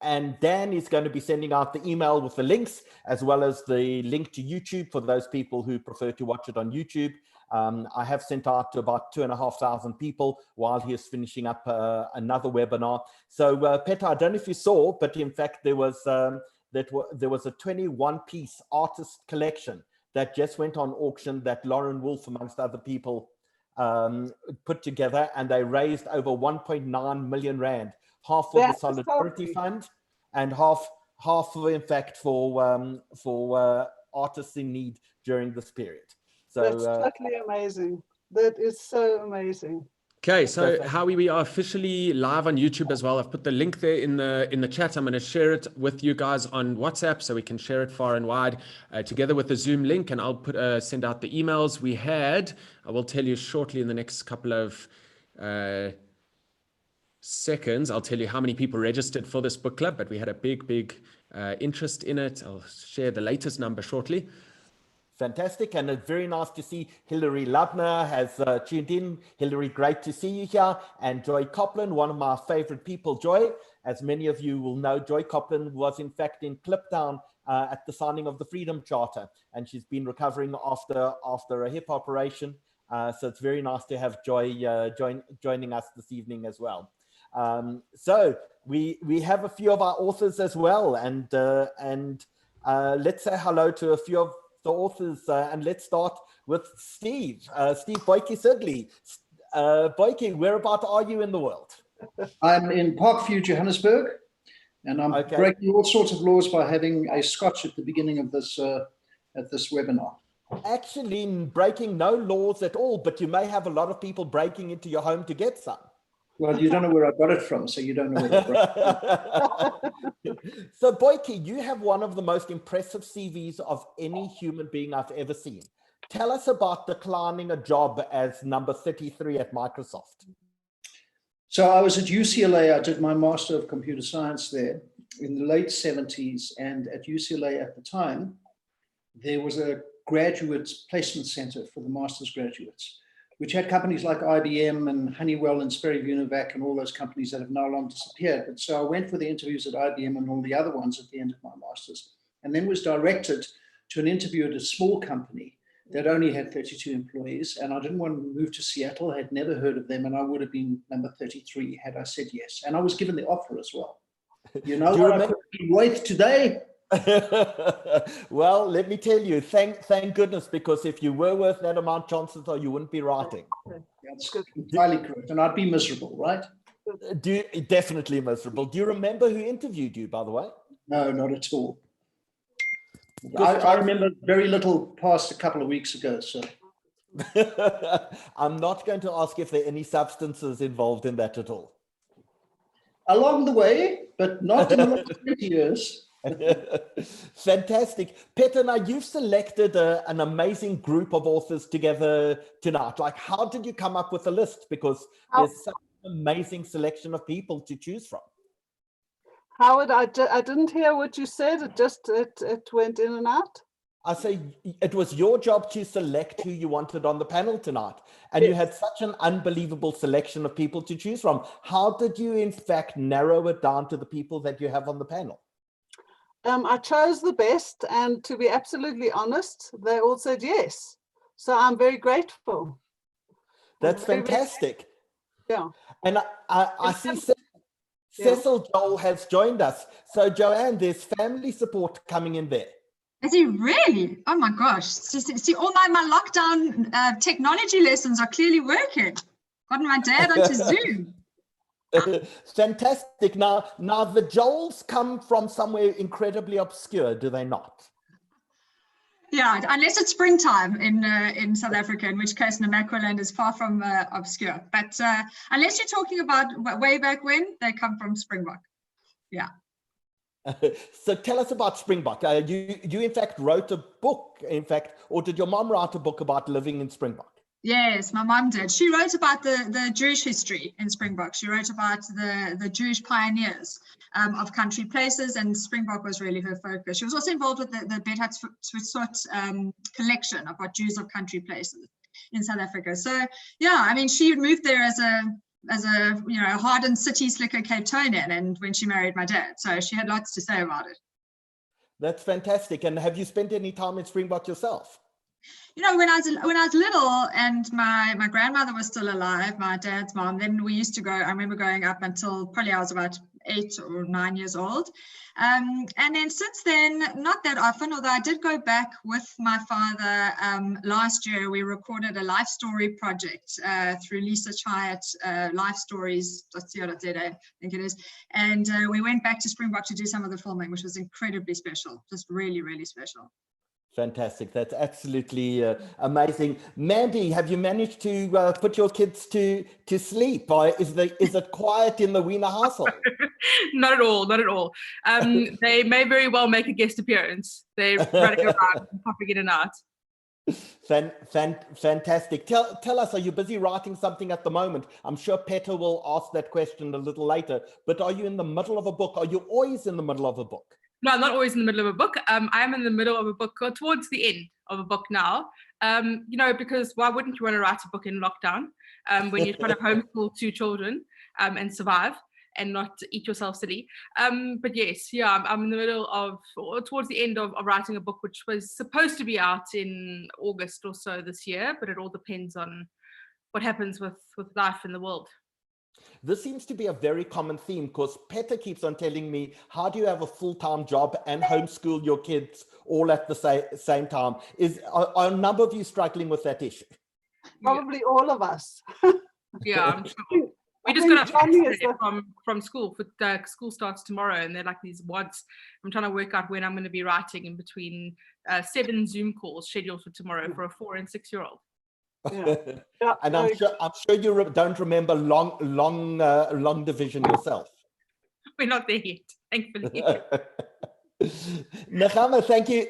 And Dan is going to be sending out the email with the links, as well as the link to YouTube for those people who prefer to watch it on YouTube. I have sent out to about 2,500 people while he is finishing up another webinar. So Peter, I don't know if you saw, but in fact there was a 21-piece artist collection that just went on auction that Lauren Wolf, amongst other people, put together, and they raised over 1.9 million rand, half for the Solidarity Fund and half in fact for artists in need during this period. So that's totally amazing. That is so amazing. Okay, so Howie, we are officially live on YouTube as well. I've put the link there in the chat. I'm going to share it with you guys on WhatsApp so we can share it far and wide together with the Zoom link, and I'll send out the emails we had. I will tell you shortly in the next couple of seconds. I'll tell you how many people registered for this book club, but we had a big interest in it. I'll share the latest number shortly. Fantastic, and it's very nice to see Hilary Lubner has tuned in. Hilary, great to see you here. And Joy Copland, one of my favorite people. Joy, as many of you will know, Joy Copland was in fact in Kliptown at the signing of the Freedom Charter, and she's been recovering after a hip operation. So it's very nice to have Joy joining us this evening as well. So we have a few of our authors as well, and let's say hello to a few of the authors, and let's start with Steve. Steve Boyke-Sidley. Boyke, whereabout are you in the world? I'm in Parkview, Johannesburg, and I'm breaking all sorts of laws by having a scotch at the beginning of this at this webinar. Actually, breaking no laws at all, but you may have a lot of people breaking into your home to get some. Well, you don't know where I got it from, so you don't know where I got it. So, Boyke, you have one of the most impressive CVs of any human being I've ever seen. Tell us about declining a job as number 33 at Microsoft. So I was at UCLA. I did my Master of Computer Science there in the late 70s. And at UCLA at the time, there was a graduate placement center for the master's graduates, which had companies like IBM and Honeywell and Sperry Univac and all those companies that have now long disappeared. But so I went for the interviews at IBM and all the other ones at the end of my master's, and then was directed to an interview at a small company that only had 32 employees. And I didn't want to move to Seattle. I had never heard of them, and I would have been number 33 had I said yes. And I was given the offer as well. You know, what I could be right today? Well, let me tell you, thank goodness, because if you were worth that amount, chances are you wouldn't be writing. That's entirely correct, and I'd be miserable, right? Definitely miserable. Do you remember who interviewed you, by the way? No, not at all. I remember very little past a couple of weeks ago, so. I'm not going to ask if there are any substances involved in that at all. Along the way, but not in the last 20 years. Fantastic. Peter, now you've selected an amazing group of authors together tonight. Like, how did you come up with a list? Because there's such an amazing selection of people to choose from. Howard, I didn't hear what you said. It went in and out. I say it was your job to select who you wanted on the panel tonight, and you had such an unbelievable selection of people to choose from. How did you, in fact, narrow it down to the people that you have on the panel? I chose the best, and to be absolutely honest, they all said yes. So I'm very grateful. That's fantastic. Yeah. And I see Cecil Joel has joined us. So Joanne, there's family support coming in there. Is he really? Oh my gosh. See, all my lockdown technology lessons are clearly working. Gotten my dad onto Zoom. Fantastic. Now the Joels come from somewhere incredibly obscure, do they not? Yeah, unless it's springtime in South Africa, in which case Namaqualand is far from obscure. But unless you're talking about way back when, they come from Springbok. Yeah. So tell us about Springbok. You in fact wrote a book, in fact, or did your mom write a book about living in Springbok? Yes, my mom did. She wrote about the Jewish history in Springbok. She wrote about the Jewish pioneers of country places, and Springbok was really her focus. She was also involved with the Bedhat Swisot collection of what Jews of country places in South Africa. So yeah, I mean, she moved there as a a hardened city slicker Cape Townian, and when she married my dad. So she had lots to say about it. That's fantastic. And have you spent any time in Springbok yourself? When I was little and my grandmother was still alive, my dad's mom, then we used to go. I remember going up until probably I was about 8 or 9 years old. And then since then, not that often, although I did go back with my father last year. We recorded a life story project through Lisa Chyatt, lifestories.co.za, I think it is. And we went back to Springbok to do some of the filming, which was incredibly special, just really, really special. Fantastic. That's absolutely amazing. Mandy, have you managed to put your kids to sleep? Or is it quiet in the Wiener household? Not at all, not at all. They may very well make a guest appearance. They're running around, popping in and out. Fantastic. Tell us, are you busy writing something at the moment? I'm sure Petter will ask that question a little later, but are you in the middle of a book? Are you always in the middle of a book? No, I'm not always in the middle of a book. I'm in the middle of a book, or towards the end of a book now. Because why wouldn't you want to write a book in lockdown when you're trying to homeschool 2 children and survive and not eat yourself silly? But yes, I'm in the middle of, or towards the end of writing a book, which was supposed to be out in August or so this year, but it all depends on what happens with life in the world. This seems to be a very common theme, because Petter keeps on telling me, how do you have a full-time job and homeschool your kids all at the same time? Are a number of you struggling with that issue? Probably all of us. Yeah, I'm sure. We just got up from school. School starts tomorrow, and they're like these wads. I'm trying to work out when I'm going to be writing in between 7 Zoom calls scheduled for tomorrow for a 4- and 6-year-old. Yeah. And I'm sure you don't remember long division yourself. We're not there yet, thankfully. Nechama,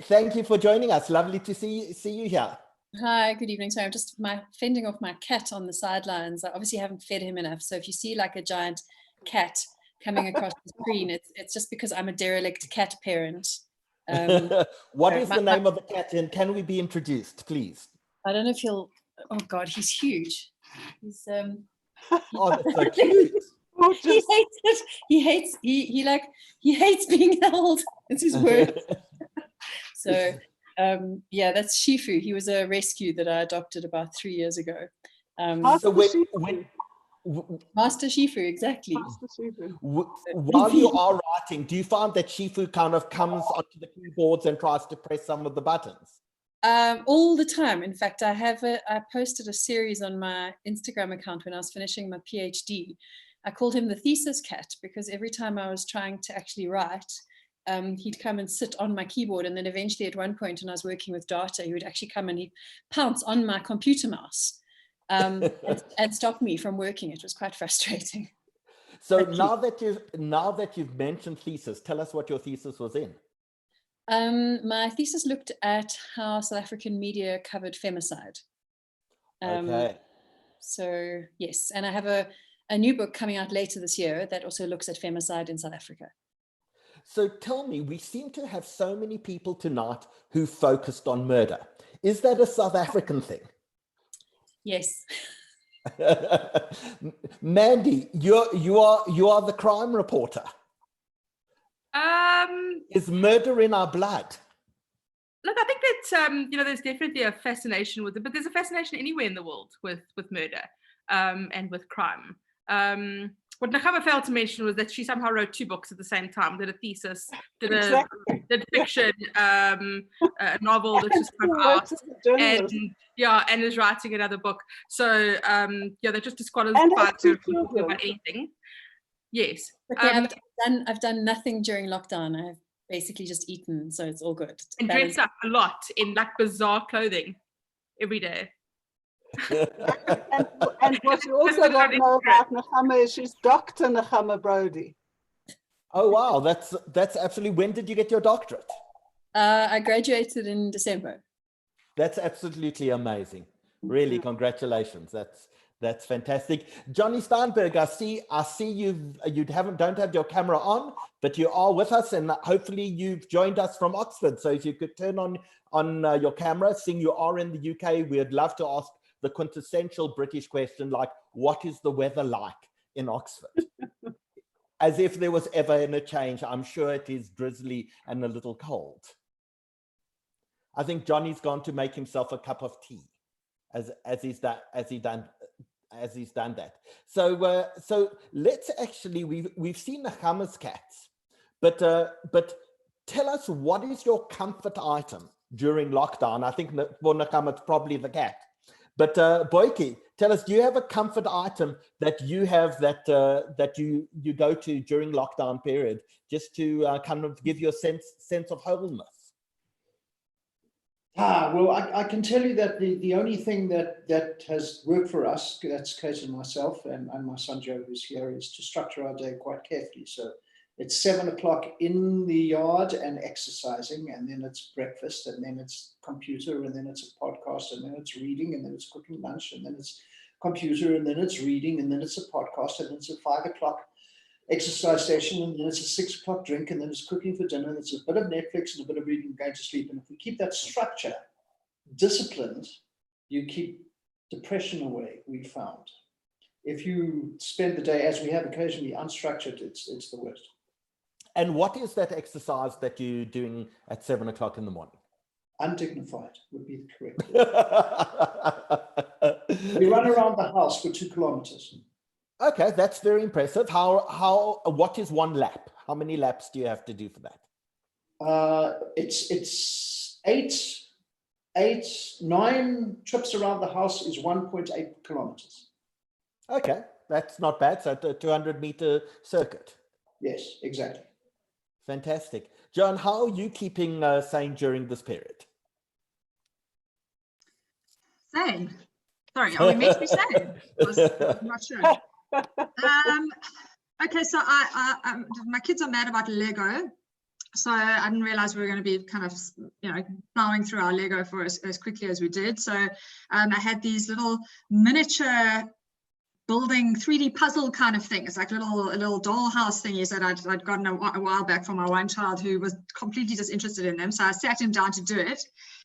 thank you for joining us. Lovely to see you here. Hi, good evening. Sorry, I'm just fending off my cat on the sidelines. I obviously haven't fed him enough. So if you see like a giant cat coming across the screen, it's just because I'm a derelict cat parent. What is the name of the cat, and can we be introduced, please? I don't know if you'll. Oh God, he's huge. He's Oh, that's so cute. He hates it. He hates being held. It's his word. So that's Shifu. He was a rescue that I adopted about 3 years ago. Master Shifu, exactly. Master Shifu. While you are writing, do you find that Shifu kind of comes onto the keyboards and tries to press some of the buttons? All the time. In fact, I posted a series on my Instagram account when I was finishing my PhD. I called him the thesis cat, because every time I was trying to actually write, he'd come and sit on my keyboard, and then eventually at one point when I was working with data, he would actually come and he'd pounce on my computer mouse and stop me from working. It was quite frustrating. So now that you've mentioned thesis, tell us what your thesis was in. My thesis looked at how South African media covered femicide. Okay. So yes, and I have a new book coming out later this year that also looks at femicide in South Africa. So tell me, we seem to have so many people tonight who focused on murder. Is that a South African thing? Yes. Mandy, you are the crime reporter. Is murder in our blood? Look, I think that there's definitely a fascination with it, but there's a fascination anywhere in the world with murder and with crime. What Nechama failed to mention was that she somehow wrote 2 books at the same time, did a thesis, did fiction, a novel that just came out, and is writing another book. So that just disqualifies her from talking about anything. Yes. Okay, I've done nothing during lockdown. I've basically just eaten, so it's all good. And dressed up a lot in like bizarre clothing every day. and what you also don't know about Nechama is she's Dr. Nechama Brody. Oh wow, that's absolutely. When did you get your doctorate? I graduated in December. That's absolutely amazing. Really, congratulations. That's fantastic. Johnny Steinberg, I see you don't have your camera on, but you are with us, and hopefully you've joined us from Oxford. So if you could turn on your camera, seeing you are in the UK, we'd love to ask the quintessential British question, like, what is the weather like in Oxford? As if there was ever any change. I'm sure it is drizzly and a little cold. I think Johnny's gone to make himself a cup of tea as he's done that. So let's actually, we've seen the Hammer's cats, but tell us, what is your comfort item during lockdown? I think for Nakama it's probably the cat. But Boyke, tell us, do you have a comfort item that you have that you go to during lockdown period, just to kind of give you a sense of wholeness? Well, I can tell you that the only thing that has worked for us, that's Kate and myself and my son Joe, who's here, is to structure our day quite carefully. So it's 7 o'clock in the yard and exercising, and then it's breakfast, and then it's computer, and then it's a podcast, and then it's reading, and then it's cooking lunch, and then it's computer, and then it's reading, and then it's a podcast, and then it's a 5 o'clock exercise session, and then it's a 6 o'clock drink, and then it's cooking for dinner, and it's a bit of Netflix and a bit of reading, going to sleep. And if we keep that structure disciplined, you keep depression away, we found. If you spend the day, as we have occasionally, unstructured, it's the worst. And what is that exercise that you're doing at 7 o'clock in the morning? Undignified would be the correct word. We run around the house for 2 kilometers. Okay, that's very impressive. What is one lap? How many laps do you have to do for that? It's 9 trips around the house is 1.8 kilometers. Okay, that's not bad. So a 200-meter circuit. Yes, exactly. Fantastic. John, how are you keeping sane during this period? Sane? Sorry, are we meant to be sane? I'm not sure. Okay, so my kids are mad about Lego, so I didn't realize we were going to be kind of, plowing through our Lego for as quickly as we did. So I had these little miniature building 3D puzzle kind of things, like little dollhouse thingies that I'd gotten a while back from my one child who was completely disinterested in them. So I sat him down to do it,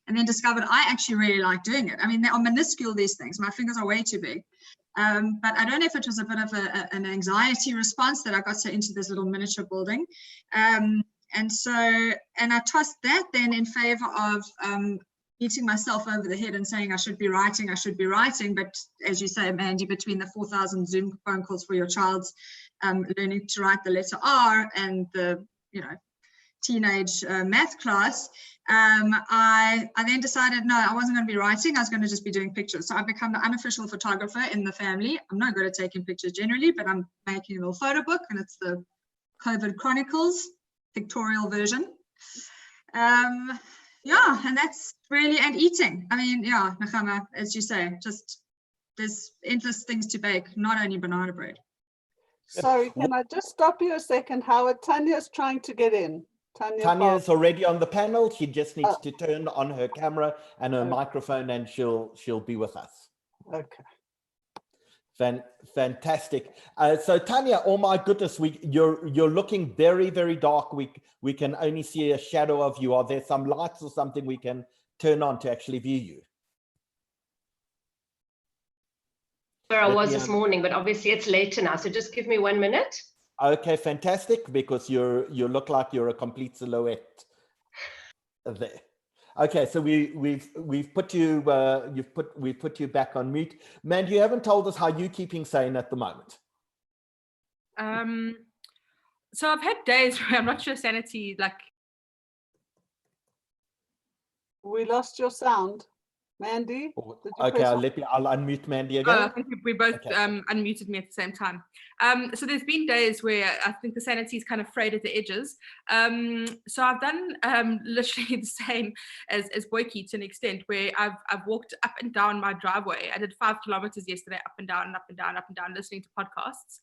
and then discovered I actually really like doing it. I mean, they are minuscule, these things. My fingers are way too big. But I don't know if it was a bit of an anxiety response that I got so into this little miniature building. And I tossed that then in favor of beating myself over the head and saying I should be writing. But as you say, Mandy, between the 4,000 Zoom phone calls for your child's learning to write the letter R and the, teenage math class, I then decided, no, I wasn't going to be writing. I was going to just be doing pictures. So I've become the unofficial photographer in the family. I'm not good at taking pictures generally, but I'm making a little photo book, and it's the COVID Chronicles pictorial version. And that's really, and eating. I mean, Nakama, as you say, just there's endless things to bake, not only banana bread. Sorry, can I just stop you a second, Howard? Tanya's trying to get in. Tanya is already on the panel. She just needs to turn on her camera and her microphone, and she'll be with us. Okay. Fantastic. So Tanya, oh my goodness, you're looking very, very dark. We can only see a shadow of you. Are there some lights or something we can turn on to actually view you? Where I was this morning, but obviously it's later now. So just give me 1 minute. Okay, fantastic, because you look like you're a complete silhouette there. Okay, so we've put you we've put you back on mute. Mandy, you haven't told us how you're keeping sane at the moment. So I've had days where I'm not sure sanity, like. We lost your sound, Mandy. Okay, I'll unmute Mandy again. I think we both unmuted me at the same time. So there's been days where I think the sanity is kind of frayed at the edges. So I've done literally the same as Boyke to an extent, where I've walked up and down my driveway. I did 5 kilometers yesterday, up and down, listening to podcasts.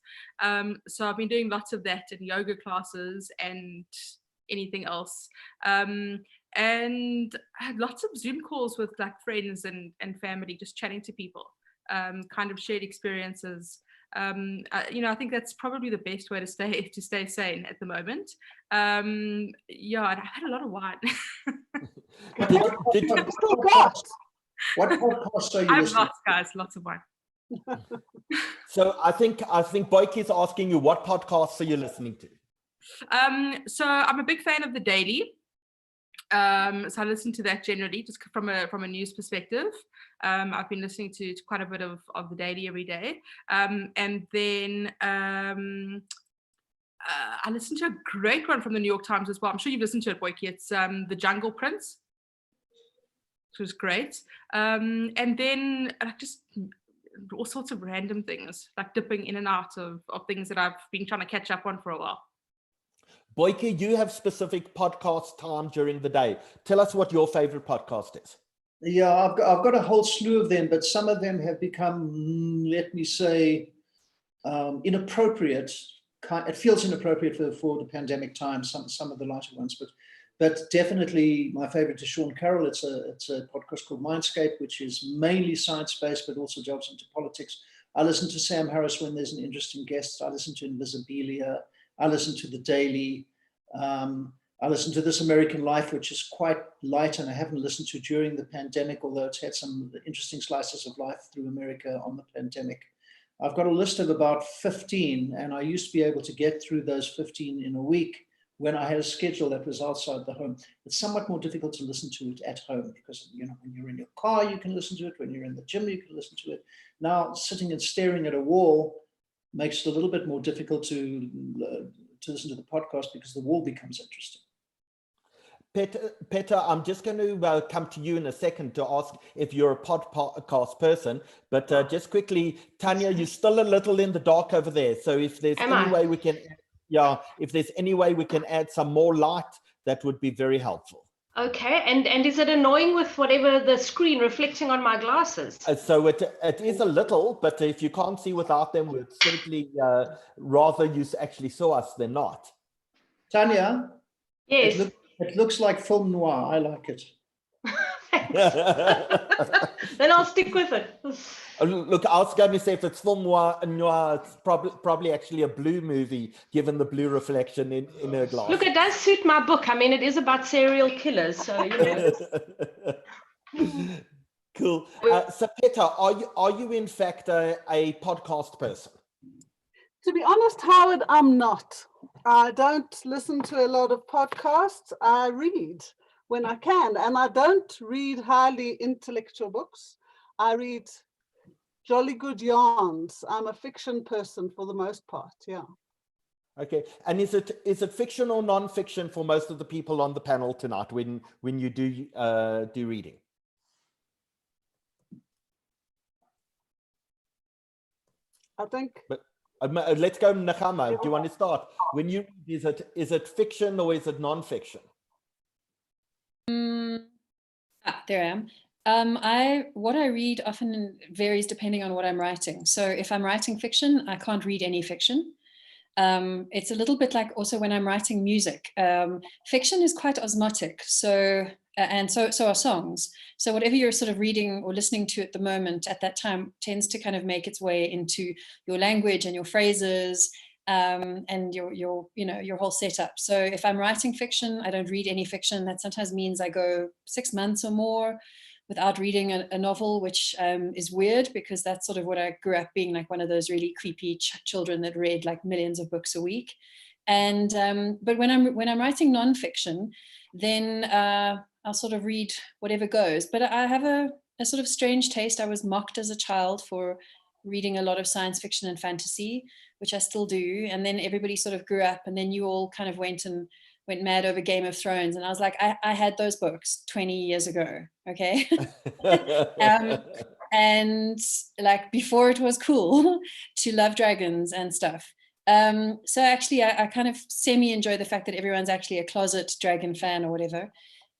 So I've been doing lots of that, and yoga classes and anything else. And I had lots of Zoom calls with like friends and family, just chatting to people, kind of shared experiences. I think that's probably the best way to stay sane at the moment. And I've had a lot of wine. What podcasts are you listening to? I've lots of wine. So I think Boyke is asking you, what podcasts are you listening to? So I'm a big fan of The Daily. So I listen to that generally, just from a news perspective. I've been listening to quite a bit of The Daily every day. And then I listened to a great one from the New York Times as well. I'm sure you've listened to it, Boyke. It's The Jungle Prince, which was great. And then just all sorts of random things, like dipping in and out of things that I've been trying to catch up on for a while. Boyke, you have specific podcast time during the day. Tell us what your favorite podcast is. Yeah, I've got a whole slew of them, but some of them have become, let me say, inappropriate. It feels inappropriate for the pandemic time, some of the lighter ones, but definitely my favorite is Sean Carroll. It's a podcast called Mindscape, which is mainly science-based, but also delves into politics. I listen to Sam Harris when there's an interesting guest. I listen to Invisibilia. I listen to The Daily. I listen to This American Life, which is quite light, and I haven't listened to during the pandemic, although it's had some interesting slices of life through America on the pandemic. I've got a list of about 15, and I used to be able to get through those 15 in a week when I had a schedule that was outside the home. It's somewhat more difficult to listen to it at home because, you know, when you're in your car, you can listen to it. When you're in the gym, you can listen to it. Now, sitting and staring at a wall makes it a little bit more difficult to listen to the podcast because the wall becomes interesting. Peter, I'm just going to come to you in a second to ask if you're a podcast person, but just quickly, Tanya, you're still a little in the dark over there. So if there's any way we can, if there's any way we can add some more light, that would be very helpful. Okay, and is it annoying with whatever the screen reflecting on my glasses? So it is a little, but if you can't see without them, we'd certainly rather you actually saw us than not. Tanya? Yes. It looks like film noir. I like it. Then I'll stick with it. Look, I was going to say if it's film noir, it's probably actually a blue movie, given the blue reflection in her glass. Look, it does suit my book. I mean, it is about serial killers, so you know. Cool. So, Peter, are you in fact a podcast person? To be honest, Howard, I'm not. I don't listen to a lot of podcasts. I read when I can, and I don't read highly intellectual books. I read jolly good yarns. I'm a fiction person for the most part, yeah. Okay, and is it fiction or non-fiction for most of the people on the panel tonight when you do reading? I think. But let's go, Nakama. Do you want to start? When you is it fiction or is it non-fiction? There I am. What I read often varies depending on what I'm writing. So if I'm writing fiction, I can't read any fiction. It's a little bit like also when I'm writing music. Fiction is quite osmotic, so are songs. So whatever you're sort of reading or listening to at the moment at that time tends to kind of make its way into your language and your phrases and your whole setup. So if I'm writing fiction, I don't read any fiction. That sometimes means I go 6 months or more without reading a novel, which is weird because that's sort of what I grew up being, like one of those really creepy children that read like millions of books a week. And but when I'm writing nonfiction, then I'll sort of read whatever goes. But I have a sort of strange taste. I was mocked as a child for reading a lot of science fiction and fantasy, which I still do. And then everybody sort of grew up, and then you all kind of went mad over Game of Thrones. And I was like, I had those books 20 years ago, okay? And like before it was cool to love dragons and stuff. So actually I kind of semi-enjoy the fact that everyone's actually a closet dragon fan or whatever.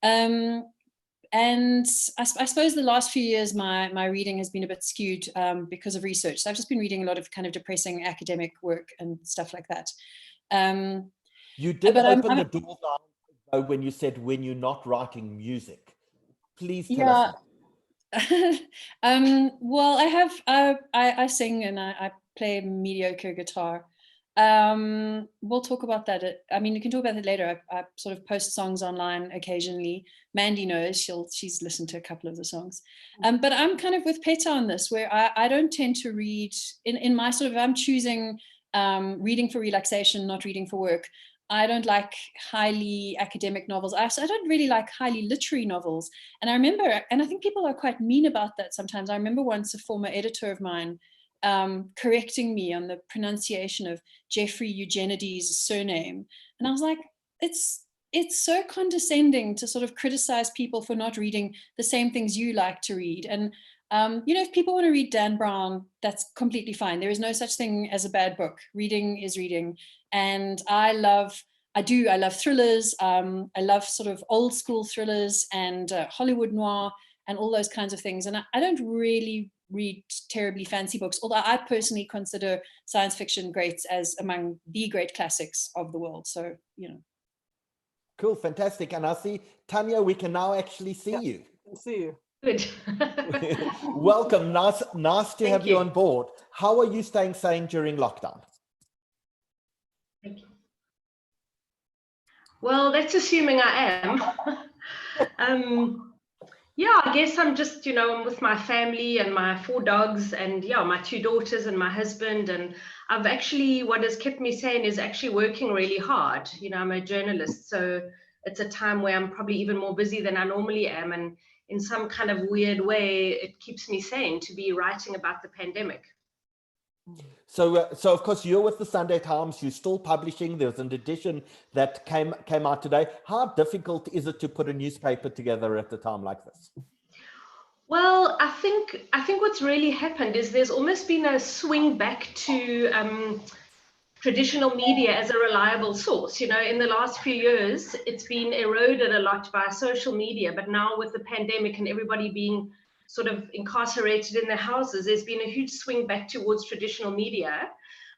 And I suppose the last few years my reading has been a bit skewed because of research. So I've just been reading a lot of kind of depressing academic work and stuff like that. You did open the door down when you said when you're not writing music. Please tell us. Well, I have I sing and I play mediocre guitar. We'll talk about that. I mean, you can talk about it later. I sort of post songs online occasionally. Mandy knows, she's listened to a couple of the songs. But I'm kind of with Peter on this, where I don't tend to read in my sort of, I'm choosing reading for relaxation, not reading for work. I don't like highly academic novels. I don't really like highly literary novels. And I remember, and I think people are quite mean about that sometimes. I remember once a former editor of mine correcting me on the pronunciation of Jeffrey Eugenides' surname. And I was like, it's so condescending to sort of criticize people for not reading the same things you like to read. And you know, if people want to read Dan Brown, that's completely fine. There is no such thing as a bad book. Reading is reading. And I love thrillers. I love sort of old school thrillers and Hollywood noir and all those kinds of things. And I don't really read terribly fancy books, although I personally consider science fiction greats as among the great classics of the world. So, you know. Cool, fantastic. And I see, Tanya, we can now actually see you. I can see you. Good. Welcome, nice to have you on board. How are you staying sane during lockdown? Thank you. Well, that's assuming I am. Yeah, I guess I'm just, I'm with my family and my 4 dogs and my 2 daughters and my husband. And I've actually, what has kept me sane is actually working really hard. I'm a journalist, so it's a time where I'm probably even more busy than I normally am. And in some kind of weird way, it keeps me sane to be writing about the pandemic. So of course, you're with the Sunday Times, you're still publishing. There's an edition that came out today. How difficult is it to put a newspaper together at a time like this? Well, I think what's really happened is there's almost been a swing back to traditional media as a reliable source. In the last few years, it's been eroded a lot by social media, but now with the pandemic and everybody being sort of incarcerated in their houses, there's been a huge swing back towards traditional media.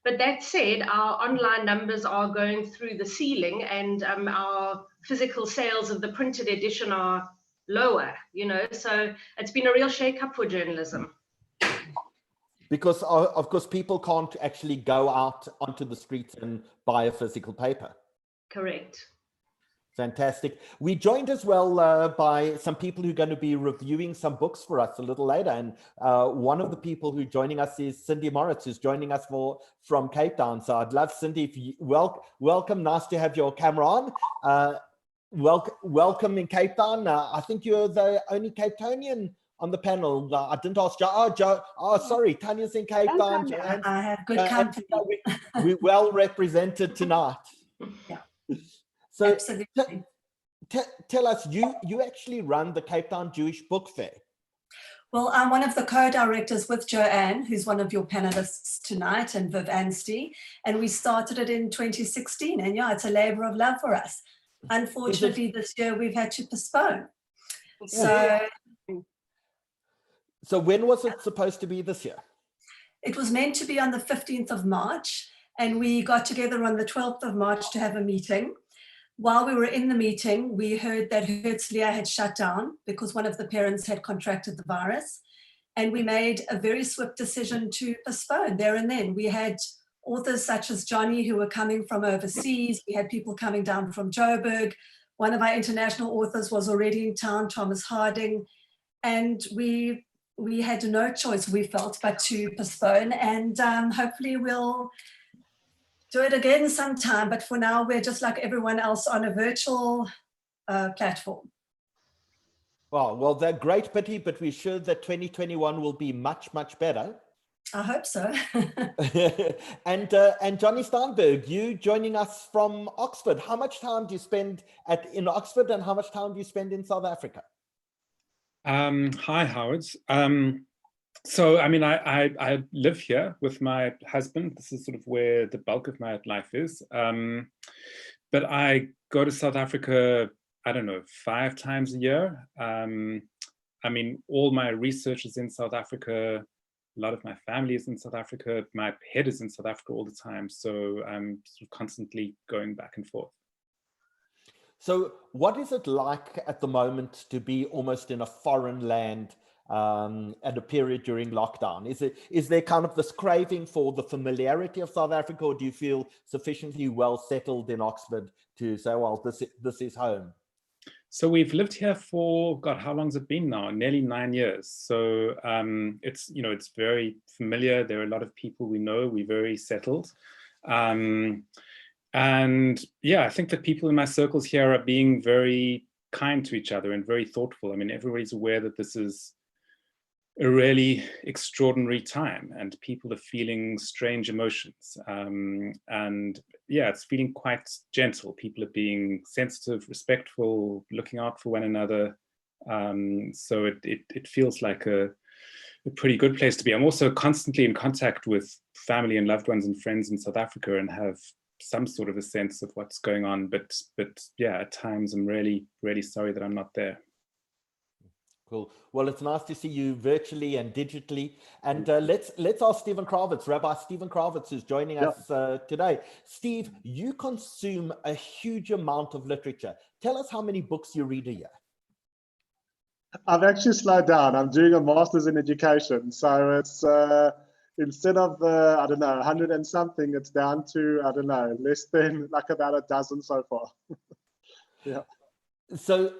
But that said, our online numbers are going through the ceiling, and our physical sales of the printed edition are lower, so it's been a real shake-up for journalism. Because of course, people can't actually go out onto the streets and buy a physical paper. Correct. Fantastic. We joined as well by some people who are going to be reviewing some books for us a little later. And one of the people who's joining us is Cindy Moritz, who's joining us from Cape Town. So I'd love, Cindy, if you welcome. Nice to have your camera on. Welcome in Cape Town. I think you're the only Cape Townian on the panel. I didn't ask Joe. Sorry, Tanya's in Cape Town. I have good company. We're well represented tonight. Yeah. So absolutely. Tell us, you actually run the Cape Town Jewish Book Fair. Well, I'm one of the co-directors with Joanne, who's one of your panelists tonight, and Viv Anstey, and we started it in 2016. And it's a labor of love for us. Unfortunately, this year we've had to postpone. So when was it supposed to be this year? It was meant to be on the 15th of March, and we got together on the 12th of March to have a meeting. While we were in the meeting, we heard that Herzliya had shut down because one of the parents had contracted the virus. And we made a very swift decision to postpone there and then. We had authors such as Johnny who were coming from overseas. We had people coming down from Joburg. One of our international authors was already in town, Thomas Harding. And we had no choice, we felt, but to postpone. And hopefully we'll do it again sometime, but for now we're just like everyone else on a virtual platform. Well, they're great pity, but we're sure that 2021 will be much, much better. I hope so. And Johnny Steinberg, you joining us from Oxford. How much time do you spend in Oxford, and how much time do you spend in South Africa? Hi, Howard. So, I mean, I live here with my husband. This is sort of where the bulk of my life is. But I go to South Africa, I don't know, 5 times a year. I mean, all my research is in South Africa. A lot of my family is in South Africa. My head is in South Africa all the time. So I'm sort of constantly going back and forth. So what is it like at the moment to be almost in a foreign land at a period during lockdown? Is there kind of this craving for the familiarity of South Africa, or do you feel sufficiently well settled in Oxford to say, well, this is home? So we've lived here for, God, how long's it been now? Nearly 9 years. So it's, you know, it's very familiar. There are a lot of people we know. We're very settled. And yeah, I think that people in my circles here are being very kind to each other and very thoughtful. I mean, everybody's aware that this is a really extraordinary time and people are feeling strange emotions. And yeah, it's feeling quite gentle. People are being sensitive, respectful, looking out for one another. So it feels like a pretty good place to be. I'm also constantly in contact with family and loved ones and friends in South Africa and have some sort of a sense of what's going on. But yeah, at times I'm really, really sorry that I'm not there. Cool. Well, it's nice to see you virtually and digitally. And let's ask Stephen Kravitz, Rabbi Stephen Kravitz, who's joining us today. Steve, you consume a huge amount of literature. Tell us how many books you read a year. I've actually slowed down. I'm doing a master's in education. So it's instead of the, I don't know, 100 and something, it's down to, I don't know, less than like about a dozen so far. Yeah. So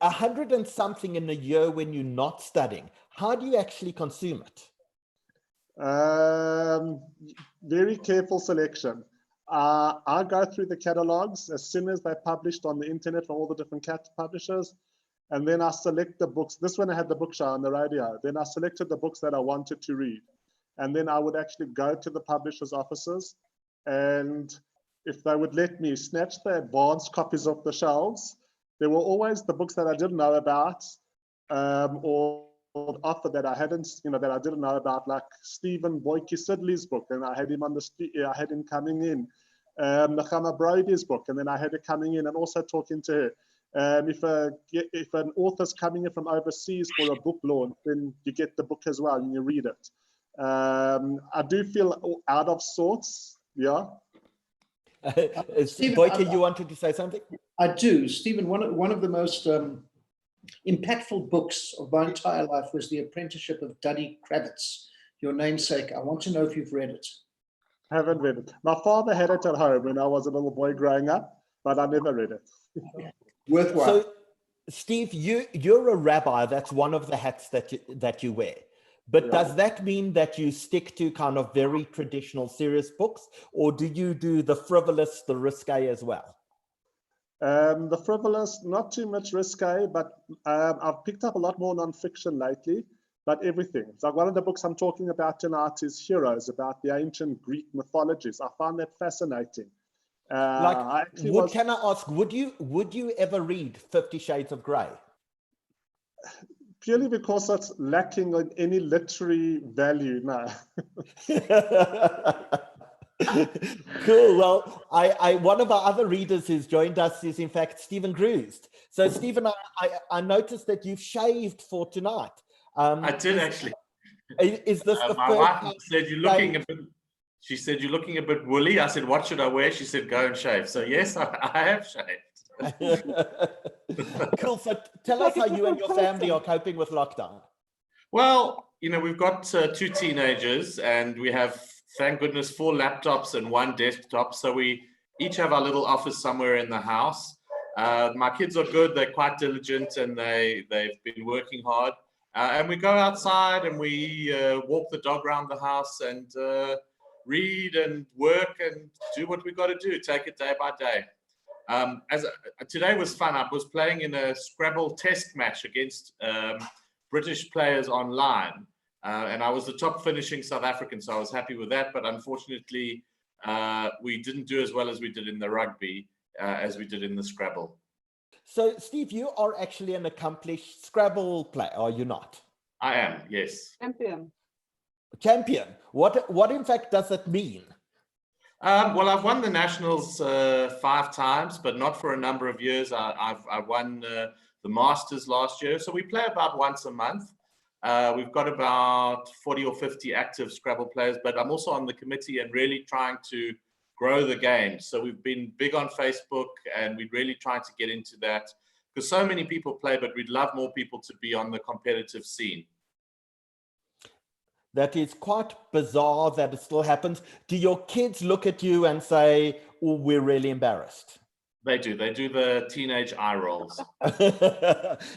100 and something in a year when you're not studying, how do you actually consume it? Very careful selection. I go through the catalogs as soon as they're published on the internet from all the different publishers, and then I select the books. This one I had the book show on the radio. Then I selected the books that I wanted to read. And then I would actually go to the publisher's offices, and if they would let me snatch the advanced copies off the shelves, there were always the books that I didn't know about, or offer that I hadn't, that I didn't know about, like Stephen Boyke Sidley's book, and I had him on the street. I had him coming in. Nechama Brody's book, and then I had it coming in and also talking to her. If an author's coming in from overseas for a book launch, then you get the book as well and you read it. I do feel out of sorts, yeah. Stephen, Boyke, you wanted to say something? I do. Stephen, one of the most impactful books of my entire life was The Apprenticeship of Duddy Kravitz, your namesake. I want to know if you've read it. I haven't read it. My father had it at home when I was a little boy growing up, but I never read it. Worthwhile. So, Steve, you're a rabbi. That's one of the hats that you wear. But does that mean that you stick to kind of very traditional, serious books, or do you do the frivolous, the risque as well? The frivolous, not too much risque, but I've picked up a lot more nonfiction lately, but everything. So one of the books I'm talking about tonight is Heroes, about the ancient Greek mythologies. I find that fascinating. Can I ask, would you ever read 50 Shades of Grey? Purely because it's lacking in any literary value, no. Cool. Well, one of our other readers who's joined us is in fact Stephen Grusd. So Stephen, I noticed that you've shaved for tonight. I did actually. Is this the my wife said you're looking a bit? She said you're looking a bit woolly. I said, what should I wear? She said, go and shave. So yes, I have shaved. Cool. So tell us how you and your family are coping with lockdown. Well, we've got 2 teenagers and we have, thank goodness, 4 laptops and 1 desktop. So we each have our little office somewhere in the house. My kids are good. They're quite diligent and they've been working hard. And we go outside and we walk the dog around the house and read and work and do what we got to do. Take it day by day. Today was fun. I was playing in a Scrabble test match against British players online, and I was the top finishing South African, so I was happy with that. But unfortunately, we didn't do as well as we did in the rugby as we did in the Scrabble. So, Steve, you are actually an accomplished Scrabble player, are you not? I am, yes. Champion. What in fact does that mean? Well, I've won the nationals 5 times, but not for a number of years. I won the Masters last year. So we play about once a month. We've got about 40 or 50 active Scrabble players, but I'm also on the committee and really trying to grow the game. So we've been big on Facebook and we're really trying to get into that. because so many people play, but we'd love more people to be on the competitive scene. That is quite bizarre that it still happens. Do your kids look at you and say, oh, we're really embarrassed? They do. They do the teenage eye rolls.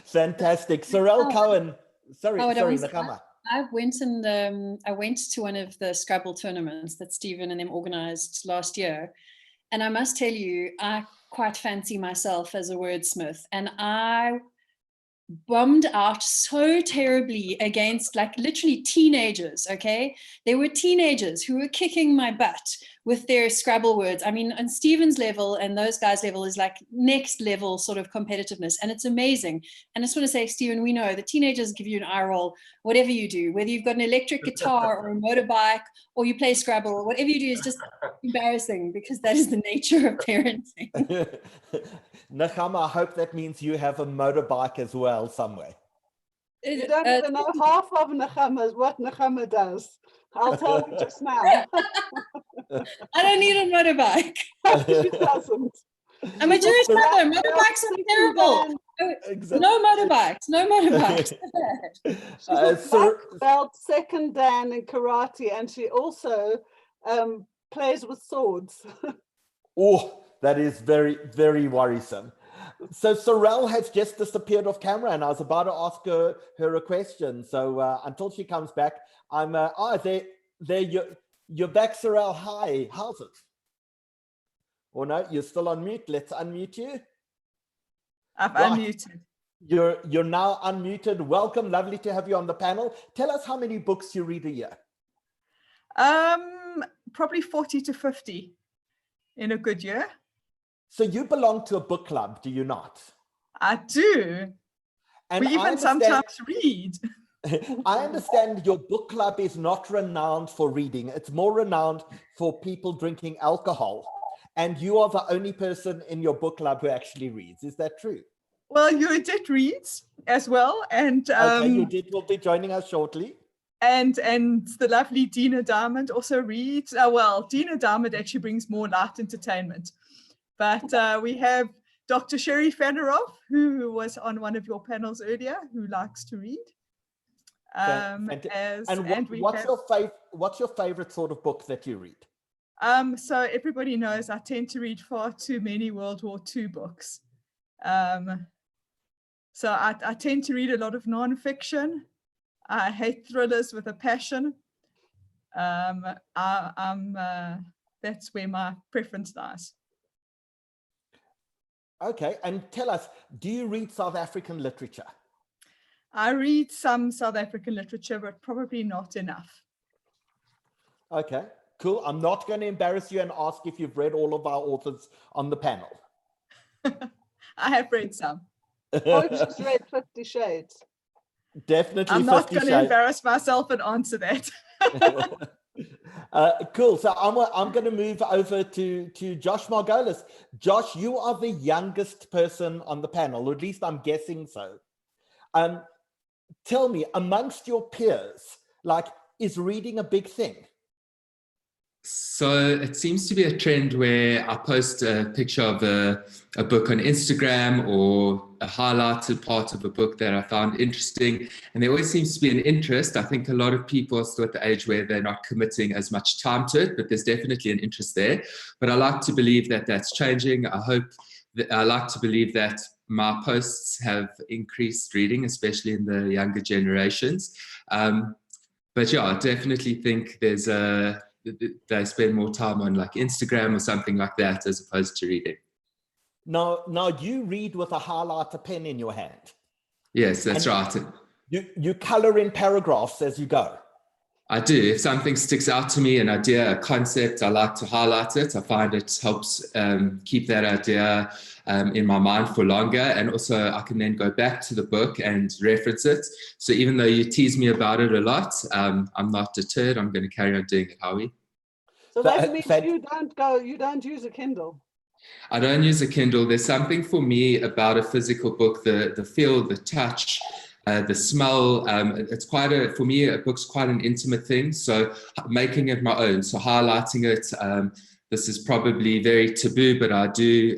Fantastic. Sorrel Cohen. Sorry, Howard, Nakama. I went to one of the Scrabble tournaments that Stephen and them organized last year. And I must tell you, I quite fancy myself as a wordsmith. And I bummed out so terribly against like literally teenagers, okay? There were teenagers who were kicking my butt with their Scrabble words. I mean, on Stephen's level and those guys' level is like next level sort of competitiveness, and it's amazing. And I just want to say, Stephen, we know the teenagers give you an eye roll, whatever you do, whether you've got an electric guitar or a motorbike or you play Scrabble, or whatever you do is just embarrassing, because that is the nature of parenting. Nakama, I hope that means you have a motorbike as well somewhere. You don't even know half of what Nakama does. I'll tell you just now. I don't need a motorbike. She doesn't. I'm a Jewish mother. Motorbikes are terrible. Exactly. No motorbikes. Belt second Dan in karate, and she also plays with swords. Oh, that is very, very worrisome. So Sorrel has just disappeared off camera, and I was about to ask her a question. So until she comes back, I'm you're back, Sorrel. Hi, how's it? Oh no, you're still on mute. Let's unmute you. I've unmuted. You're now unmuted. Welcome, lovely to have you on the panel. Tell us how many books you read a year. Probably 40 to 50 in a good year. So you belong to a book club, do you not? I do. And we even sometimes read. I understand your book club is not renowned for reading. It's more renowned for people drinking alcohol. And you are the only person in your book club who actually reads. Is that true? Well, Judith reads as well. And okay, Judith will be joining us shortly. And the lovely Dina Diamond also reads. Well, Dina Diamond actually brings more light entertainment. But we have Dr. Sherry Federoff, who was on one of your panels earlier, who likes to read. What's your favorite sort of book that you read? So everybody knows I tend to read far too many World War II books. So I tend to read a lot of nonfiction. I hate thrillers with a passion. That's where my preference lies. Okay, and tell us, do you read South African literature? I read some South African literature, but probably not enough. Okay, cool. I'm not going to embarrass you and ask if you've read all of our authors on the panel. I have read some. I've just read 50 Shades. Definitely. I'm not going to embarrass myself and answer that. Cool. So I'm going to move over to Josh Margolis. Josh, you are the youngest person on the panel, or at least I'm guessing so. Tell me, amongst your peers, like, is reading a big thing? So it seems to be a trend where I post a picture of a book on Instagram or a highlighted part of a book that I found interesting. And there always seems to be an interest. I think a lot of people are still at the age where they're not committing as much time to it, but there's definitely an interest there. But I like to believe that that's changing. I like to believe that my posts have increased reading, especially in the younger generations. But yeah, I definitely think they spend more time on like Instagram or something like that as opposed to reading. Now you read with a highlighter pen in your hand. Yes, that's right. You color in paragraphs as you go. I do. If something sticks out to me, an idea, a concept, I like to highlight it. I find it helps keep that idea in my mind for longer. And also I can then go back to the book and reference it. So even though you tease me about it a lot, I'm not deterred. I'm going to carry on doing it, Howie. So that means you don't use a Kindle. I don't use a Kindle. There's something for me about a physical book, the feel, the touch, the smell. For me, a book's quite an intimate thing. So making it my own, so highlighting it. This is probably very taboo, but I do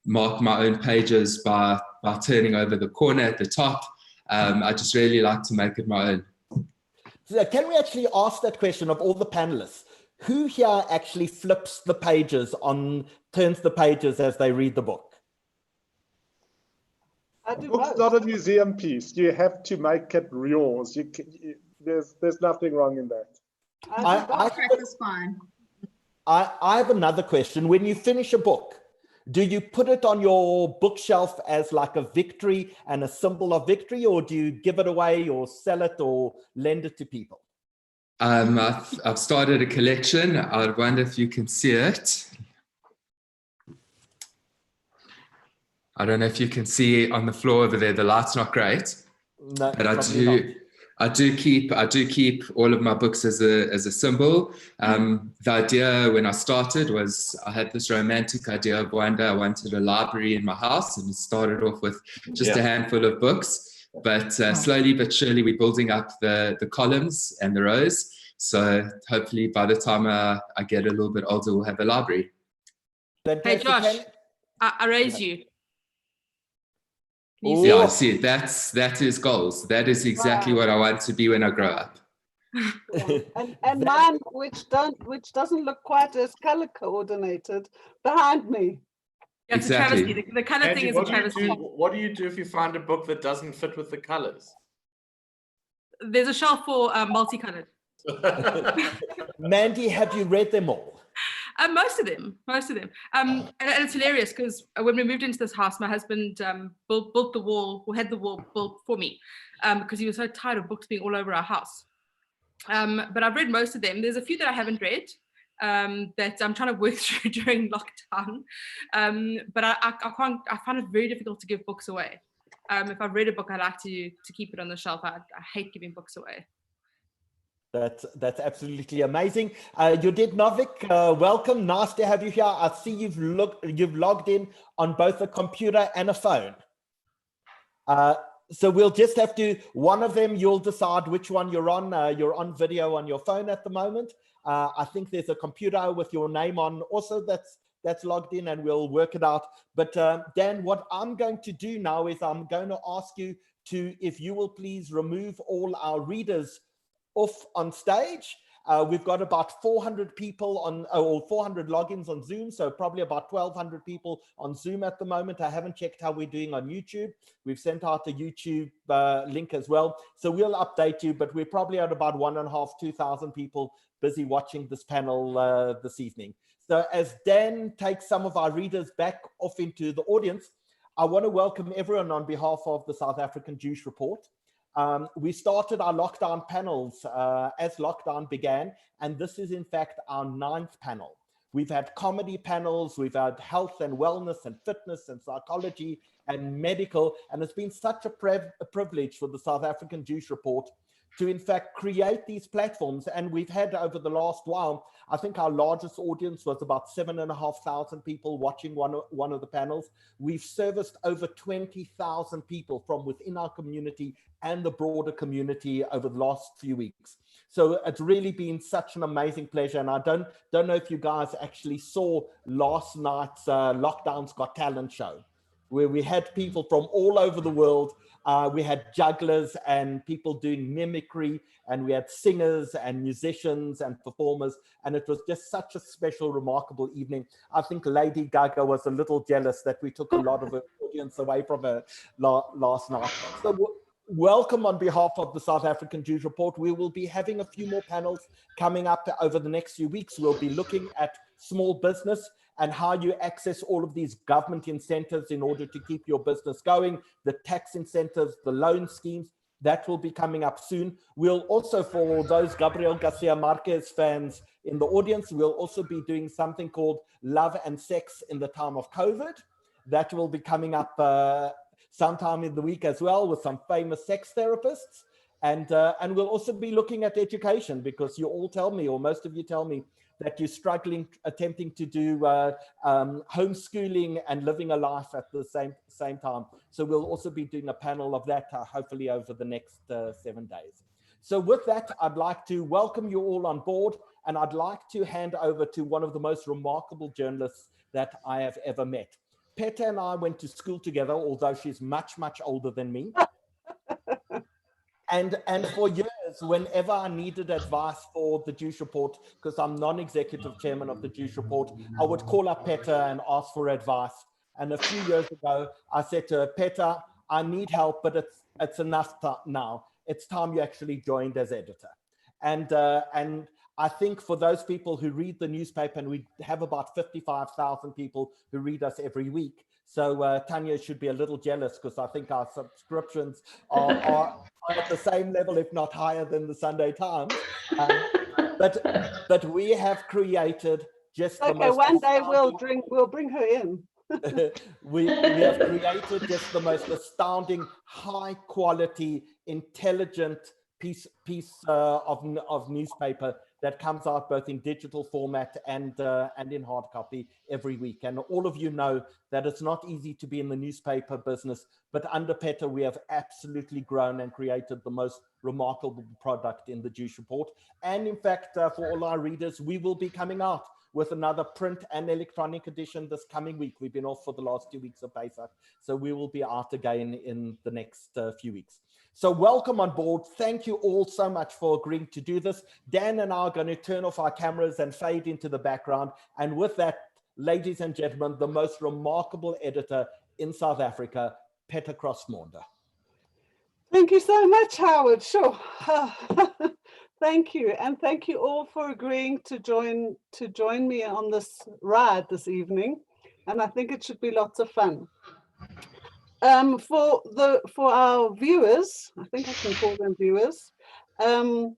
mark my own pages by turning over the corner at the top. I just really like to make it my own. So can we actually ask that question of all the panelists? Who here actually flips the pages turns the pages as they read the book? I do Book's both. not a museum piece. You have to make it yours. There's nothing wrong in that. Practice fine. I have another question. When you finish a book, do you put it on your bookshelf as like a victory and a symbol of victory, or do you give it away or sell it or lend it to people? I've started a collection. I wonder if you can see it. I don't know if you can see on the floor over there. The light's not great, no, but I do keep all of my books as a symbol. The idea when I started was I had this romantic idea of one day I wanted a library in my house, and it started off with just a handful of books. But slowly but surely we're building up the columns and the rows. So hopefully by the time I get a little bit older, we'll have a library. Hey Josh, I raise you. Yeah, see, that is goals. That is exactly what I want to be when I grow up. And mine, which doesn't look quite as color coordinated, behind me. Yeah, it's exactly. a travesty. The color Andy, thing is a travesty. What do you do if you find a book that doesn't fit with the colors? There's a shelf for multicolored. Mandy, have you read them all? Most of them. And it's hilarious because when we moved into this house, my husband built the wall, or had the wall built for me, because he was so tired of books being all over our house. But I've read most of them. There's a few that I haven't read that I'm trying to work through during lockdown. But I find it very difficult to give books away. If I've read a book, I like to keep it on the shelf. I hate giving books away. That's absolutely amazing. Judith Novik, welcome. Nice to have you here. I see you've logged in on both a computer and a phone. So we'll just have to, one of them, you'll decide which one you're on. You're on video on your phone at the moment. I think there's a computer with your name on also that's logged in, and we'll work it out. But Dan, what I'm going to do now is I'm going to ask you if you will please remove all our readers off on stage. We've got about 400 people or 400 logins on Zoom, so probably about 1,200 people on Zoom at the moment. I haven't checked how we're doing on YouTube. We've sent out a YouTube link as well, so we'll update you, but we're probably at about 1,500 to 2,000 people busy watching this panel this evening. So as Dan takes some of our readers back off into the audience, I want to welcome everyone on behalf of the South African Jewish Report. We started our lockdown panels as lockdown began, and this is in fact our 9th panel. We've had comedy panels, we've had health and wellness and fitness and psychology and medical, and it's been such a privilege for the South African Jewish Report to in fact create these platforms. And we've had over the last while, I think our largest audience was about 7,500 people watching one of the panels. We've serviced over 20,000 people from within our community and the broader community over the last few weeks. So it's really been such an amazing pleasure. And I don't know if you guys actually saw last night's Lockdown's Got Talent show, where we had people from all over the world. We had jugglers and people doing mimicry, and we had singers and musicians and performers, and it was just such a special, remarkable evening. I think Lady Gaga was a little jealous that we took a lot of her audience away from her last night. So welcome on behalf of the South African Jewish Report. We will be having a few more panels coming up over the next few weeks. We'll be looking at small business and how you access all of these government incentives in order to keep your business going, the tax incentives, the loan schemes. That will be coming up soon. We'll also, for those Gabriel Garcia Marquez fans in the audience, we'll also be doing something called Love and Sex in the Time of COVID. That will be coming up sometime in the week as well, with some famous sex therapists. And we'll also be looking at education, because you all tell me, or most of you tell me, that you're struggling, attempting to do homeschooling and living a life at the same time. So we'll also be doing a panel of that, hopefully over the next 7 days. So with that, I'd like to welcome you all on board, and I'd like to hand over to one of the most remarkable journalists that I have ever met. Peta and I went to school together, although she's much, much older than me. And for years, whenever I needed advice for the Jewish Report, because I'm non-executive chairman of the Jewish Report, I would call up Peta and ask for advice. And a few years ago, I said to her, Peta, I need help, but it's enough now. It's time you actually joined as editor. And I think for those people who read the newspaper, and we have about 55,000 people who read us every week. So Tanya should be a little jealous, because I think our subscriptions are at the same level, if not higher, than the Sunday Times. But we have created just the most one day we'll bring her in. we have created just the most astounding, high quality, intelligent piece of newspaper that comes out both in digital format and in hard copy every week. And all of you know that it's not easy to be in the newspaper business, but under Peta we have absolutely grown and created the most remarkable product in the Jewish Report. And in fact, for all our readers, we will be coming out with another print and electronic edition this coming week. We've been off for the last 2 weeks of Pesach, so we will be out again in the next few weeks. So welcome on board. Thank you all so much for agreeing to do this. Dan and I are going to turn off our cameras and fade into the background. And with that, ladies and gentlemen, the most remarkable editor in South Africa, Peta Crossmonder. Thank you so much, Howard. Sure. Thank you. And thank you all for agreeing to join me on this ride this evening. And I think it should be lots of fun. For our viewers, I think I can call them viewers, I'm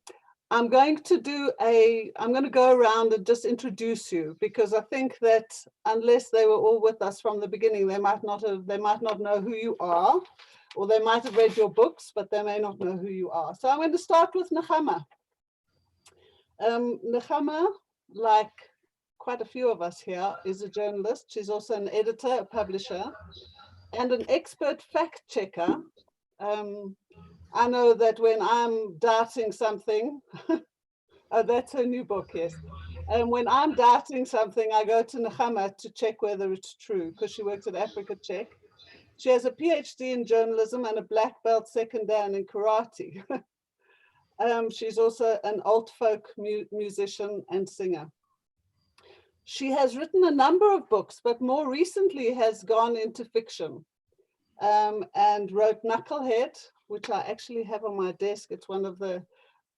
going to go around and just introduce you, because I think that unless they were all with us from the beginning, they might not know who you are, or they might have read your books, but they may not know who you are. So I'm going to start with Nechama. Nechama, like quite a few of us here, is a journalist. She's also an editor, a publisher, and an expert fact checker. I know that when I'm doubting something, oh, that's her new book, yes. And when I'm doubting something, I go to Nechama to check whether it's true, because she works at Africa Check. She has a PhD in journalism and a black belt second dan in karate. She's also an alt folk musician and singer. She has written a number of books, but more recently has gone into fiction, and wrote Knucklehead, which I actually have on my desk. It's one of the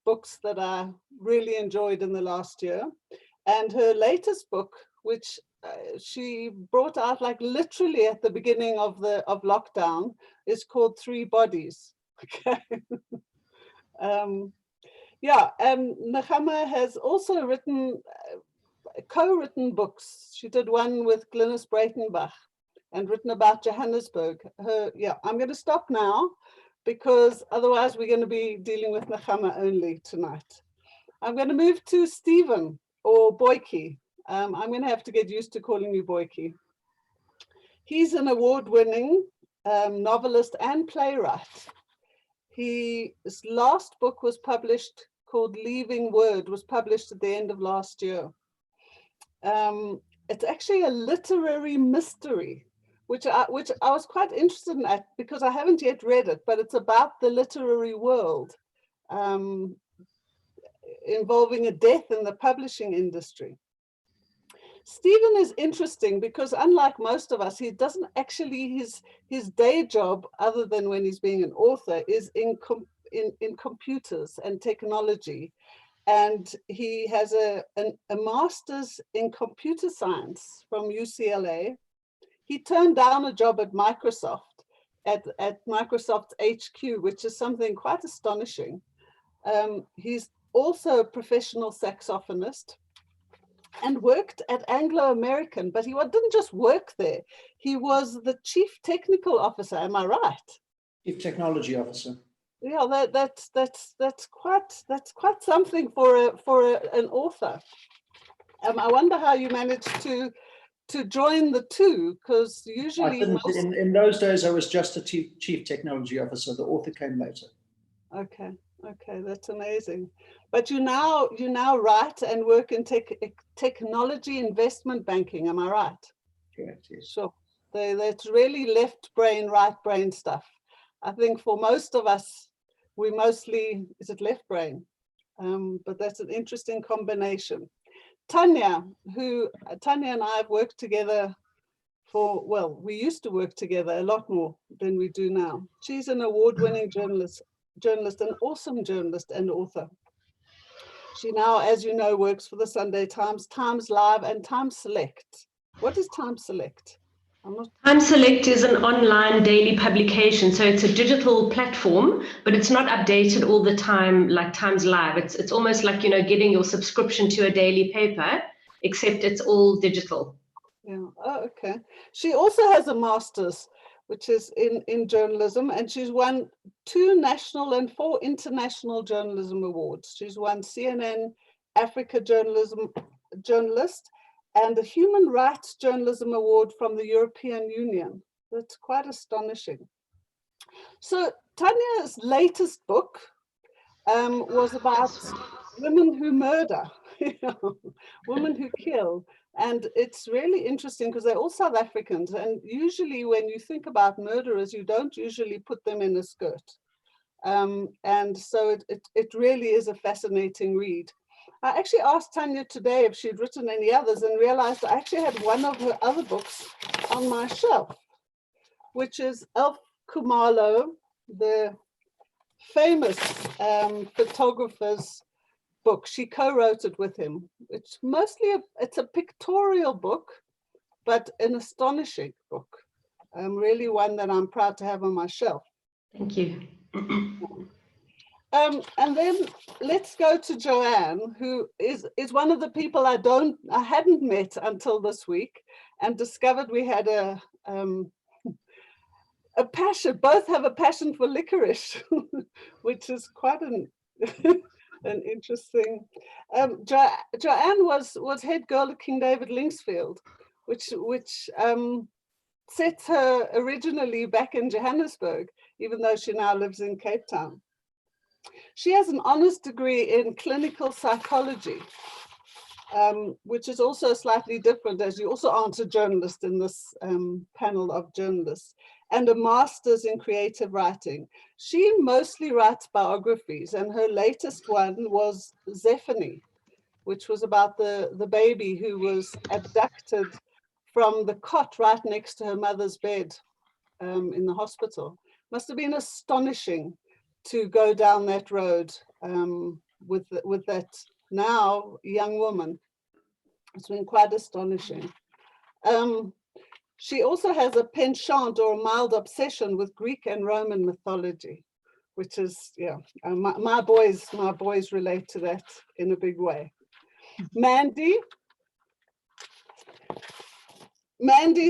books that I really enjoyed in the last year. And her latest book, which she brought out like literally at the beginning of lockdown, is called Three Bodies. Okay. Nechama has also written co-written books. She did one with Glynis Breitenbach and written about Johannesburg. I'm going to stop now, because otherwise we're going to be dealing with Nechama only tonight. I'm going to move to Stephen, or Boyke. I'm going to have to get used to calling you Boyke. He's an award-winning novelist and playwright. His last book was published, called Leaving Word, was published at the end of last year. It's actually a literary mystery, which I was quite interested in, because I haven't yet read it, but it's about the literary world, involving a death in the publishing industry. Stephen is interesting because, unlike most of us, he doesn't actually, his day job, other than when he's being an author, is in computers and technology. And he has a master's in computer science from UCLA. He turned down a job at Microsoft, at Microsoft's HQ, which is something quite astonishing. He's also a professional saxophonist and worked at Anglo-American, but he didn't just work there. He was the chief technical officer, am I right? Chief technology officer. Yeah, that's quite something for an author. I wonder how you managed to join the two, because usually in those days I was just a chief technology officer. The author came later. Okay, that's amazing. But you now write and work in technology investment banking, am I right? Correct, yes. Sure. That's really left brain, right brain stuff. I think for most of us, we mostly, is it left brain? But that's an interesting combination. Tanya and I have worked together we used to work together a lot more than we do now. She's an award-winning journalist, an awesome journalist and author. She now, as you know, works for the Sunday Times, Times Live and Times Select. What is Times Select? Times Select is an online daily publication, so it's a digital platform, but it's not updated all the time like Times Live. It's almost like, getting your subscription to a daily paper, except it's all digital. Yeah. Oh, okay. She also has a master's, which is in journalism, and she's won 2 national and 4 international journalism awards. She's won CNN Africa Journalist and the Human Rights Journalism Award from the European Union. That's quite astonishing. So Tanya's latest book was about women who murder, women who kill. And it's really interesting because they're all South Africans. And usually when you think about murderers, you don't usually put them in a skirt. And so it really is a fascinating read. I actually asked Tanya today if she'd written any others and realized I actually had one of her other books on my shelf, which is Elf Khumalo, the famous photographer's book. She co-wrote it with him. It's mostly it's a pictorial book, but an astonishing book. Really one that I'm proud to have on my shelf. Thank you. And then let's go to Joanne, who is one of the people I hadn't met until this week, and discovered we had a passion. Both have a passion for licorice, which is quite an interesting. Joanne was head girl at King David Linksfield, which set her originally back in Johannesburg, even though she now lives in Cape Town. She has an honors degree in clinical psychology, which is also slightly different, as you also aren't a journalist in this panel of journalists, and a master's in creative writing. She mostly writes biographies, and her latest one was Zephany, which was about the baby who was abducted from the cot right next to her mother's bed in the hospital. Must have been astonishing to go down that road with that now young woman. It's been quite astonishing. She also has a penchant or a mild obsession with Greek and Roman mythology, which is, yeah, my boys relate to that in a big way. Mandy's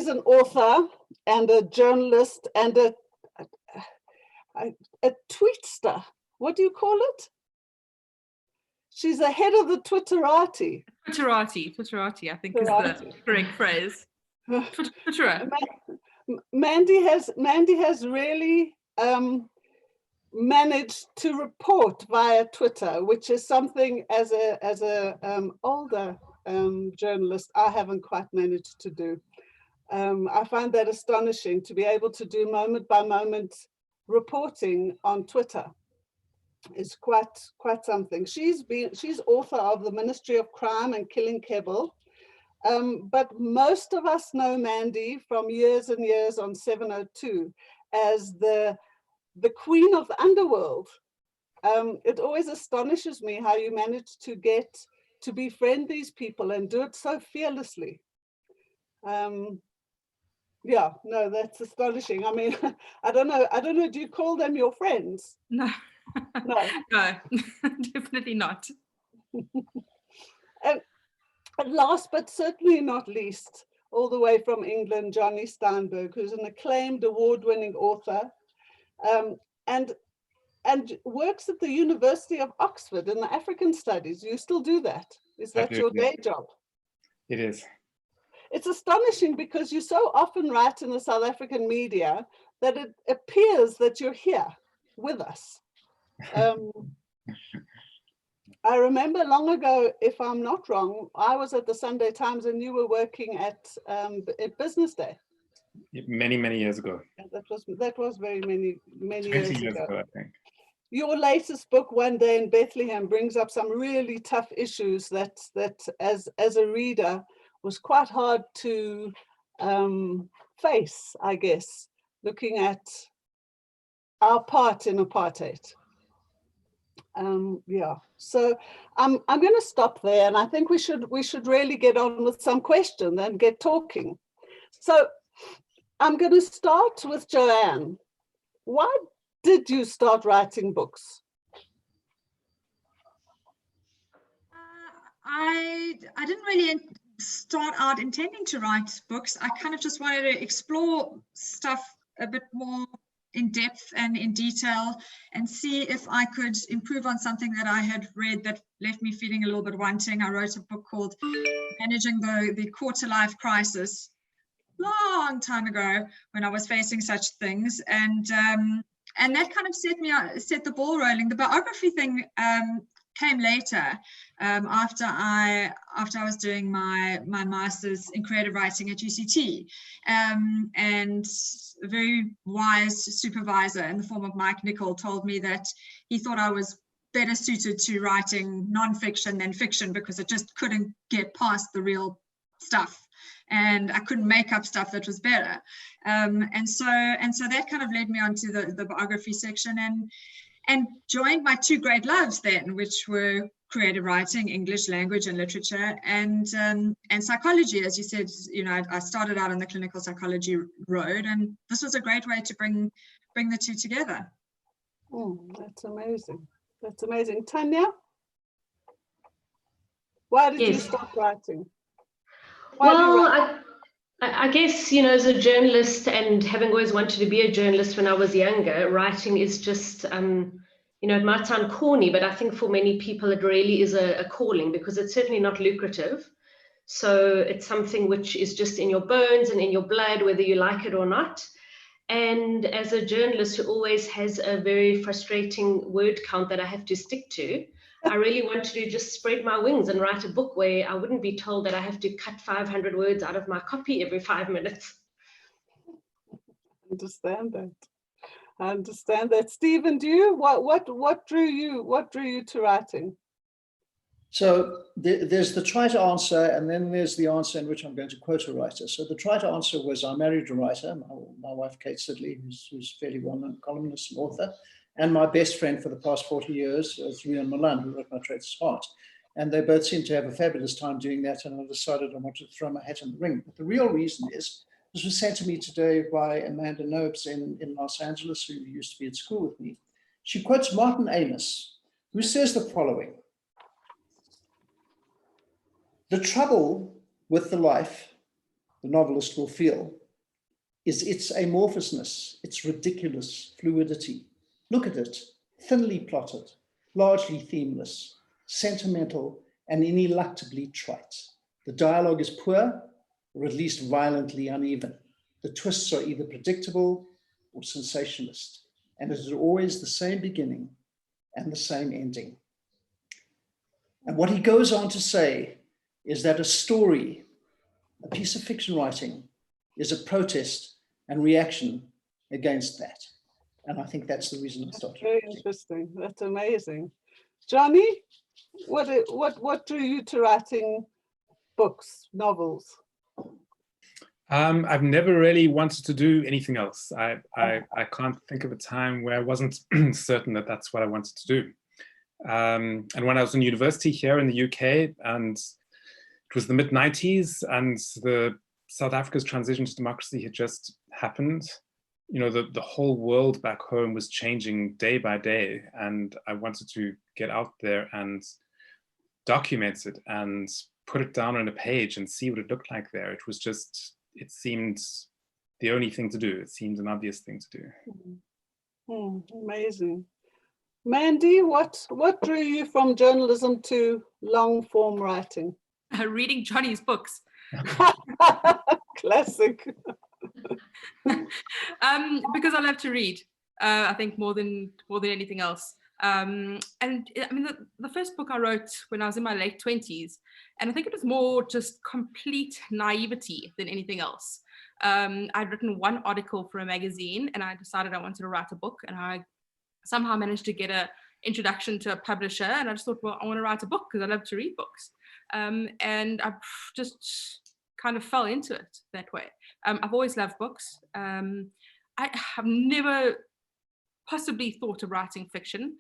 an author and a journalist and a tweetster. What do you call it? She's the head of the Twitterati. Twitterati, I think is the correct phrase. Twitterer. Mandy has really managed to report via Twitter, which is something as a older journalist I haven't quite managed to do. I find that astonishing to be able to do moment by moment reporting on Twitter. Is quite something. She's author of The Ministry of Crime and Killing Kebble, but most of us know Mandy from years and years on 702 as the queen of the underworld. It always astonishes me how you manage to get to befriend these people and do it so fearlessly. Yeah, no, that's astonishing. I mean, I don't know. Do you call them your friends? No. No, Definitely not. And last but certainly not least, all the way from England, Johnny Steinberg, who's an acclaimed award-winning author, and works at the University of Oxford in the African Studies. You still do that? Is that your day job? It is. It's astonishing because you so often write in the South African media that it appears that you're here with us. I remember long ago, if I'm not wrong, I was at the Sunday Times and you were working at Business Day. Many, many years ago. That was very many 20 years years ago. ago, I think. Your latest book, One Day in Bethlehem, brings up some really tough issues that as a reader was quite hard to face, I guess, looking at our part in apartheid. Yeah, so I'm going to stop there, and I think we should really get on with some questions and get talking. So I'm going to start with Joanne. Why did you start writing books? I didn't really start out intending to write books. I kind of just wanted to explore stuff a bit more in depth and in detail and see if I could improve on something that I had read that left me feeling a little bit wanting. I wrote a book called Managing the Quarter Life Crisis long time ago when I was facing such things, and that kind of set the ball rolling. The biography thing came later, after I was doing my master's in creative writing at UCT, and a very wise supervisor in the form of Mike Nichol told me that he thought I was better suited to writing nonfiction than fiction because it just couldn't get past the real stuff, and I couldn't make up stuff that was better, and so that kind of led me onto the biography section, and joined my two great loves then, which were creative writing, English language and literature, and psychology. As you said, I started out on the clinical psychology road, and this was a great way to bring the two together. Oh, that's amazing. That's amazing. Tanya, why did you start writing? Well, I guess, as a journalist, and having always wanted to be a journalist when I was younger, writing is just, it might sound corny, but I think for many people it really is a calling, because it's certainly not lucrative. So it's something which is just in your bones and in your blood, whether you like it or not. And as a journalist who always has a very frustrating word count that I have to stick to, I really wanted to just spread my wings and write a book where I wouldn't be told that I have to cut 500 words out of my copy every 5 minutes. I understand that. Stephen, do you? What drew you to writing? So there's the try to answer, and then there's the answer in which I'm going to quote a writer. So the try to answer was, I married a writer, my wife Kate Sidley, who's fairly well-known columnist and author, and my best friend for the past 40 years, Rian Milan, who wrote My Traitor's Heart. And they both seemed to have a fabulous time doing that, and I decided I wanted to throw my hat in the ring. But the real reason is, this was sent to me today by Amanda Nobes in Los Angeles, who used to be at school with me. She quotes Martin Amis, who says the following: "The trouble with the life the novelist will feel is its amorphousness, its ridiculous fluidity. Look at it, thinly plotted, largely themeless, sentimental, and ineluctably trite. The dialogue is poor, or at least violently uneven. The twists are either predictable or sensationalist, and it is always the same beginning and the same ending." And what he goes on to say is that a story, a piece of fiction writing, is a protest and reaction against that. And I think that's the reason I started. Very interesting. That's amazing. Johnny, what drew you to writing books, novels? I've never really wanted to do anything else. I can't think of a time where I wasn't certain that that's what I wanted to do. And when I was in university here in the UK, and it was the mid-90s, and South Africa's transition to democracy had just happened. The whole world back home was changing day by day, and I wanted to get out there and document it and put it down on a page and see what it looked like there. It seemed the only thing to do. It seemed an obvious thing to do. Amazing. Mandy, what drew you from journalism to long form writing? Reading Johnny's books. Classic. Because I love to read. I think more than anything else. And I mean, the first book I wrote when I was in my late 20s, and I think it was more just complete naivety than anything else. I'd written one article for a magazine, and I decided I wanted to write a book, and I somehow managed to get an introduction to a publisher, and I just thought, well, I want to write a book because I love to read books. And I just kind of fell into it that way. I've always loved books. I have never possibly thought of writing fiction.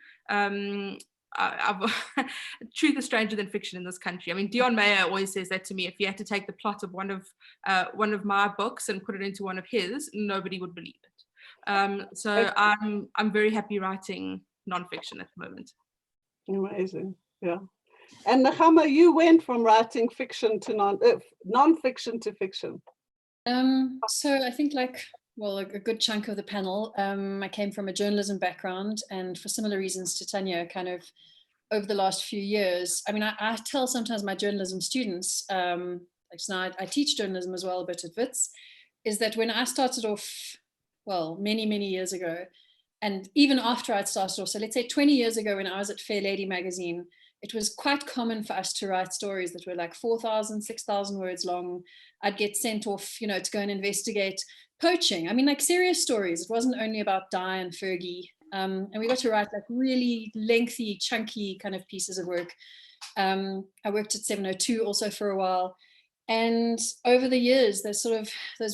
Truth is stranger than fiction in this country. I mean, Dion Mayer always says that to me. If you had to take the plot of one of my books and put it into one of his, nobody would believe it. So I'm very happy writing nonfiction at the moment. Amazing, yeah. And Nechama, you went from writing fiction to nonfiction to fiction. So I think a good chunk of the panel, I came from a journalism background, and for similar reasons to Tanya, kind of over the last few years, I mean, I tell sometimes my journalism students, now I teach journalism as well a bit at Wits, is that when I started off, well, many, many years ago, and even after I'd started off, so let's say 20 years ago when I was at Fair Lady magazine, it was quite common for us to write stories that were like 4,000, 6,000 words long. I'd get sent off, to go and investigate poaching. I mean, like serious stories. It wasn't only about Di and Fergie. And we got to write like really lengthy, chunky kind of pieces of work. I worked at 702 also for a while. And over the years, those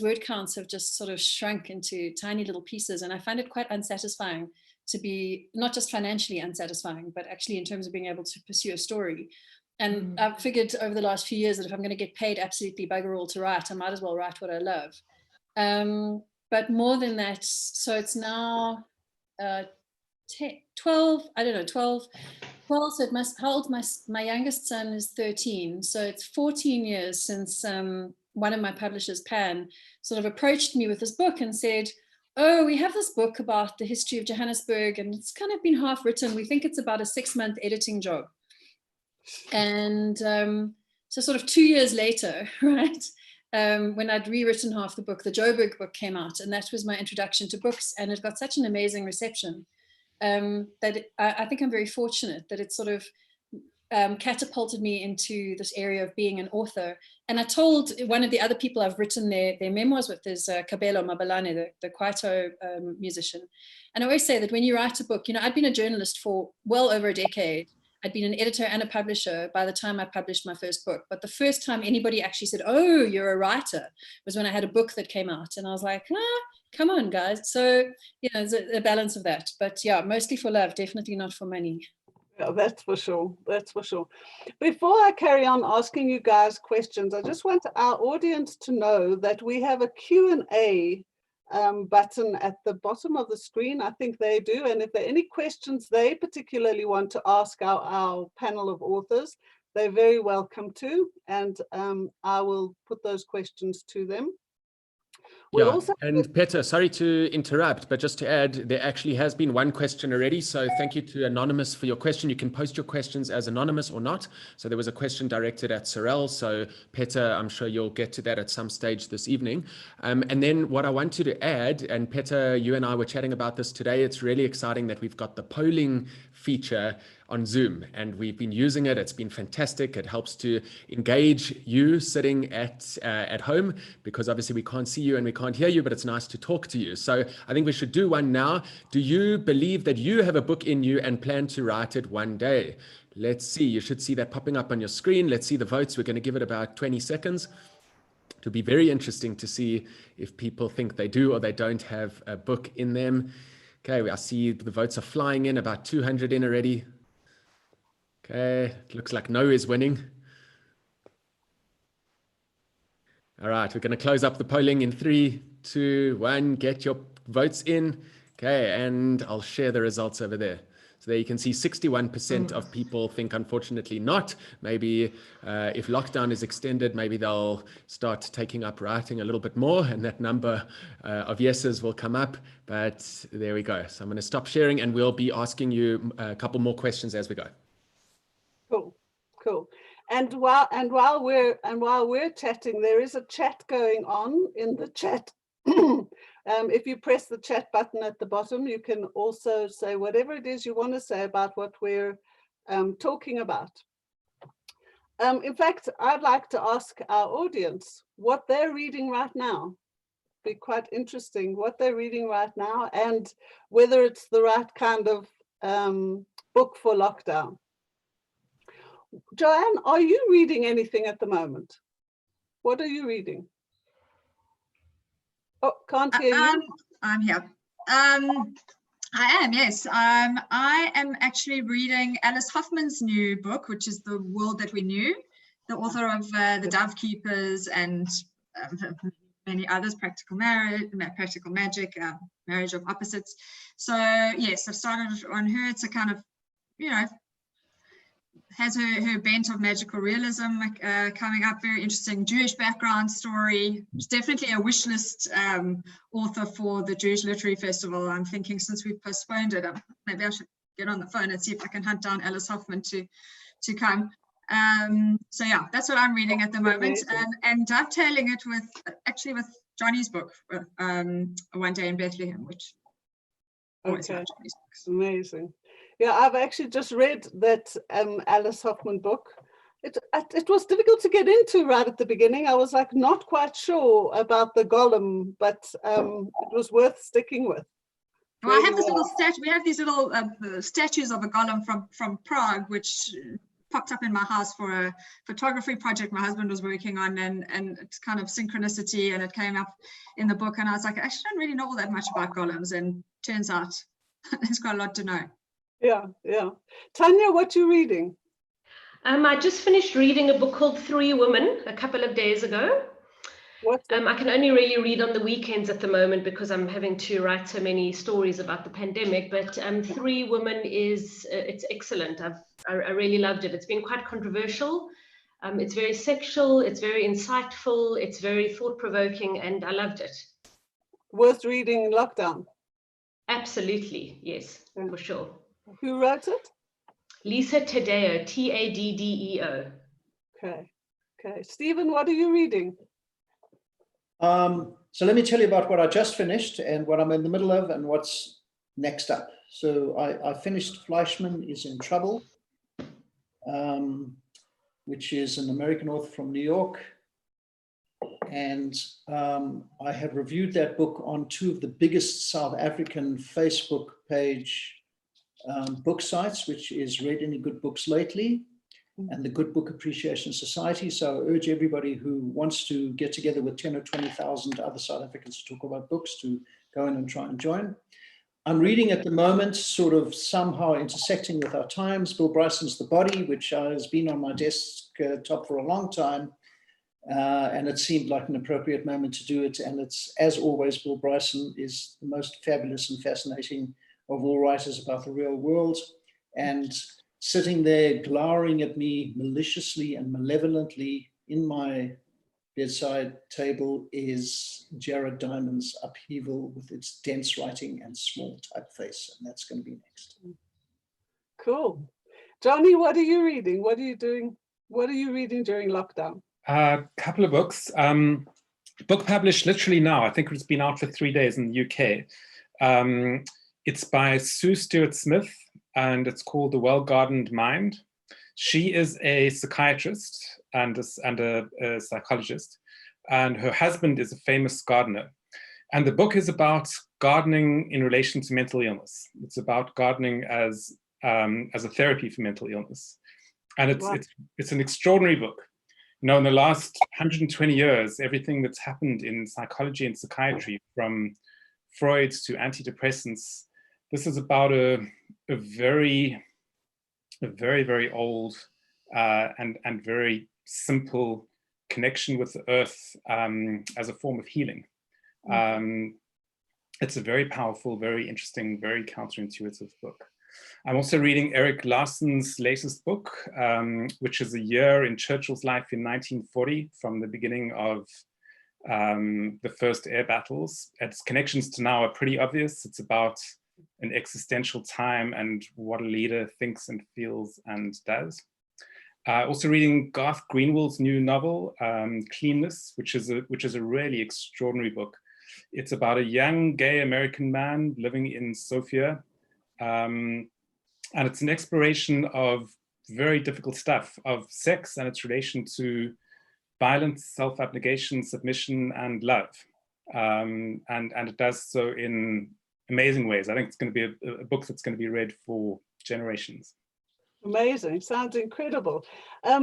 word counts have just sort of shrunk into tiny little pieces. And I find it quite unsatisfying to be, not just financially unsatisfying, but actually in terms of being able to pursue a story. And I've figured over the last few years that if I'm going to get paid absolutely bugger all to write, I might as well write what I love. But more than that, so it's now 12, I don't know, 12, so it must, how old, my youngest son is 13, so it's 14 years since one of my publishers, Pan, sort of approached me with this book and said, oh, we have this book about the history of Johannesburg, and it's kind of been half written. We think it's about a 6-month editing job. And so sort of 2 years later, right, when I'd rewritten half the book, the Joburg book came out, and that was my introduction to books, and it got such an amazing reception that I think I'm very fortunate that it sort of catapulted me into this area of being an author. And I told one of the other people I've written their memoirs with is Kabelo Mabalane, the Kwaito musician. And I always say that when you write a book, I'd been a journalist for well over a decade. I'd been an editor and a publisher by the time I published my first book. But the first time anybody actually said, oh, you're a writer, was when I had a book that came out. And I was like, come on, guys. So, there's a balance of that. But yeah, mostly for love, definitely not for money. Yeah, that's for sure. That's for sure. Before I carry on asking you guys questions, I just want our audience to know that we have a Q&A button at the bottom of the screen. I think they do. And if there are any questions they particularly want to ask our panel of authors, they're very welcome to. And I will put those questions to them. And Peter, sorry to interrupt, but just to add, there actually has been one question already. So thank you to Anonymous for your question. You can post your questions as anonymous or not. So there was a question directed at Sorel. So Peter, I'm sure you'll get to that at some stage this evening. And then what I wanted to add, and Peter, you and I were chatting about this today, it's really exciting that we've got the polling feature on Zoom, and we've been using it. It's been fantastic. It helps to engage you sitting at home, because obviously we can't see you and we can't hear you, but it's nice to talk to you. So I think we should do one now. Do you believe that you have a book in you and plan to write it one day? Let's see. You should see that popping up on your screen. Let's see the votes. We're going to give it about 20 seconds. It'll be very interesting to see if people think they do or they don't have a book in them. Okay, I see the votes are flying in, about 200 in already. Okay, it looks like no is winning. All right, we're going to close up the polling in 3, 2, 1. Get your votes in. Okay, and I'll share the results over there. So there you can see 61% of people think, unfortunately, not. Maybe if lockdown is extended, maybe they'll start taking up writing a little bit more, and that number of yeses will come up. But there we go. So I'm going to stop sharing, and we'll be asking you a couple more questions as we go. Cool. And while we're chatting, there is a chat going on in the chat. If you press the chat button at the bottom, you can also say whatever it is you want to say about what we're talking about. In fact, I'd like to ask our audience what they're reading right now. be quite interesting what they're reading right now and whether it's the right kind of book for lockdown. Joanne, are you reading anything at the moment? What are you reading? Oh, can't hear you. I'm here. I am, yes. I am actually reading Alice Hoffman's new book, which is The World That We Knew, the author of The Dove Keepers and many others, Practical Marriage, Practical Magic, Marriage of Opposites. So yes, I've started on her. It's a kind of, you know, has her bent of magical realism coming up, very interesting Jewish background story. It's definitely a wish list author for the Jewish Literary Festival. I'm thinking since we've postponed it, maybe I should get on the phone and see if I can hunt down Alice Hoffman to come. So yeah, that's what I'm reading at the moment, and dovetailing it with Johnny's book, One Day in Bethlehem, which always love Johnny's books. Amazing. Yeah, I've actually just read that Alice Hoffman book. It was difficult to get into right at the beginning. I was like not quite sure about the golem, but it was worth sticking with. Well, I have this little statue. We have these little statues of a golem from Prague, which popped up in my house for a photography project my husband was working on, and it's kind of synchronicity, and it came up in the book, and I was like, I actually don't really know all that much about golems, and turns out there's quite a lot to know. Yeah, yeah. Tanya, what you reading? I just finished reading a book called Three Women a couple of days ago. I can only really read on the weekends at the moment because I'm having to write so many stories about the pandemic. But Three Women it's excellent. I really loved it. It's been quite controversial. It's very sexual. It's very insightful. It's very thought-provoking, and I loved it. Worth reading in lockdown. Absolutely, yes, for sure. Who wrote it? Lisa Taddeo, Taddeo. Okay. Stephen, what are you reading? So let me tell you about what I just finished and what I'm in the middle of and what's next up. So I finished Fleischman is in Trouble, which is an American author from New York. And I have reviewed that book on two of the biggest South African Facebook page book sites, which is Read Any Good Books Lately and the Good Book Appreciation Society. So I urge everybody who wants to get together with 10 or 20,000 other South Africans to talk about books to go in and try and join. I'm reading at the moment, sort of somehow intersecting with our times, Bill Bryson's The Body, which has been on my desktop for a long time. And it seemed like an appropriate moment to do it. And it's, as always, Bill Bryson is the most fabulous and fascinating of all writers about the real world. And sitting there glowering at me maliciously and malevolently in my bedside table is Jared Diamond's Upheaval with its dense writing and small typeface. And that's going to be next. Cool. Johnny, what are you reading? What are you doing? What are you reading during lockdown? A couple of books. Book published literally now. I think it's been out for 3 days in the UK. It's by Sue Stewart-Smith, and it's called The Well-Gardened Mind. She is a psychiatrist and a psychologist, and her husband is a famous gardener. And the book is about gardening in relation to mental illness. It's about gardening as a therapy for mental illness. And it's an extraordinary book. You know, in the last 120 years, everything that's happened in psychology and psychiatry, from Freud to antidepressants, this is about a very, very old and very simple connection with the earth as a form of healing. It's a very powerful, very interesting, very counterintuitive book. I'm also reading Erik Larson's latest book, which is a year in Churchill's life in 1940, from the beginning of the first air battles. Its connections to now are pretty obvious. It's about an existential time and what a leader thinks and feels and does. Also reading Garth Greenwell's new novel, Cleanness, which is a really extraordinary book. It's about a young gay American man living in Sofia. And it's an exploration of very difficult stuff, of sex and its relation to violence, self-abnegation, submission, and love. and it does so in amazing ways. I think it's going to be a book that's going to be read for generations. Amazing, sounds incredible.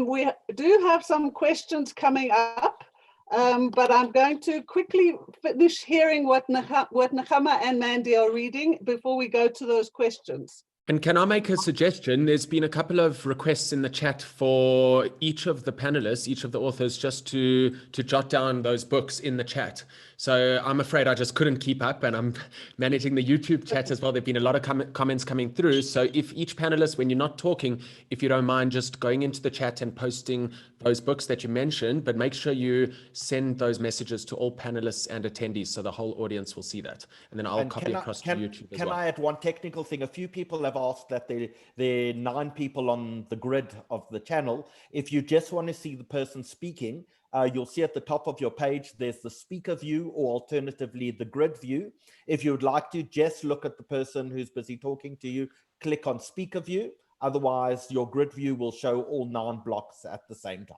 We do have some questions coming up, but I'm going to quickly finish hearing what Nechama and Mandy are reading before we go to those questions. And can I make a suggestion? There's been a couple of requests in the chat for each of the panelists, each of the authors, just to jot down those books in the chat. So I'm afraid I just couldn't keep up, and I'm managing the YouTube chat as well. There've been a lot of comments coming through. So if each panelist, when you're not talking, if you don't mind just going into the chat and posting those books that you mentioned, but make sure you send those messages to all panelists and attendees so the whole audience will see that. And then I'll copy across to YouTube as well. Can I add one technical thing? A few people have asked that there are 9 people on the grid of the channel. If you just want to see the person speaking, you'll see at the top of your page, there's the speaker view, or alternatively the grid view. If you would like to just look at the person who's busy talking to you, click on speaker view. Otherwise, your grid view will show all 9 blocks at the same time.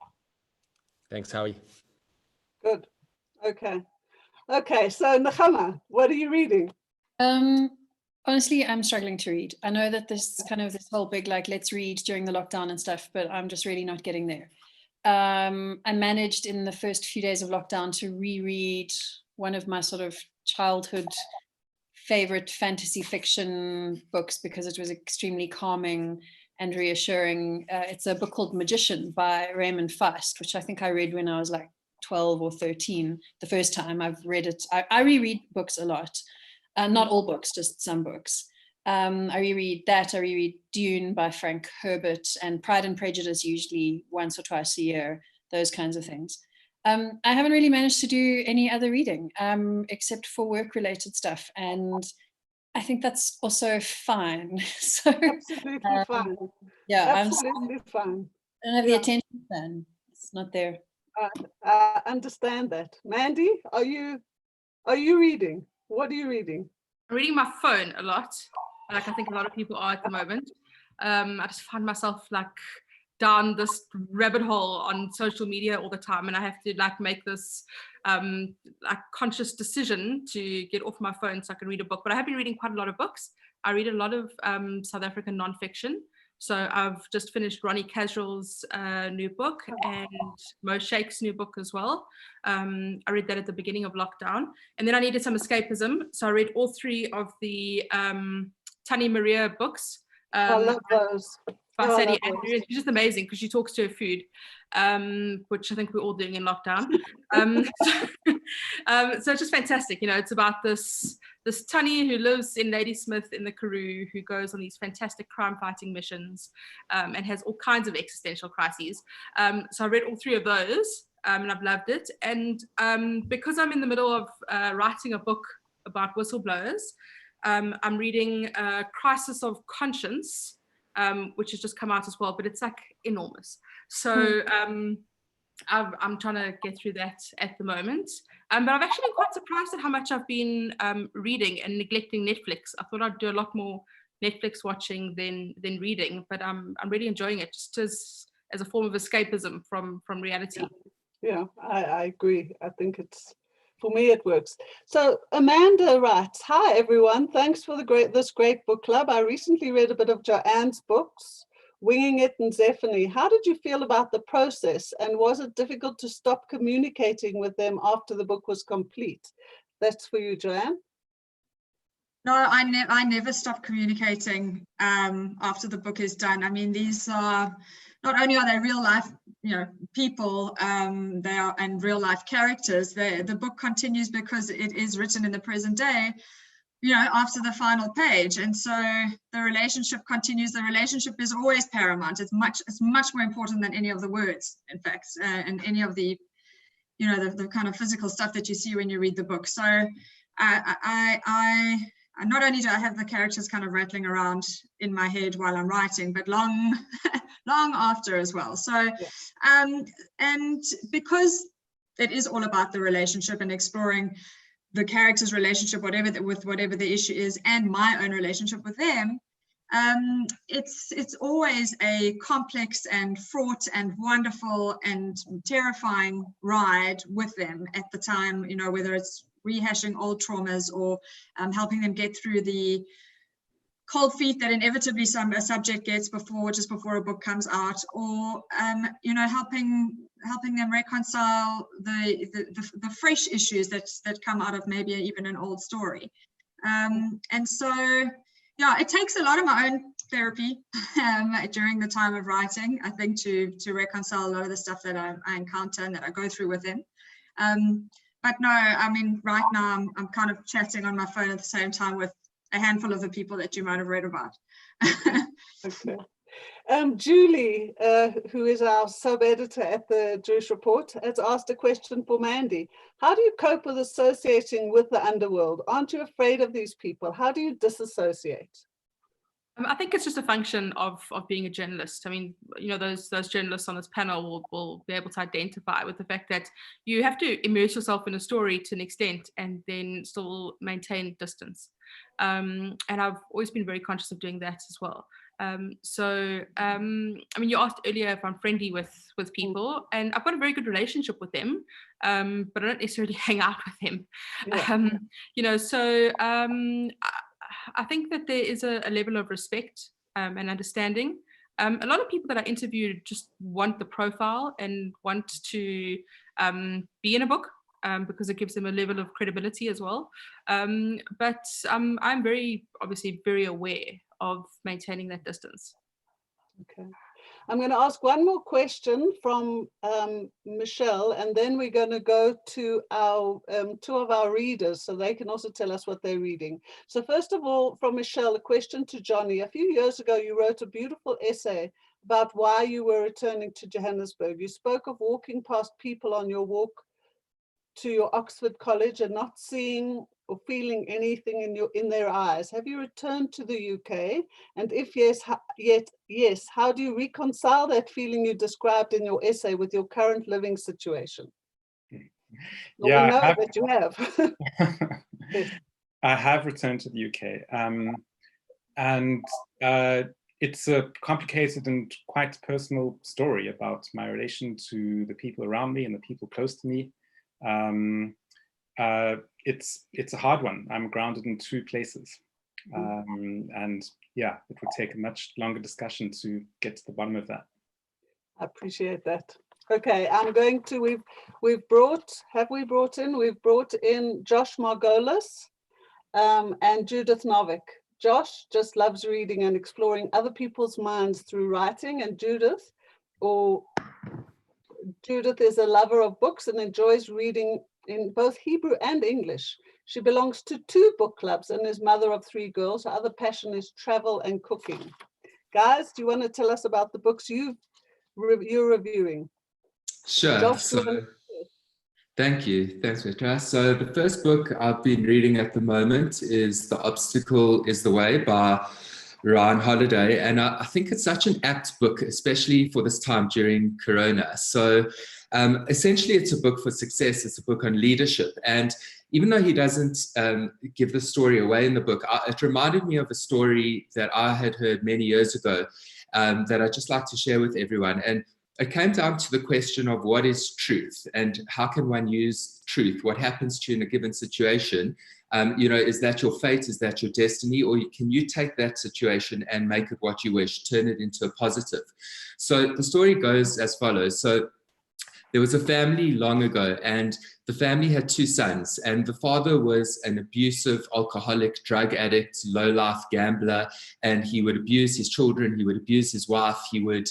Thanks, Howie. Good. Okay. Okay, so Nechama, what are you reading? Honestly, I'm struggling to read. I know that this whole big, like, let's read during the lockdown and stuff, but I'm just really not getting there. I managed in the first few days of lockdown to reread one of my sort of childhood favorite fantasy fiction books because it was extremely calming and reassuring. It's a book called Magician by Raymond Feist, which I think I read when I was like 12 or 13. The first time I've read it, I reread books a lot. Not all books, just some books. I reread that. I reread Dune by Frank Herbert and Pride and Prejudice usually once or twice a year, those kinds of things. I haven't really managed to do any other reading except for work-related stuff. And I think that's also fine. So, absolutely fine. Yeah, absolutely fine. I don't have the attention span. It's not there. I understand that. Mandy, are you reading? What are you reading? I'm reading my phone a lot, like I think a lot of people are at the moment. I just find myself like down this rabbit hole on social media all the time, and I have to like make this like conscious decision to get off my phone so I can read a book. But I have been reading quite a lot of books. I read a lot of South African nonfiction. So I've just finished Ronnie Casrell's new book and Mo Sheikh's new book as well. I read that at the beginning of lockdown. And then I needed some escapism. So I read all 3 of the Tani Maria books. I love those. By Sadie Andrews. She's just amazing because she talks to her food, which I think we're all doing in lockdown. So it's just fantastic. You know, it's about this Tani who lives in Ladysmith in the Karoo, who goes on these fantastic crime-fighting missions and has all kinds of existential crises. So I read all 3 of those and I've loved it. And because I'm in the middle of writing a book about whistleblowers, I'm reading Crisis of Conscience, which has just come out as well, but it's like enormous. So I'm trying to get through that at the moment. But I've actually been quite surprised at how much I've been reading and neglecting Netflix. I thought I'd do a lot more Netflix watching than reading, but I'm really enjoying it just as a form of escapism from reality. Yeah, I agree. I think for me, it works. So Amanda writes, "Hi everyone, thanks for this great book club. I recently read a bit of Joanne's books, Winging It and Zephany. How did you feel about the process, and was it difficult to stop communicating with them after the book was complete?" That's for you, Joanne. No, I never stop communicating after the book is done. I mean, these are not only are they real life, people, they are and real life characters. The book continues because it is written in the present day, after the final page, and so the relationship continues. The relationship is always paramount. It's much more important than any of the words, in fact, and any of the, the kind of physical stuff that you see when you read the book. So I not only do I have the characters kind of rattling around in my head while I'm writing, but long after as well. So, and because it is all about the relationship and exploring the character's relationship, whatever the issue is, and my own relationship with them, it's always a complex and fraught and wonderful and terrifying ride with them at the time, whether it's rehashing old traumas, or helping them get through the cold feet that inevitably a subject gets just before a book comes out, or helping them reconcile the fresh issues that come out of maybe even an old story. And so, yeah, it takes a lot of my own therapy during the time of writing, I think, to reconcile a lot of the stuff that I encounter and that I go through with him. But no, I mean, right now I'm kind of chatting on my phone at the same time with a handful of the people that you might have read about. Okay. Julie, who is our sub-editor at the Jewish Report, has asked a question for Mandy. How do you cope with associating with the underworld? Aren't you afraid of these people? How do you disassociate? I think it's just a function of being a journalist. I mean, those journalists on this panel will be able to identify with the fact that you have to immerse yourself in a story to an extent and then still maintain distance. And I've always been very conscious of doing that as well. I mean, you asked earlier if I'm friendly with people, and I've got a very good relationship with them, but I don't necessarily hang out with them. Yeah. I think that there is a level of respect and understanding. A lot of people that I interviewed just want the profile and want to be in a book because it gives them a level of credibility as well. But I'm obviously very aware of maintaining that distance. Okay. I'm going to ask one more question from Michelle, and then we're going to go to our two of our readers so they can also tell us what they're reading. So first of all, from Michelle, a question to Johnny. A few years ago, you wrote a beautiful essay about why you were returning to Johannesburg. You spoke of walking past people on your walk to your Oxford College and not seeing or feeling anything in their eyes. Have you returned to the UK? And if yes, yes, how do you reconcile that feeling you described in your essay with your current living situation? Well, yeah, we know that you have. Yes. I have returned to the UK, and it's a complicated and quite personal story about my relation to the people around me and the people close to me. It's a hard one. I'm grounded in two places, and yeah, it would take a much longer discussion to get to the bottom of that. I appreciate that. Okay, I'm going to, we've brought in Josh Margolis and Judith Novick. Josh just loves reading and exploring other people's minds through writing, and Judith is a lover of books and enjoys reading in both Hebrew and English. She belongs to 2 book clubs and is mother of 3 girls. Her other passion is travel and cooking. Guys, do you want to tell us about the books you're reviewing? Sure. Josh, So, thank you. Thanks, Petra. So the first book I've been reading at the moment is The Obstacle is the Way by Ryan Holiday. And I think it's such an apt book, especially for this time during Corona. So essentially, it's a book for success. It's a book on leadership. And even though he doesn't give the story away in the book, it reminded me of a story that I had heard many years ago that I'd just like to share with everyone. And it came down to the question of what is truth and how can one use truth? What happens to you in a given situation? Is that your fate? Is that your destiny? Or can you take that situation and make it what you wish, turn it into a positive? So the story goes as follows. So there was a family long ago, and the family had 2 sons, and the father was an abusive, alcoholic, drug addict, low-life gambler, and he would abuse his children, he would abuse his wife, he would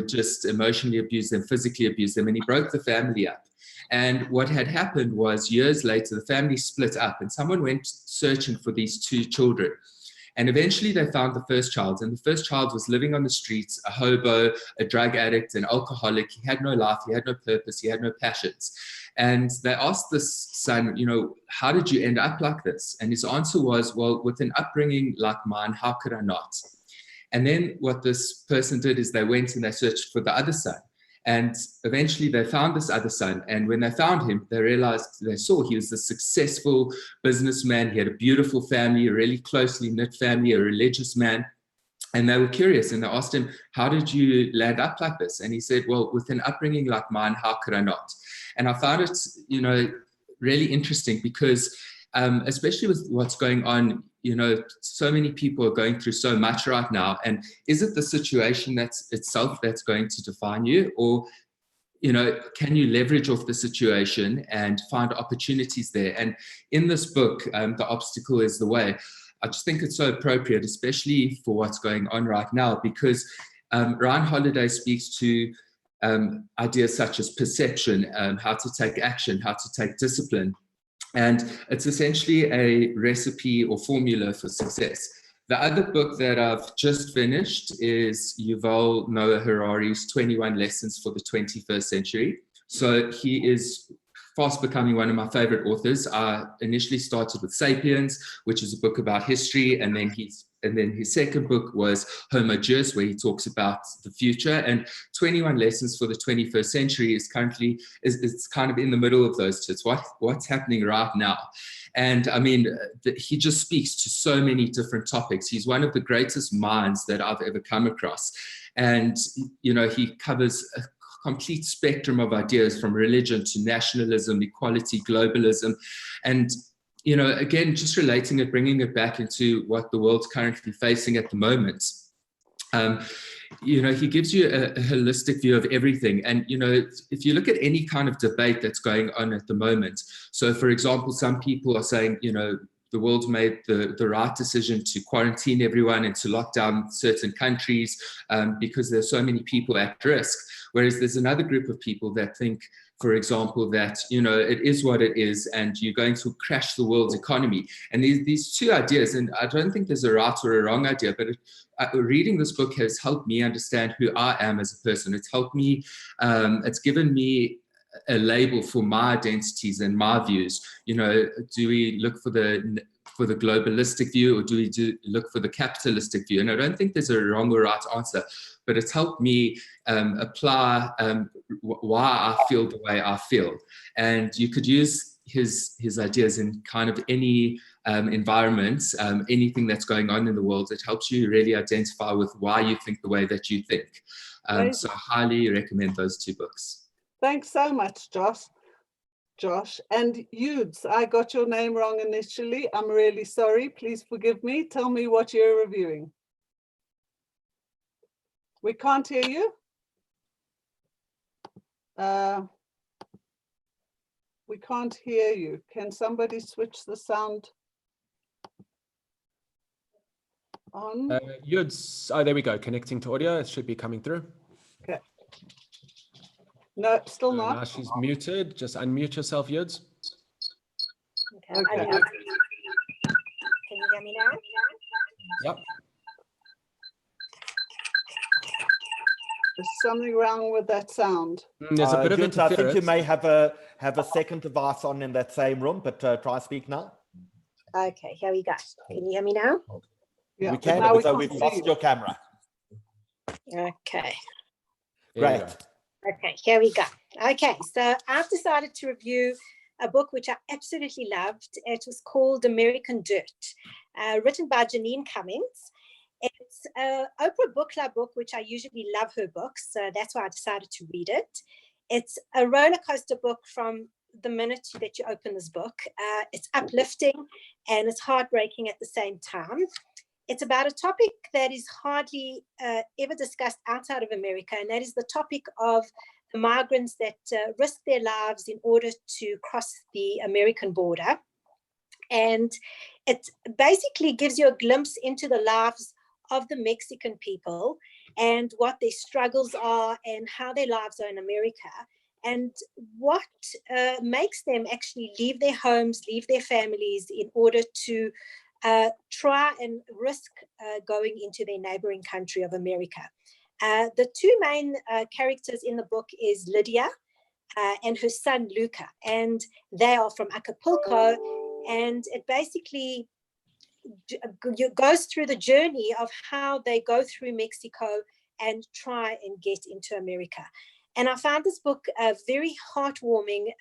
just emotionally abuse them, physically abuse them, and he broke the family up. And what had happened was, years later, the family split up, and someone went searching for these 2 children. And eventually they found the first child, and the first child was living on the streets, a hobo, a drug addict, an alcoholic. He had no life, he had no purpose, he had no passions. And they asked this son, how did you end up like this? And his answer was, well, with an upbringing like mine, how could I not? And then what this person did is they went and they searched for the other son. And eventually they found this other son. And when they found him, they saw he was a successful businessman. He had a beautiful family, a really closely knit family, a religious man. And they were curious and they asked him, how did you land up like this? And he said, well, with an upbringing like mine, how could I not? And I found it, really interesting because especially with what's going on, you know, so many people are going through so much right now. And is it the situation that's going to define you? Or, you know, can you leverage off the situation and find opportunities there? And in this book, The Obstacle is the Way, I just think it's so appropriate, especially for what's going on right now, because Ryan Holiday speaks to ideas such as perception, how to take action, how to take discipline. And it's essentially a recipe or formula for success. The other book that I've just finished is Yuval Noah Harari's 21 Lessons for the 21st Century. So he is fast becoming one of my favorite authors. I initially started with Sapiens, which is a book about history, and then his second book was Homo Deus, where he talks about the future. And 21 Lessons for the 21st Century is currently it's kind of in the middle of those two. It's what's happening right now. And I mean, he just speaks to so many different topics. He's one of the greatest minds that I've ever come across. And, you know, he covers a complete spectrum of ideas from religion to nationalism, equality, globalism. And, you know, again, just relating it, bringing it back into what the world's currently facing at the moment. You know, he gives you a holistic view of everything. And, you know, if you look at any kind of debate that's going on at the moment, so for example, some people are saying, you know, the world's made the right decision to quarantine everyone and to lock down certain countries because there's so many people at risk. Whereas there's another group of people that think, for example, that, you know, it is what it is and you're going to crash the world's economy. And these two ideas, and I don't think there's a right or a wrong idea, but reading this book has helped me understand who I am as a person. It's helped me, it's given me a label for my identities and my views. You know, do we look for the globalistic view, or do we look for the capitalistic view? And I don't think there's a wrong or right answer, but it's helped me apply why I feel the way I feel. And you could use his ideas in kind of any environment, anything that's going on in the world. It helps you really identify with why you think the way that you think. So I highly recommend those two books. Thanks so much, Josh. And Yudes, I got your name wrong initially. I'm really sorry. Please forgive me. Tell me what you're reviewing. We can't hear you. We can't hear you. Can somebody switch the sound on? Yudes, oh, there we go. Connecting to audio. It should be coming through. Okay. No, still not. Now she's muted. Just unmute yourself, Yudes. Okay. Can you hear me now? Yep. There's something wrong with that sound. There's a bit of Yudes, I think you interference. may have a second device on in that same room, but try speak now. Okay, here we go. Can you hear me now? Yeah, We can, now so we we've can lost see you. your camera. Okay. Great. Okay, here we go. Okay, so I've decided to review a book which I absolutely loved. It was called American Dirt, written by Janine Cummings. It's an Oprah Book Club book, which I usually love her books, so that's why I decided to read it. It's a roller coaster book from the minute that you open this book. It's uplifting and it's heartbreaking at the same time. It's about a topic that is hardly ever discussed outside of America, and that is the topic of the migrants that risk their lives in order to cross the American border. And it basically gives you a glimpse into the lives of the Mexican people and what their struggles are and how their lives are in America, and what makes them actually leave their homes, leave their families in order to try and risk going into their neighboring country of America. The two main characters in the book is Lydia and her son Luca, and they are from Acapulco, and it basically goes through the journey of how they go through Mexico and try and get into America. And I found this book very heartwarming.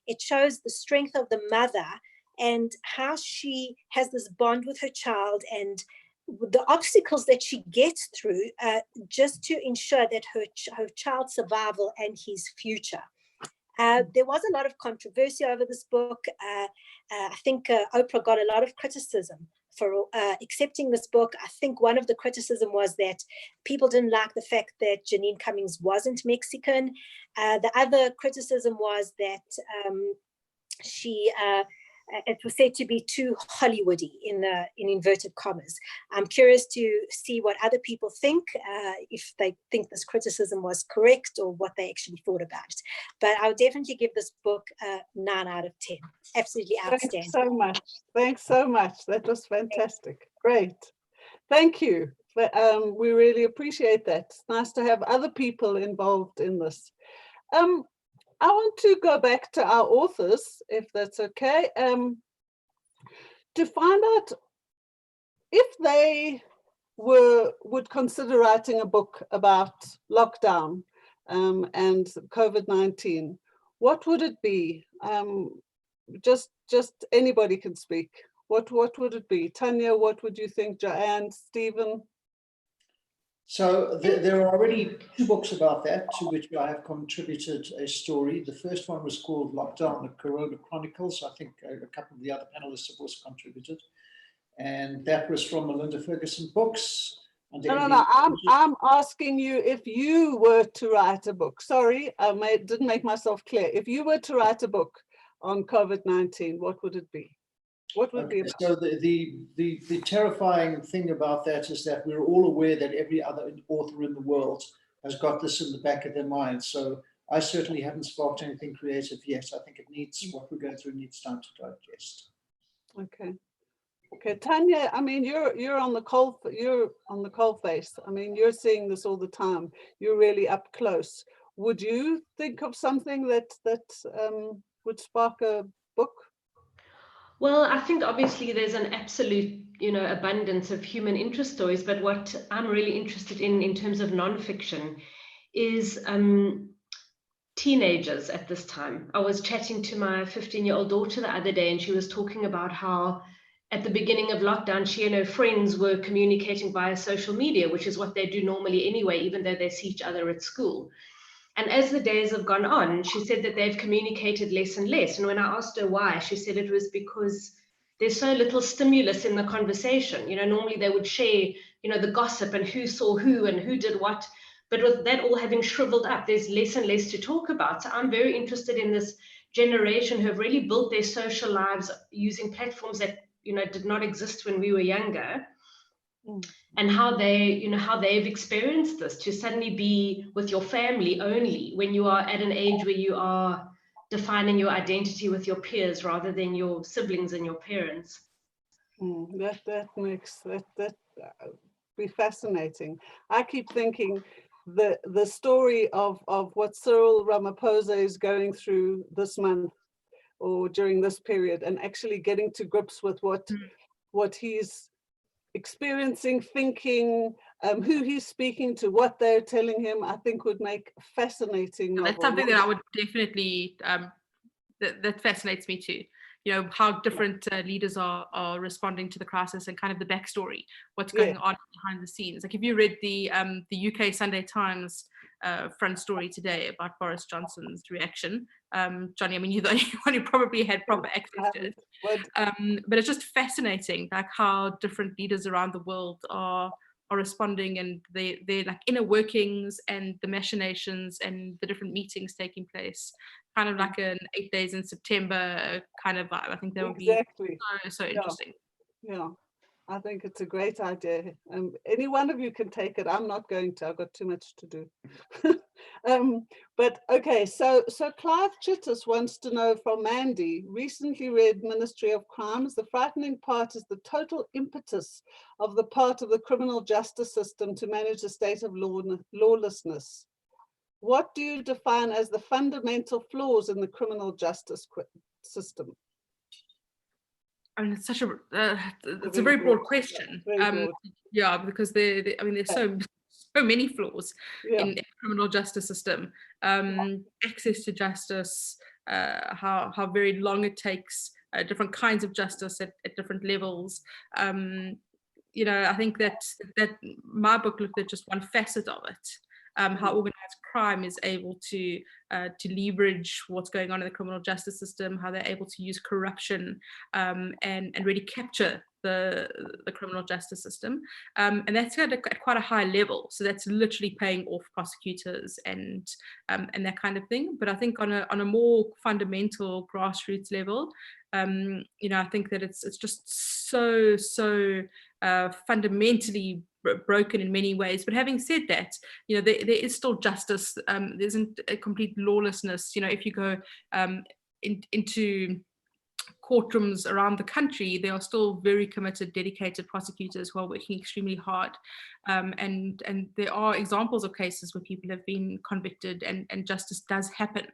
It shows the strength of the mother and how she has this bond with her child and the obstacles that she gets through just to ensure that her child's survival and his future. There was a lot of controversy over this book. I think Oprah got a lot of criticism for accepting this book. I think one of the criticism was that people didn't like the fact that Janine Cummings wasn't Mexican. The other criticism was that it was said to be too Hollywoody in inverted commas. I'm curious to see what other people think, if they think this criticism was correct or what they actually thought about it. But I'll definitely give this book a 9 out of 10. Absolutely outstanding. Thanks so much. Thanks so much. That was fantastic. Great. Thank you. We really appreciate that. It's nice to have other people involved in this. I want to go back to our authors, if that's okay, to find out if they would consider writing a book about lockdown and COVID-19. What would it be? Just anybody can speak. What would it be? Tanya, what would you think? Joanne, Stephen? So there are already 2 books about that, to which I have contributed a story. The first one was called Lockdown, the Corona Chronicles. I think a couple of the other panelists have also contributed. And that was from Melinda Ferguson Books. No, I'm asking you if you were to write a book. Sorry, I didn't make myself clear. If you were to write a book on COVID-19, what would it be? What would be about? So the terrifying thing about that is that we're all aware that every other author in the world has got this in the back of their mind. So I certainly haven't sparked anything creative yet. I think it needs, what we're going through needs time to digest. Okay. Okay, Tanya, I mean, you're on the coal face. I mean, you're seeing this all the time. You're really up close. Would you think of something that would spark a book? Well, I think obviously there's an absolute, abundance of human interest stories, but what I'm really interested in terms of nonfiction is teenagers at this time. I was chatting to my 15-year-old daughter the other day, and she was talking about how at the beginning of lockdown, she and her friends were communicating via social media, which is what they do normally anyway, even though they see each other at school. And as the days have gone on, she said that they've communicated less and less. And when I asked her why, she said it was because there's so little stimulus in the conversation. Normally they would share, the gossip and who saw who and who did what. But with that all having shriveled up, there's less and less to talk about. So I'm very interested in this generation who have really built their social lives using platforms that, did not exist when we were younger. And how they've experienced this, to suddenly be with your family only when you are at an age where you are defining your identity with your peers rather than your siblings and your parents. That makes that be fascinating. I keep thinking the story of what Cyril Ramaphosa is going through this month or during this period, and actually getting to grips with what he's experiencing, thinking, who he's speaking to, what they're telling him, I think would make a fascinating novel. That's something that I would definitely, that fascinates me too. How different leaders are responding to the crisis and kind of the backstory, what's going on behind the scenes. Like if you read the UK Sunday Times front story today about Boris Johnson's reaction, Johnny, I mean, you're the only one who probably had proper access to it. But it's just fascinating, like how different leaders around the world are responding, and they're like inner workings and the machinations and the different meetings taking place, kind of like an 8 days in September kind of vibe. I think that would be so interesting. Yeah, I think it's a great idea. Any one of you can take it. I'm not going to. I've got too much to do. But okay, so Clive Chittis wants to know from Mandy, recently read Ministry of Crimes. The frightening part is the total impetus of the part of the criminal justice system to manage a state of lawlessness. What do you define as the fundamental flaws in the criminal justice system? I mean, it's such a it's a very broad question. Yeah, because there's so many flaws in the criminal justice system. Access to justice, how very long it takes, different kinds of justice at different levels. I think that my book looked at just one facet of it. how organized crime is able to leverage what's going on in the criminal justice system, how they're able to use corruption and really capture the criminal justice system, and that's at quite a high level. So that's literally paying off prosecutors and that kind of thing. But I think on a more fundamental grassroots level, you know, I think that it's just so fundamentally broken in many ways. But having said that, you know, there is still justice. There isn't a complete lawlessness. You know, if you go into courtrooms around the country, there are still very committed, dedicated prosecutors who are working extremely hard. And there are examples of cases where people have been convicted and justice does happen.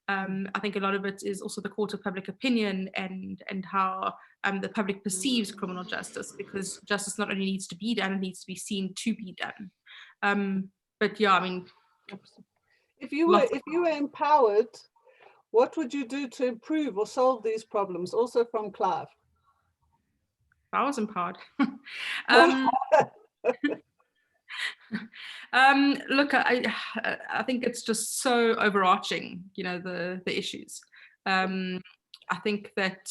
I think a lot of it is also the court of public opinion and how the public perceives criminal justice, because justice not only needs to be done, it needs to be seen to be done. But yeah, I mean, if you were empowered, what would you do to improve or solve these problems? Also from Clive. I was empowered. Look, I think it's just so overarching, you know, the issues. I think that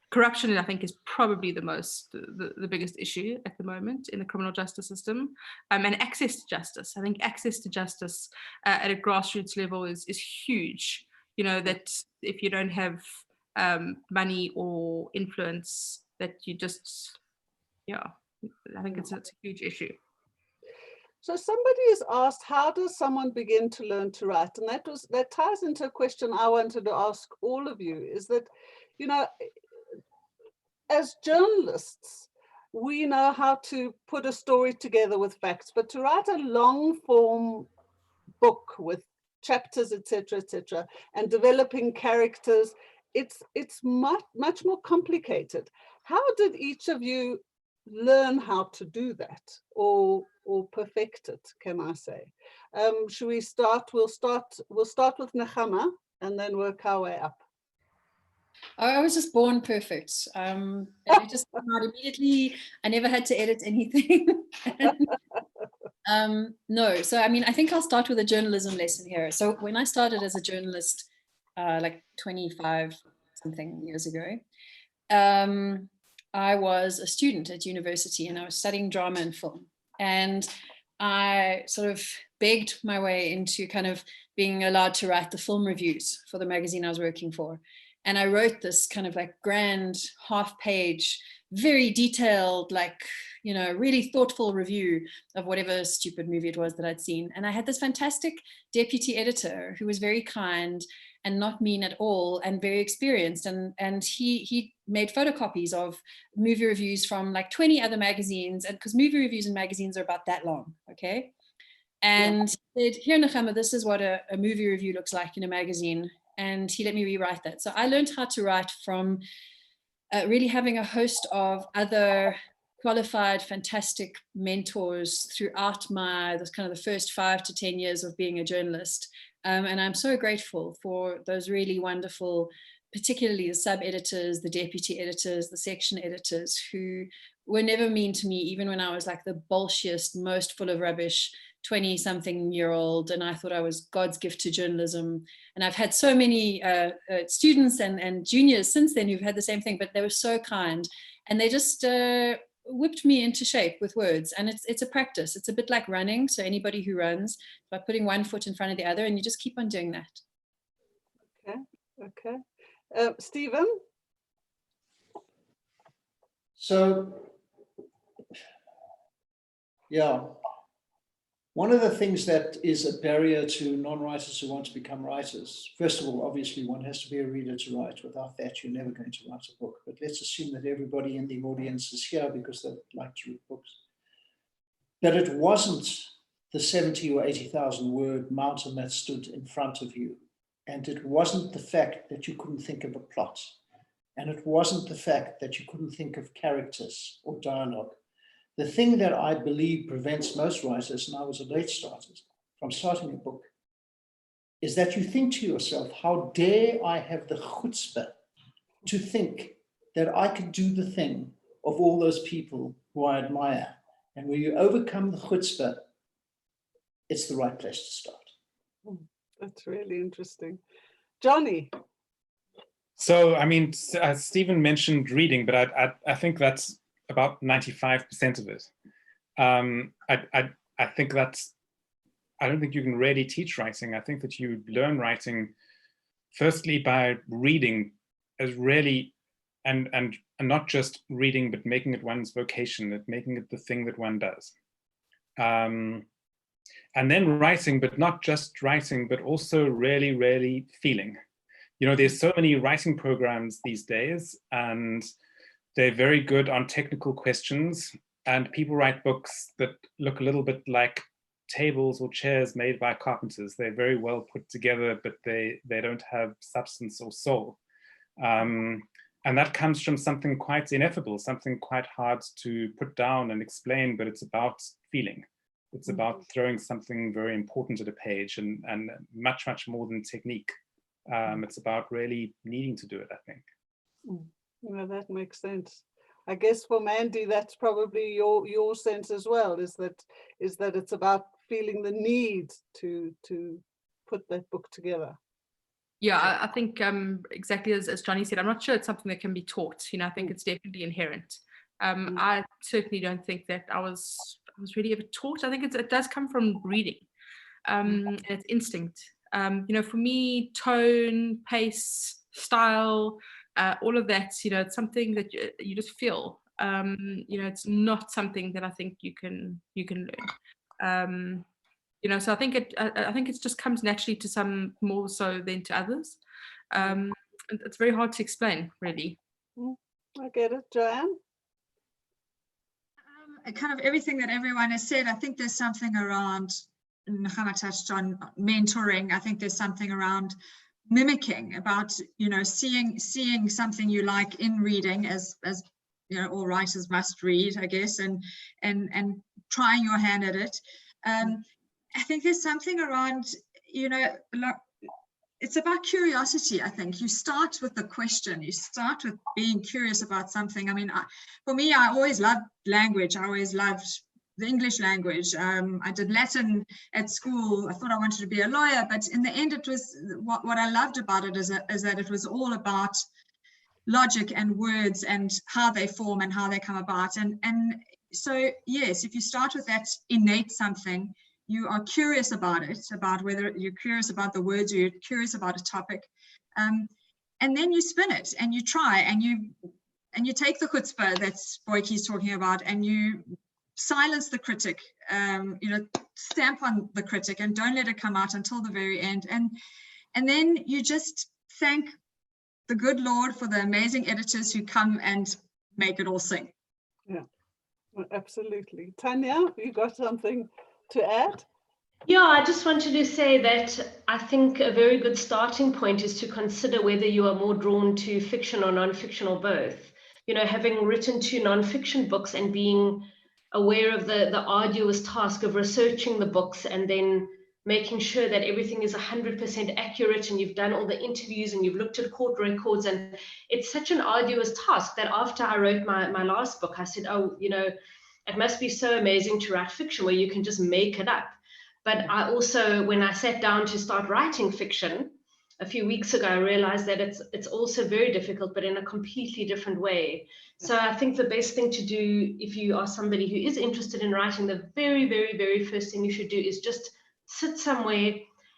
corruption, I think, is probably the biggest issue at the moment in the criminal justice system, and access to justice. I think access to justice at a grassroots level is huge. You know, that if you don't have money or influence, that you just, yeah, I think it's a huge issue. So somebody has asked, how does someone begin to learn to write? And that ties into a question I wanted to ask all of you, is that, you know, as journalists, we know how to put a story together with facts, but to write a long form book with chapters, etc., and developing characters, it's much more complicated. How did each of you learn how to do that, or perfect it, can I say? Should we start? We'll start with Nechama and then work our way up. I was just born perfect. And it just came out immediately. I never had to edit anything. No, so I mean, I think I'll start with a journalism lesson here. So when I started as a journalist, like 25 something years ago, I was a student at university and I was studying drama and film. And I sort of begged my way into kind of being allowed to write the film reviews for the magazine I was working for. And I wrote this kind of like grand half-page, very detailed, like, you know, really thoughtful review of whatever stupid movie it was that I'd seen. And I had this fantastic deputy editor who was very kind and not mean at all and very experienced. And he made photocopies of movie reviews from like 20 other magazines, and because movie reviews in magazines are about that long, okay? And he said, here, Nechama, this is what a movie review looks like in a magazine. And he let me rewrite that. So I learned how to write from really having a host of other qualified, fantastic mentors throughout this kind of the first 5 to 10 years of being a journalist. And I'm so grateful for those really wonderful, particularly the sub-editors, the deputy editors, the section editors, who were never mean to me, even when I was like the bullshiest, most full of rubbish 20-something-year-old, and I thought I was God's gift to journalism. And I've had so many students and juniors since then who've had the same thing, but they were so kind, and they just whipped me into shape with words. And it's a practice. It's a bit like running. So anybody who runs, by putting one foot in front of the other, and you just keep on doing that. Okay. Stephen? So, yeah. One of the things that is a barrier to non-writers who want to become writers, first of all, obviously one has to be a reader to write. Without that, you're never going to write a book. But let's assume that everybody in the audience is here because they like to read books. But it wasn't the 70 or 80,000 word mountain that stood in front of you. And it wasn't the fact that you couldn't think of a plot. And it wasn't the fact that you couldn't think of characters or dialogue. The thing that I believe prevents most writers, and I was a late starter, from starting a book, is that you think to yourself, how dare I have the chutzpah to think that I could do the thing of all those people who I admire. And when you overcome the chutzpah, it's the right place to start. That's really interesting. Johnny. So, I mean, Stephen mentioned reading, but I think that's about 95% of it. I think I don't think you can really teach writing. I think that you learn writing firstly by reading, as really, and not just reading, but making it one's vocation, making it the thing that one does. And then writing, but not just writing, but also really, really feeling. You know, there's so many writing programs these days, and they're very good on technical questions, and people write books that look a little bit like tables or chairs made by carpenters. They're very well put together, but they don't have substance or soul. And that comes from something quite ineffable, something quite hard to put down and explain, but it's about feeling. It's about throwing something very important at a page, and much, much more than technique. It's about really needing to do it, I think. Well, that makes sense. I guess for Mandy, that's probably your sense as well, is that it's about feeling the need to put that book together. Yeah, I think exactly as Johnny said, I'm not sure it's something that can be taught. You know, I think it's definitely inherent. I certainly don't think that I was really ever taught. I think it does come from reading, and it's instinct. You know, for me, tone, pace, style, all of that, you know, it's something that you just feel. You know, it's not something that I think you can learn. You know, so I think it just comes naturally to some more so than to others. It's very hard to explain, really. I get it, Joanne. Kind of everything that everyone has said. I think there's something around, Hannah touched on mentoring. I think there's something around mimicking, about, you know, seeing something you like in reading, as you know, all writers must read, I guess, and trying your hand at it. I think there's something around, you know, it's about curiosity. I think you start with the question, you start with being curious about something. I mean, for me, I always loved language. I always loved the English language. I did Latin at school. I thought I wanted to be a lawyer, but in the end, it was what I loved about it is that it was all about logic and words and how they form and how they come about. And so, yes, if you start with that innate something, you are curious about it, about whether you're curious about the words, or you're curious about a topic, and then you spin it and you try and you take the chutzpah that Boyke's talking about, and you silence the critic, you know, stamp on the critic and don't let it come out until the very end, and then you just thank the good Lord for the amazing editors who come and make it all sing. Yeah, well, absolutely. Tanya, you got something to add? Yeah, I just wanted to say that I think a very good starting point is to consider whether you are more drawn to fiction or non-fiction, or both. You know, having written 2 non-fiction books and being aware of the arduous task of researching the books and then making sure that everything is 100% accurate, and you've done all the interviews and you've looked at court records, and it's such an arduous task that after I wrote my last book, I said, oh, you know, it must be so amazing to write fiction where you can just make it up. But I also, when I sat down to start writing fiction a few weeks ago, I realized that it's also very difficult, but in a completely different way. So I think the best thing to do, if you are somebody who is interested in writing, the very, very, very first thing you should do is just sit somewhere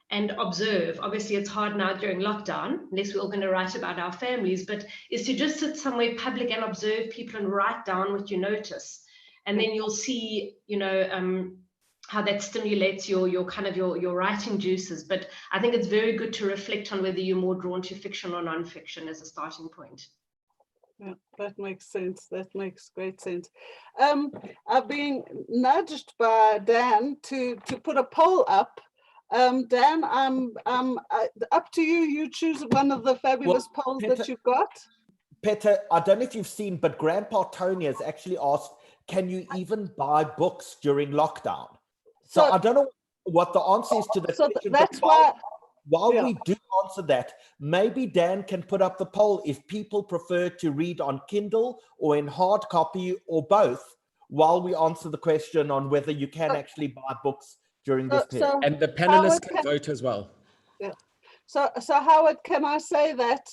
and observe. Obviously, it's hard now during lockdown, unless we're all going to write about our families, but is to just sit somewhere public and observe people and write down what you notice. And then you'll see, you know, how that stimulates your kind of your writing juices. But I think it's very good to reflect on whether you're more drawn to fiction or non-fiction as a starting point. Yeah, that makes sense. That makes great sense. I've been nudged by Dan to put a poll up. Dan, I'm up to you. You choose one of the fabulous polls that you've got. Peter, I don't know if you've seen, but Grandpa Tony has actually asked, can you even buy books during lockdown? So I don't know what the answer is to that question. That's why. While we do answer that, maybe Dan can put up the poll if people prefer to read on Kindle or in hard copy or both, while we answer the question on whether you can actually buy books during this period. And the panelists can vote as well. Yeah. So Howard, can I say that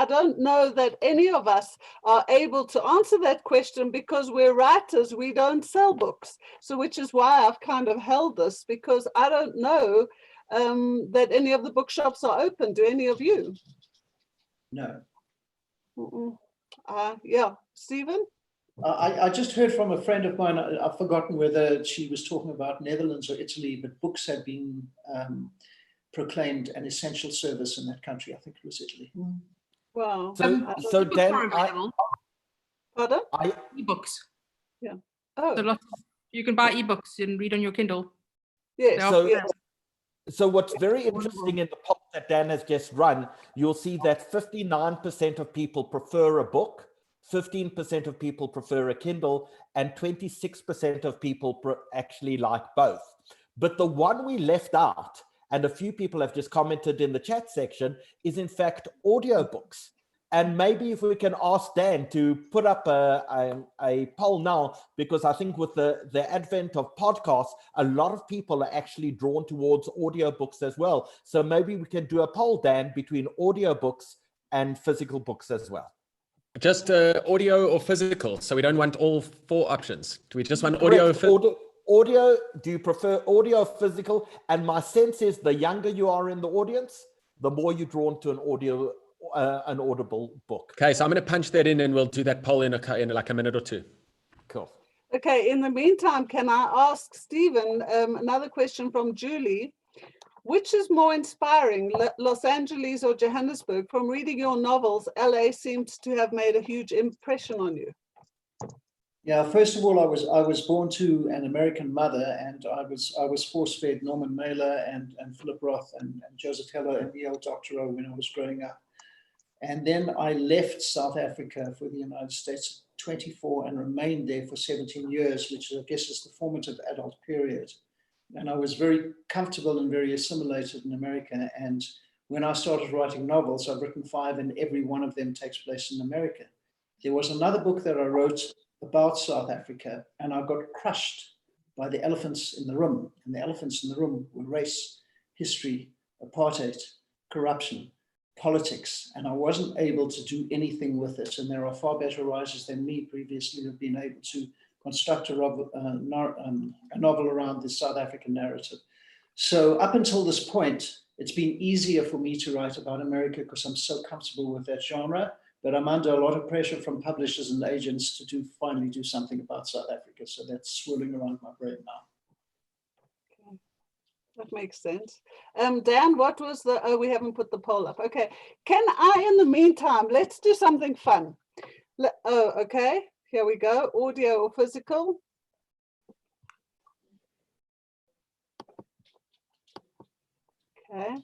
I don't know that any of us are able to answer that question because we're writers, we don't sell books. So which is why I've kind of held this, because I don't know that any of the bookshops are open. Do any of you? No. Yeah, Stephen? I just heard from a friend of mine, I've forgotten whether she was talking about Netherlands or Italy, but books had been proclaimed an essential service in that country. I think it was Italy. Wow. So Dan, pardon? Ebooks. Yeah. Oh. So you can buy ebooks and read on your Kindle. Yes. So what's very interesting in the poll that Dan has just run, you'll see that 59% of people prefer a book, 15% of people prefer a Kindle, and 26% of people actually like both. But the one we left out, and a few people have just commented in the chat section, is in fact audiobooks. And maybe if we can ask Dan to put up a poll now, because I think with the advent of podcasts, a lot of people are actually drawn towards audiobooks as well. So maybe we can do a poll, Dan, between audiobooks and physical books as well. Just audio or physical? So we don't want all 4 options. Do we just want audio? Audio, do you prefer audio or physical? And my sense is the younger you are in the audience, the more you're drawn to an audible book. Okay, so I'm going to punch that in and we'll do that poll in like a minute or 2. Cool. Okay, in the meantime, can I ask Stephen another question from Julie? Which is more inspiring, Los Angeles or Johannesburg? From reading your novels, LA seems to have made a huge impression on you. Yeah, first of all, I was born to an American mother, and I was force-fed Norman Mailer and Philip Roth and Joseph Heller and E.L. Doctorow when I was growing up. And then I left South Africa for the United States at 24 and remained there for 17 years, which I guess is the formative adult period. And I was very comfortable and very assimilated in America. And when I started writing novels, I've written 5 and every one of them takes place in America. There was another book that I wrote about South Africa, and I got crushed by the elephants in the room. And the elephants in the room were race, history, apartheid, corruption, politics, and I wasn't able to do anything with it. And there are far better writers than me previously who have been able to construct a novel around the South African narrative. So up until this point, it's been easier for me to write about America because I'm so comfortable with that genre, but I'm under a lot of pressure from publishers and agents to finally do something about South Africa. So that's swirling around my brain now. That makes sense. Dan, what was we haven't put the poll up. Okay. Can I, in the meantime, let's do something fun. Okay. Here we go. Audio or physical? Okay.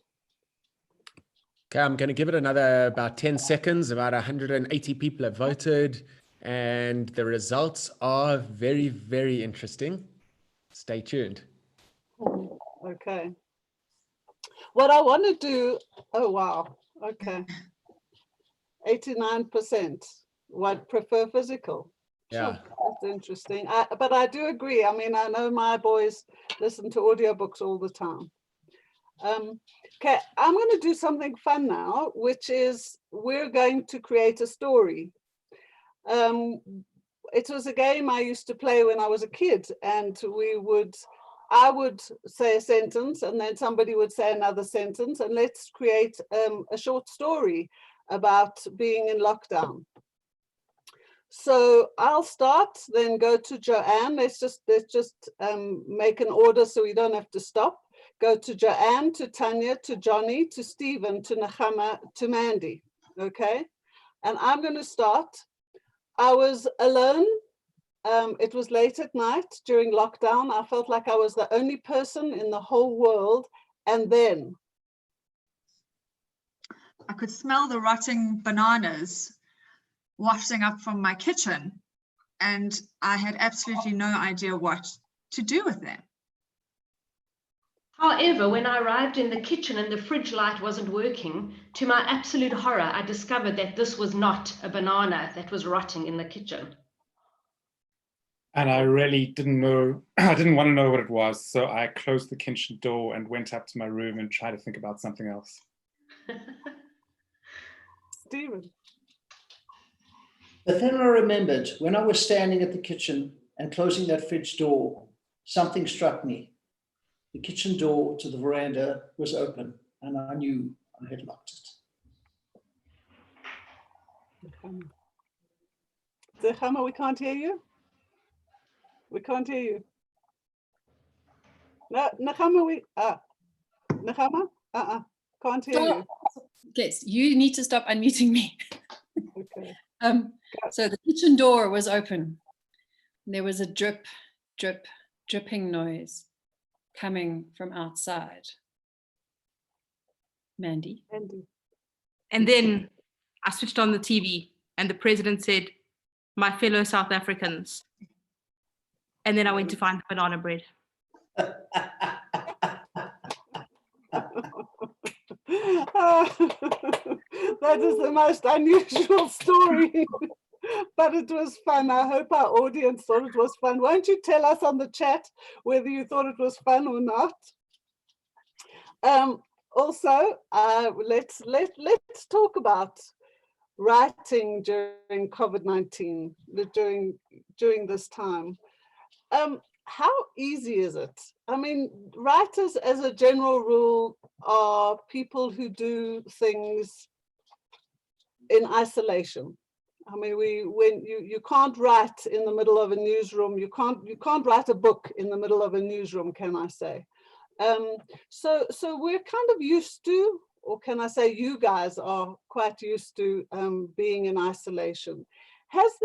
Okay, I'm going to give it another about 10 seconds. About 180 people have voted, and the results are very, very interesting. Stay tuned. Okay. What I want to do, oh, wow. Okay. 89% would prefer physical. Yeah. That's interesting. But I do agree. I mean, I know my boys listen to audiobooks all the time. Okay, I'm going to do something fun now, which is we're going to create a story. It was a game I used to play when I was a kid, and I would say a sentence and then somebody would say another sentence, and let's create a short story about being in lockdown. So I'll start, then go to Joanne. Let's just make an order so we don't have to stop. Go to Joanne, to Tanya, to Johnny, to Stephen, to Nechama, to Mandy. Okay, and I'm going to start. I was alone. It was late at night during lockdown. I felt like I was the only person in the whole world. And then I could smell the rotting bananas wafting up from my kitchen, and I had absolutely no idea what to do with them. However, when I arrived in the kitchen and the fridge light wasn't working, to my absolute horror, I discovered that this was not a banana that was rotting in the kitchen. And I really didn't know, I didn't want to know what it was. So I closed the kitchen door and went up to my room and tried to think about something else. Stephen. But then I remembered when I was standing at the kitchen and closing that fridge door, something struck me. The kitchen door to the veranda was open and I knew I had locked it. Zechama, we can't hear you. We can't hear you. No, Nechama, Nechama? Can't hear you. Yes, you need to stop unmuting me. Okay. So the kitchen door was open. There was a drip, drip, dripping noise coming from outside. Mandy. And then I switched on the TV and the president said, "My fellow South Africans." And then I went to find the banana bread. That is the most unusual story, but it was fun. I hope our audience thought it was fun. Won't you tell us on the chat whether you thought it was fun or not? Also, let's talk about writing during COVID-19, during this time. How easy is it? I mean, writers as a general rule are people who do things in isolation. I mean, when you can't write in the middle of a newsroom, you can't write a book in the middle of a newsroom, can I say? So we're kind of used to, or can I say you guys are quite used to being in isolation. Has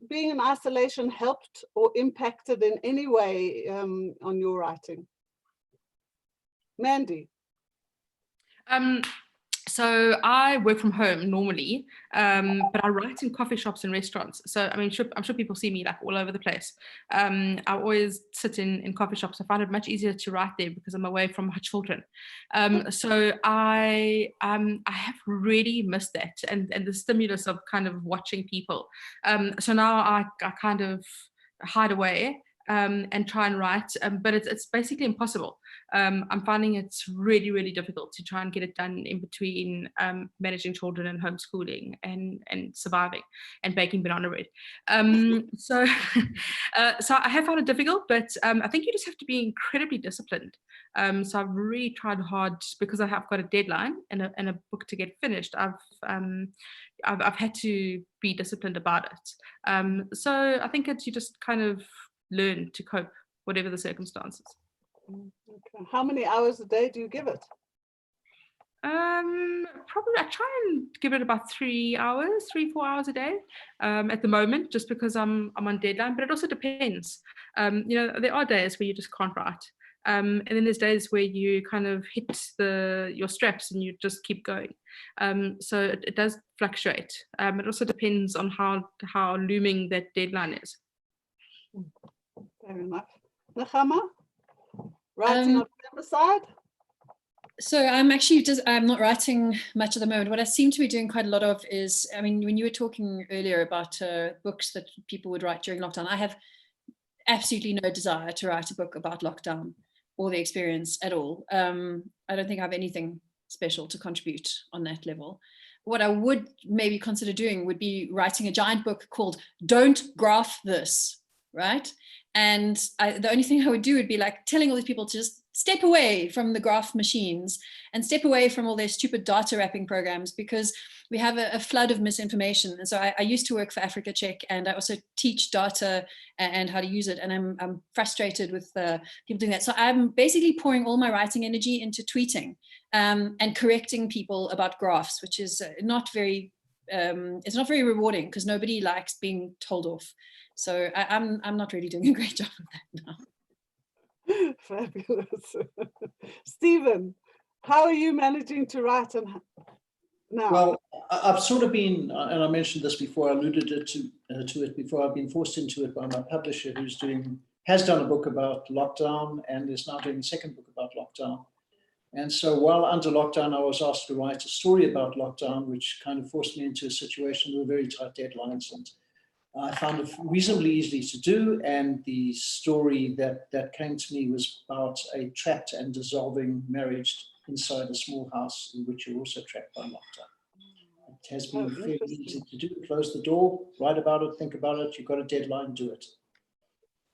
being in isolation helped or impacted in any way on your writing? Mandy. So I work from home normally, but I write in coffee shops and restaurants. So I mean, I'm sure people see me like all over the place. I always sit in coffee shops. I find it much easier to write there because I'm away from my children. So I have really missed that and the stimulus of kind of watching people. So now I kind of hide away and try and write, but it's basically impossible. I'm finding it's really, really difficult to try and get it done in between managing children and homeschooling and surviving and baking banana bread. So I have found it difficult, but I think you just have to be incredibly disciplined. So I've really tried hard because I have got a deadline and a book to get finished. I've had to be disciplined about it. So I think you just kind of learn to cope, whatever the circumstances. Okay. How many hours a day do you give it? Probably I try and give it about 3 hours, 4 hours a day at the moment, just because I'm on deadline. But it also depends. There are days where you just can't write, and then there's days where you kind of hit your straps and you just keep going. So it does fluctuate. It also depends on how looming that deadline is. Fair enough. Nechama, writing on femicide? So I'm not writing much at the moment. What I seem to be doing quite a lot of is, I mean, when you were talking earlier about books that people would write during lockdown, I have absolutely no desire to write a book about lockdown or the experience at all. I don't think I have anything special to contribute on that level. What I would maybe consider doing would be writing a giant book called Don't Graph This, right? And the only thing I would do would be like telling all these people to just step away from the graph machines and step away from all their stupid data wrapping programs, because we have a flood of misinformation. And so I used to work for Africa Check, and I also teach data and how to use it. And I'm frustrated with people doing that. So I'm basically pouring all my writing energy into tweeting and correcting people about graphs, which is not very rewarding because nobody likes being told off. So I'm not really doing a great job of that now. Fabulous. Stephen, how are you managing to write now? Well, I've sort of been, and I mentioned this before, I alluded to it before, I've been forced into it by my publisher has done a book about lockdown and is now doing a second book about lockdown. And so while under lockdown, I was asked to write a story about lockdown, which kind of forced me into a situation with very tight deadlines. And I found it reasonably easy to do, and the story that came to me was about a trapped and dissolving marriage inside a small house in which you're also trapped by lockdown. It has been fairly easy to do. Close the door, write about it, think about it. You've got a deadline, do it.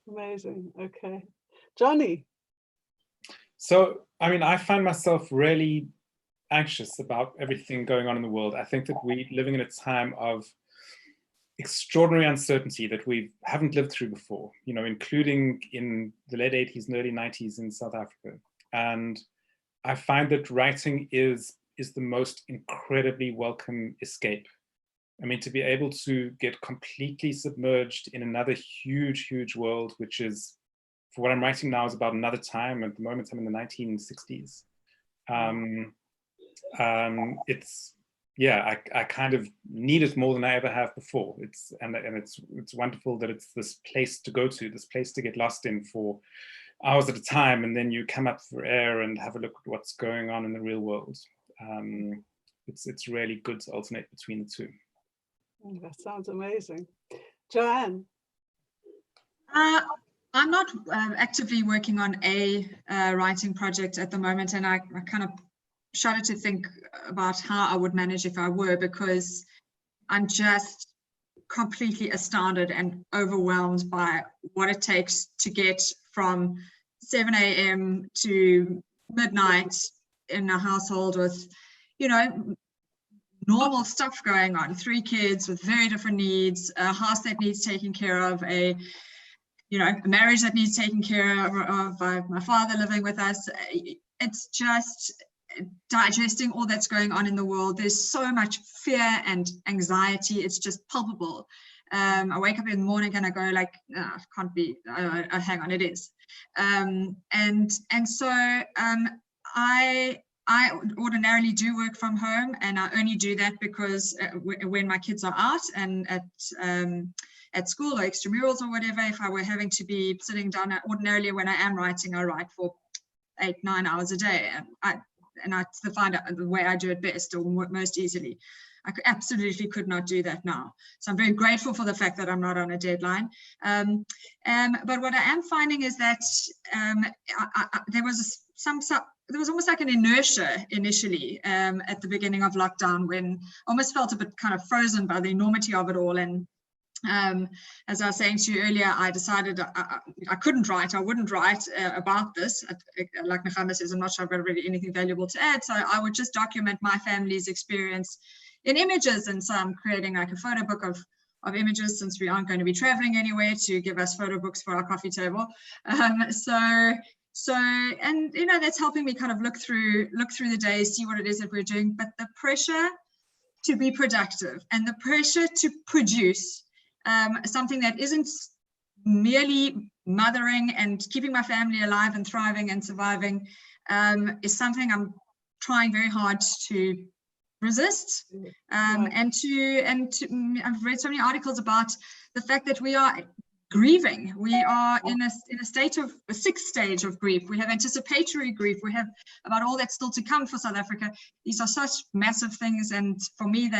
Amazing. Okay. Johnny. So, I mean, I find myself really anxious about everything going on in the world. I think that we're living in a time of extraordinary uncertainty that we haven't lived through before, you know, including in the late 80s and early 90s in South Africa. And I find that writing is the most incredibly welcome escape. I mean, to be able to get completely submerged in another huge, huge world, which is, for what I'm writing now, is about another time. At the moment, I'm in the 1960s. It's, yeah, I kind of need it more than I ever have before. It's wonderful that it's this place to go to, this place to get lost in for hours at a time, and then you come up for air and have a look at what's going on in the real world. It's really good to alternate between the two. That sounds amazing. Joanne. I'm not actively working on a writing project at the moment, and I kind of shudder to think about how I would manage if I were, because I'm just completely astounded and overwhelmed by what it takes to get from 7 a.m. to midnight in a household with, you know, normal stuff going on, 3 kids with very different needs, a house that needs taking care of, a marriage that needs taken care of, my father living with us. It's just digesting all that's going on in the world. There's so much fear and anxiety. It's just palpable. I wake up in the morning and I go like, oh, it can't be, hang on, it is. And so I ordinarily do work from home, and I only do that because when my kids are out and at school or extramurals or whatever, if I were having to be sitting down, ordinarily when I am writing, I write for 8-9 hours a day. And I find out the way I do it best or most easily. I absolutely could not do that now. So I'm very grateful for the fact that I'm not on a deadline. But what I am finding is that there was almost like an inertia initially at the beginning of lockdown, when I almost felt a bit kind of frozen by the enormity of it all. And as I was saying to you earlier, I decided I couldn't write, I wouldn't write about this. Like Nechama says, I'm not sure I've got really anything valuable to add, so I would just document my family's experience in images. And so I'm creating like a photo book of images, since we aren't going to be traveling anywhere to give us photo books for our coffee table. So, and you know, that's helping me kind of look through the days, see what it is that we're doing. But the pressure to be productive and the pressure to produce something that isn't merely mothering and keeping my family alive and thriving and surviving is something I'm trying very hard to resist. And I've read so many articles about the fact that we are grieving. We are in a state of a 6th stage of grief. We have anticipatory grief. We have about all that's still to come for South Africa. These are such massive things, and for me,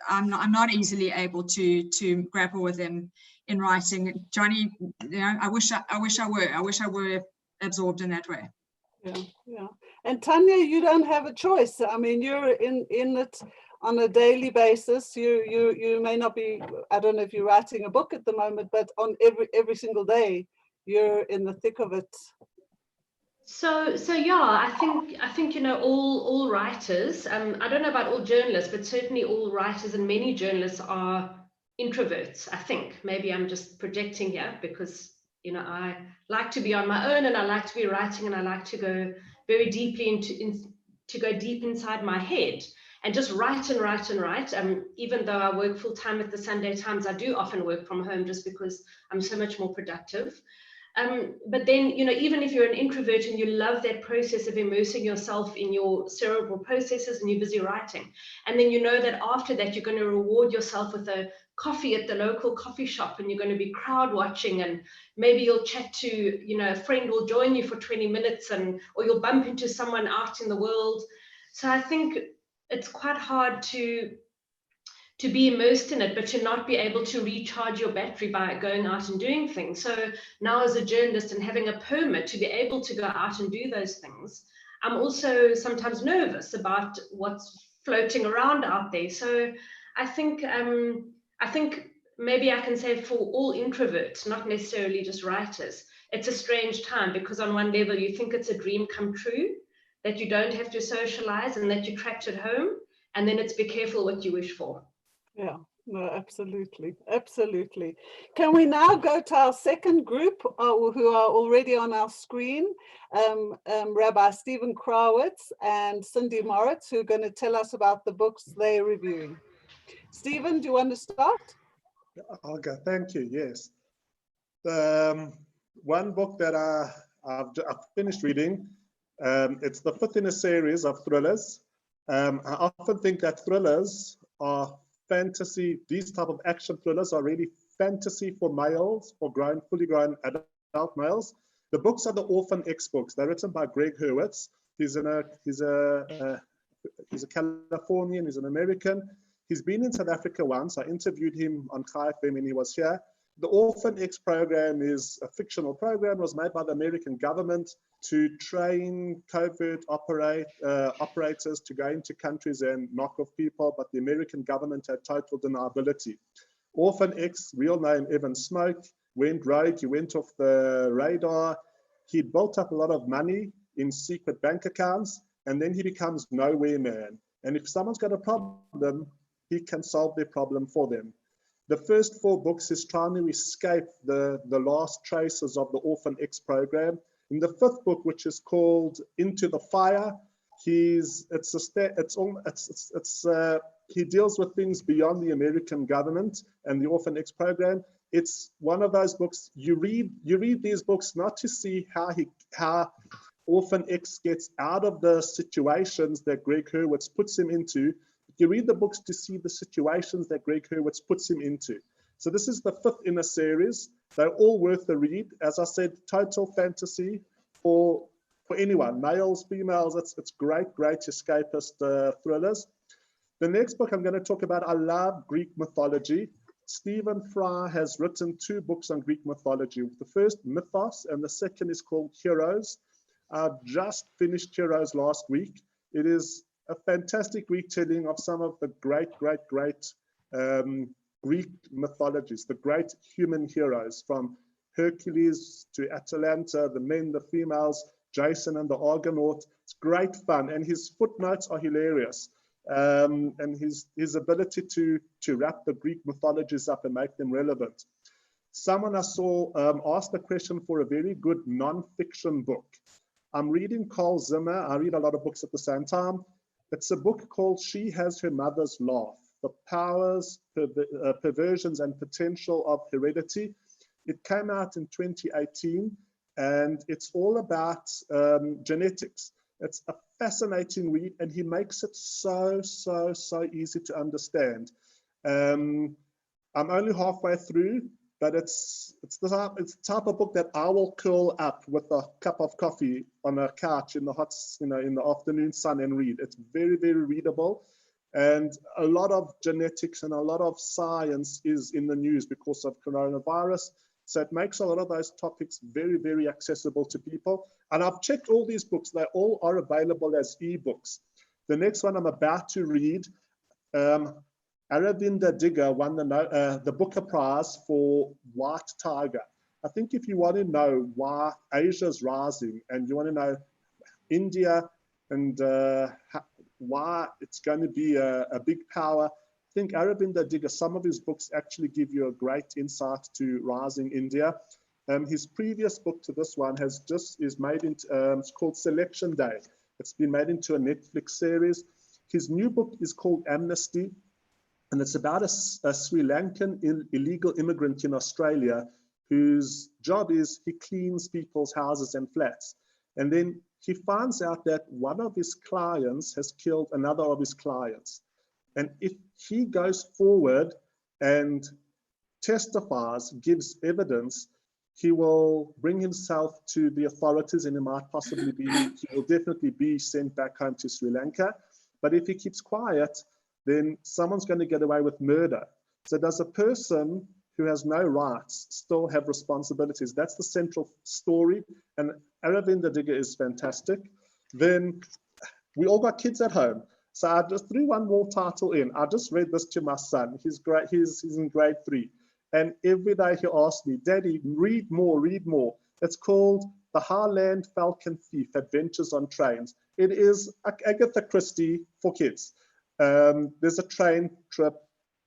I'm not easily able to grapple with them in writing. Johnny, you know, I wish I were absorbed in that way. Yeah. And Tanya, you don't have a choice. I mean, you're in it on a daily basis. You may not be, I don't know if you're writing a book at the moment, but on every single day, you're in the thick of it. So yeah, I think you know, all writers, I don't know about all journalists, but certainly all writers and many journalists are introverts. I think maybe I'm just projecting here, because you know, I like to be on my own, and I like to be writing, and I like to go very deeply to go deep inside my head and just write and write and write. Even though I work full time at the Sunday Times, I do often work from home just because I'm so much more productive. But then, you know, even if you're an introvert and you love that process of immersing yourself in your cerebral processes and you're busy writing, and then you know that after that you're going to reward yourself with a coffee at the local coffee shop, and you're going to be crowd watching, and maybe you'll chat to, you know, a friend will join you for 20 minutes, or you'll bump into someone out in the world. So I think it's quite hard to to be immersed in it, but to not be able to recharge your battery by going out and doing things. So now as a journalist and having a permit to be able to go out and do those things, I'm also sometimes nervous about what's floating around out there. So I think maybe I can say for all introverts, not necessarily just writers, it's a strange time, because on one level you think it's a dream come true, that you don't have to socialize and that you're trapped at home, and then it's be careful what you wish for. Yeah, no, absolutely. Absolutely. Can we now go to our second group who are already on our screen? Rabbi Stephen Krawitz and Cindy Moritz, who are going to tell us about the books they're reviewing. Stephen, do you want to start? Okay, thank you. Yes. One book that I've finished reading, it's the fifth in a series of thrillers. I often think that thrillers are fantasy, these type of action thrillers are really fantasy for males, for fully grown adult males. The books are the Orphan X books. They're written by Greg Hurwitz. He's a Californian, he's an American. He's been in South Africa once. I interviewed him on KFM when he was here. The Orphan X program is a fictional program. It was made by the American government to train covert operators to go into countries and knock off people, but the American government had total deniability. Orphan X, real name Evan Smoke, went rogue. He went off the radar. He built up a lot of money in secret bank accounts, and then he becomes nowhere man. And if someone's got a problem, he can solve their problem for them. The first 4 books is trying to escape the last traces of the Orphan X program. In the 5th book, which is called Into the Fire, he deals with things beyond the American government and the Orphan X program. It's one of those books you read these books not to see how Orphan X gets out of the situations that Greg Hurwitz puts him into. You read the books to see the situations that Greg Hurwitz puts him into. So this is the 5th in a series. They're all worth the read. As I said, total fantasy for anyone, males, females. It's great escapist thrillers. The next book I'm going to talk about, I love Greek mythology. Stephen Fry has written 2 books on Greek mythology. The first, Mythos, and the second is called Heroes. I've just finished Heroes last week. It is a fantastic retelling of some of the great Greek mythologies, the great human heroes, from Hercules to Atalanta, the men, the females, Jason and the Argonaut. It's great fun, and his footnotes are hilarious. And his ability to wrap the Greek mythologies up and make them relevant. Someone I saw asked a question for a very good non-fiction book. I'm reading Carl Zimmer. I read a lot of books at the same time. It's a book called She Has Her Mother's Laugh, The Powers, Perversions and Potential of Heredity. It came out in 2018, and it's all about genetics. It's a fascinating read, and he makes it so easy to understand. I'm only halfway through, but it's the type of book that I will curl up with a cup of coffee on a couch in the hot, in the afternoon sun and read. It's very readable, and a lot of genetics and a lot of science is in the news because of coronavirus. So it makes a lot of those topics very accessible to people. And I've checked all these books; they all are available as ebooks. The next one I'm about to read. Aravinda Digger won the Booker Prize for White Tiger. I think if you want to know why Asia's rising and you want to know India and why it's going to be a big power, I think Aravinda Digger, some of his books actually give you a great insight to rising India. His previous book to this one is made into, it's called Selection Day. It's been made into a Netflix series. His new book is called Amnesty. And it's about a Sri Lankan illegal immigrant in Australia whose job is he cleans people's houses and flats. And then he finds out that one of his clients has killed another of his clients. And if he goes forward and testifies, gives evidence, he will bring himself to the authorities, and he will definitely be sent back home to Sri Lanka. But if he keeps quiet, then someone's going to get away with murder. So does a person who has no rights still have responsibilities? That's the central story. And Aravinda Digga is fantastic. Then we all got kids at home. So I just threw one more title in. I just read this to my son. He's great. He's in grade 3. And every day he asks me, Daddy, read more, read more. It's called The Highland Falcon Thief, Adventures on Trains. It is Agatha Christie for kids. There's a train trip.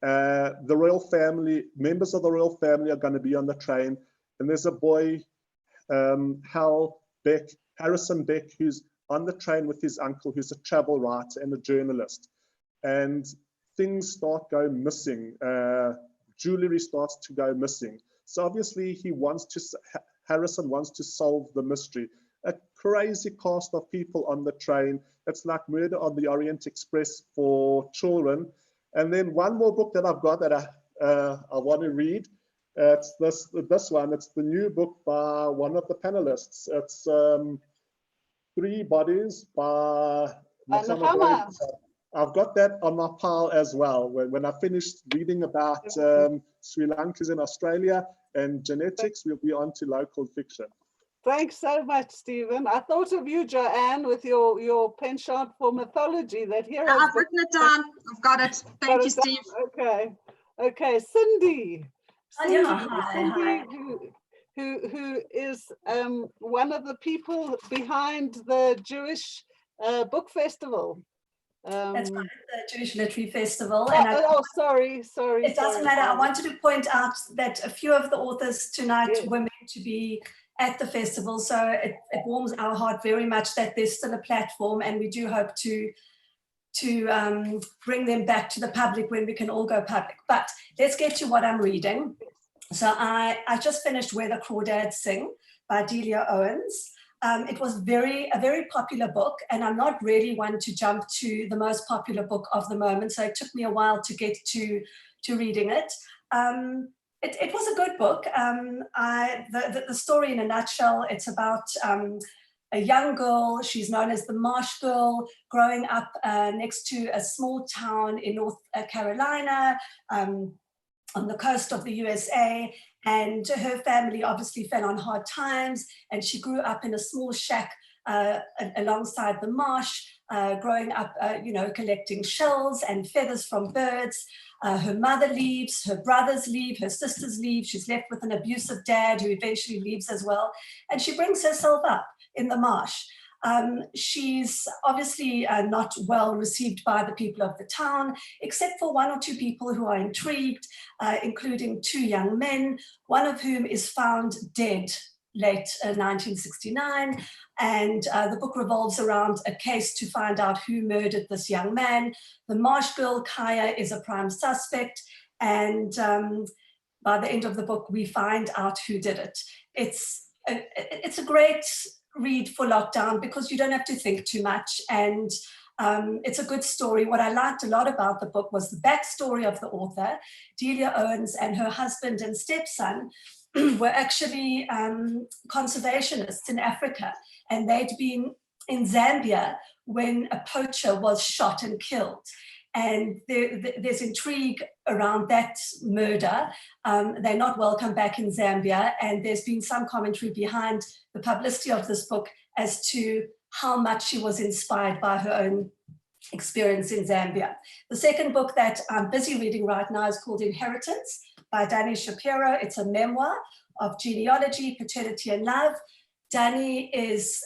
The royal family, members of the royal family are going to be on the train. And there's a boy, Harrison Beck, who's on the train with his uncle, who's a travel writer and a journalist. And things start going missing. Jewelry starts to go missing. So obviously Harrison wants to solve the mystery. A crazy cast of people on the train. It's like Murder on the Orient Express for children. And then one more book that I've got that I want to read. It's this one. It's the new book by one of the panelists. It's 3 Bodies by Mohammed. I've got that on my pile as well. When I finished reading about Sri Lankans in Australia and genetics, we'll be on to local fiction. Thanks so much, Stephen. I thought of you, Joanne, with your penchant for mythology. That here I've written it down. I've got it. Thank you, Steve. Okay. Cindy. Hi. Who is one of the people behind the Jewish Book Festival. That's right, the Jewish Literary Festival. Sorry. It doesn't matter. I wanted to point out that a few of the authors tonight were meant to be at the festival, so it warms our heart very much that there's still a platform, and we do hope to bring them back to the public when we can all go public. But let's get to what I'm reading. So I just finished Where the Crawdads Sing by Delia Owens. It was a very popular book, and I'm not really one to jump to the most popular book of the moment, so it took me a while to get to reading it. It was a good book. The story in a nutshell, it's about a young girl. She's known as the Marsh Girl, growing up next to a small town in North Carolina, on the coast of the USA, and her family obviously fell on hard times, and she grew up in a small shack alongside the marsh, growing up, collecting shells and feathers from birds. Her mother leaves, her brothers leave, her sisters leave. She's left with an abusive dad who eventually leaves as well, and she brings herself up in the marsh. She's obviously not well received by the people of the town, except for 1 or 2 people who are intrigued, including 2 young men, one of whom is found dead late 1969. And the book revolves around a case to find out who murdered this young man. The Marsh girl, Kaya, is a prime suspect. And by the end of the book, we find out who did it. It's a great read for lockdown because you don't have to think too much, and it's a good story. What I liked a lot about the book was the backstory of the author. Delia Owens and her husband and stepson were actually conservationists in Africa, and they'd been in Zambia when a poacher was shot and killed. And there's intrigue around that murder. They're not welcome back in Zambia, and there's been some commentary behind the publicity of this book as to how much she was inspired by her own experience in Zambia. The second book that I'm busy reading right now is called Inheritance by Dani Shapiro. It's a memoir of genealogy, paternity, and love. Dani is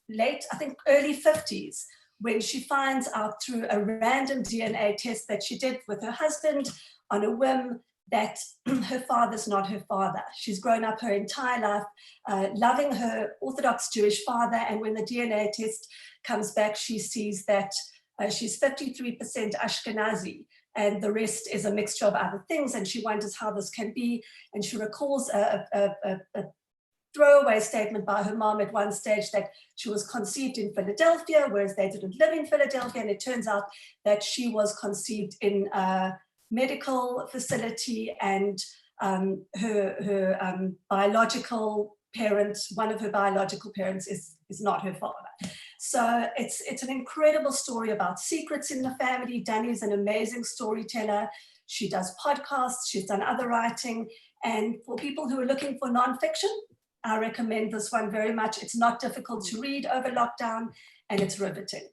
late, I think early 50s, when she finds out through a random DNA test that she did with her husband on a whim that her father's not her father. She's grown up her entire life loving her Orthodox Jewish father, and when the DNA test comes back, she sees that she's 53% Ashkenazi, and the rest is a mixture of other things, and she wonders how this can be, and she recalls a throwaway statement by her mom at one stage that she was conceived in Philadelphia, whereas they didn't live in Philadelphia, and it turns out that she was conceived in a medical facility, and her biological parent, one of her biological parents is not her father. So it's an incredible story about secrets in the family. Danny is an amazing storyteller. She does podcasts, she's done other writing. And for people who are looking for nonfiction, I recommend this one very much. It's not difficult to read over lockdown, and it's riveting.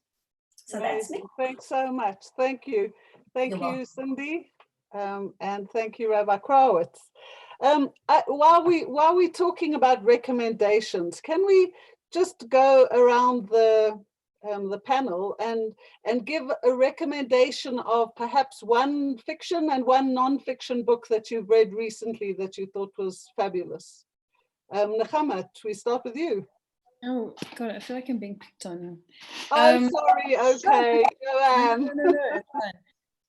So that's me. Thanks so much. Thank you. Thank You're you, welcome. Cindy. And thank you, Rabbi Krawitz. While we're talking about recommendations, can we just go around the panel and give a recommendation of perhaps one fiction and one non-fiction book that you've read recently that you thought was fabulous? Nechama, we start with you. Oh God, I feel like I'm being picked on. Oh, sorry. Okay, Joanne. No, it's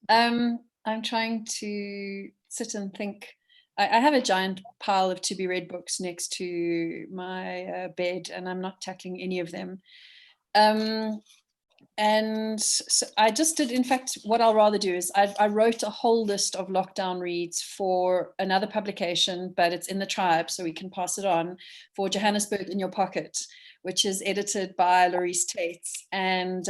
fine. I'm trying to sit and think. I have a giant pile of to-be-read books next to my bed, and I'm not tackling any of them. And so I just did, in fact, what I'll rather do is I wrote a whole list of lockdown reads for another publication, but it's in the tribe, so we can pass it on, for Johannesburg in Your Pocket, which is edited by Laurice Tates. And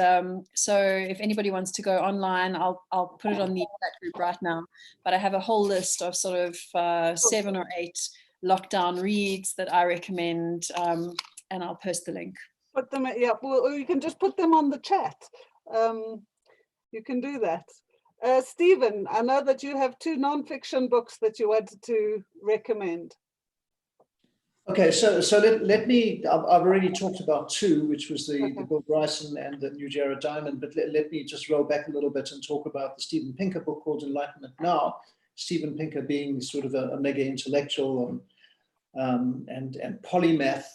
so if anybody wants to go online, I'll put it on the chat group right now. But I have a whole list of sort of 7 or 8 lockdown reads that I recommend, and I'll post the link. Put them, yeah, well, you can just put them on the chat. You can do that. Stephen, I know that you have 2 non-fiction books that you wanted to recommend. Okay, so let me, I've already talked about 2, which was the Bill Bryson and the New Jared Diamond, but let me just roll back a little bit and talk about the Steven Pinker book called Enlightenment Now. Steven Pinker being sort of a mega intellectual and polymath.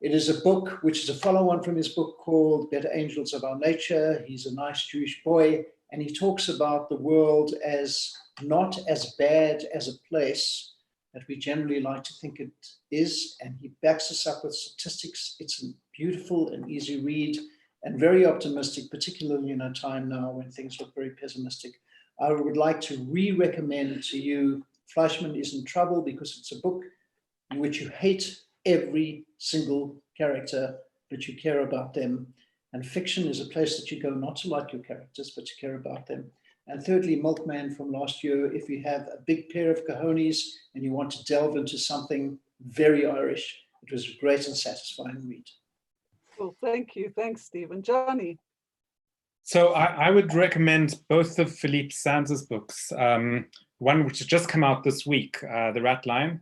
It is a book which is a follow-on from his book called Better Angels of Our Nature. He's a nice Jewish boy, and he talks about the world as not as bad as a place that we generally like to think it is, and he backs us up with statistics. It's a beautiful and easy read and very optimistic, particularly in a time now when things look very pessimistic. I would like to re-recommend to you Fleischman is in Trouble, because it's a book in which you hate every single character, but you care about them. And fiction is a place that you go not to like your characters, but to care about them. And thirdly, Milkman from last year, if you have a big pair of cojones and you want to delve into something very Irish, it was a great and satisfying read. Well, thank you. Thanks, Stephen. Johnny. So I would recommend both of Philippe Sands' books. One which has just come out this week, The Rat Line,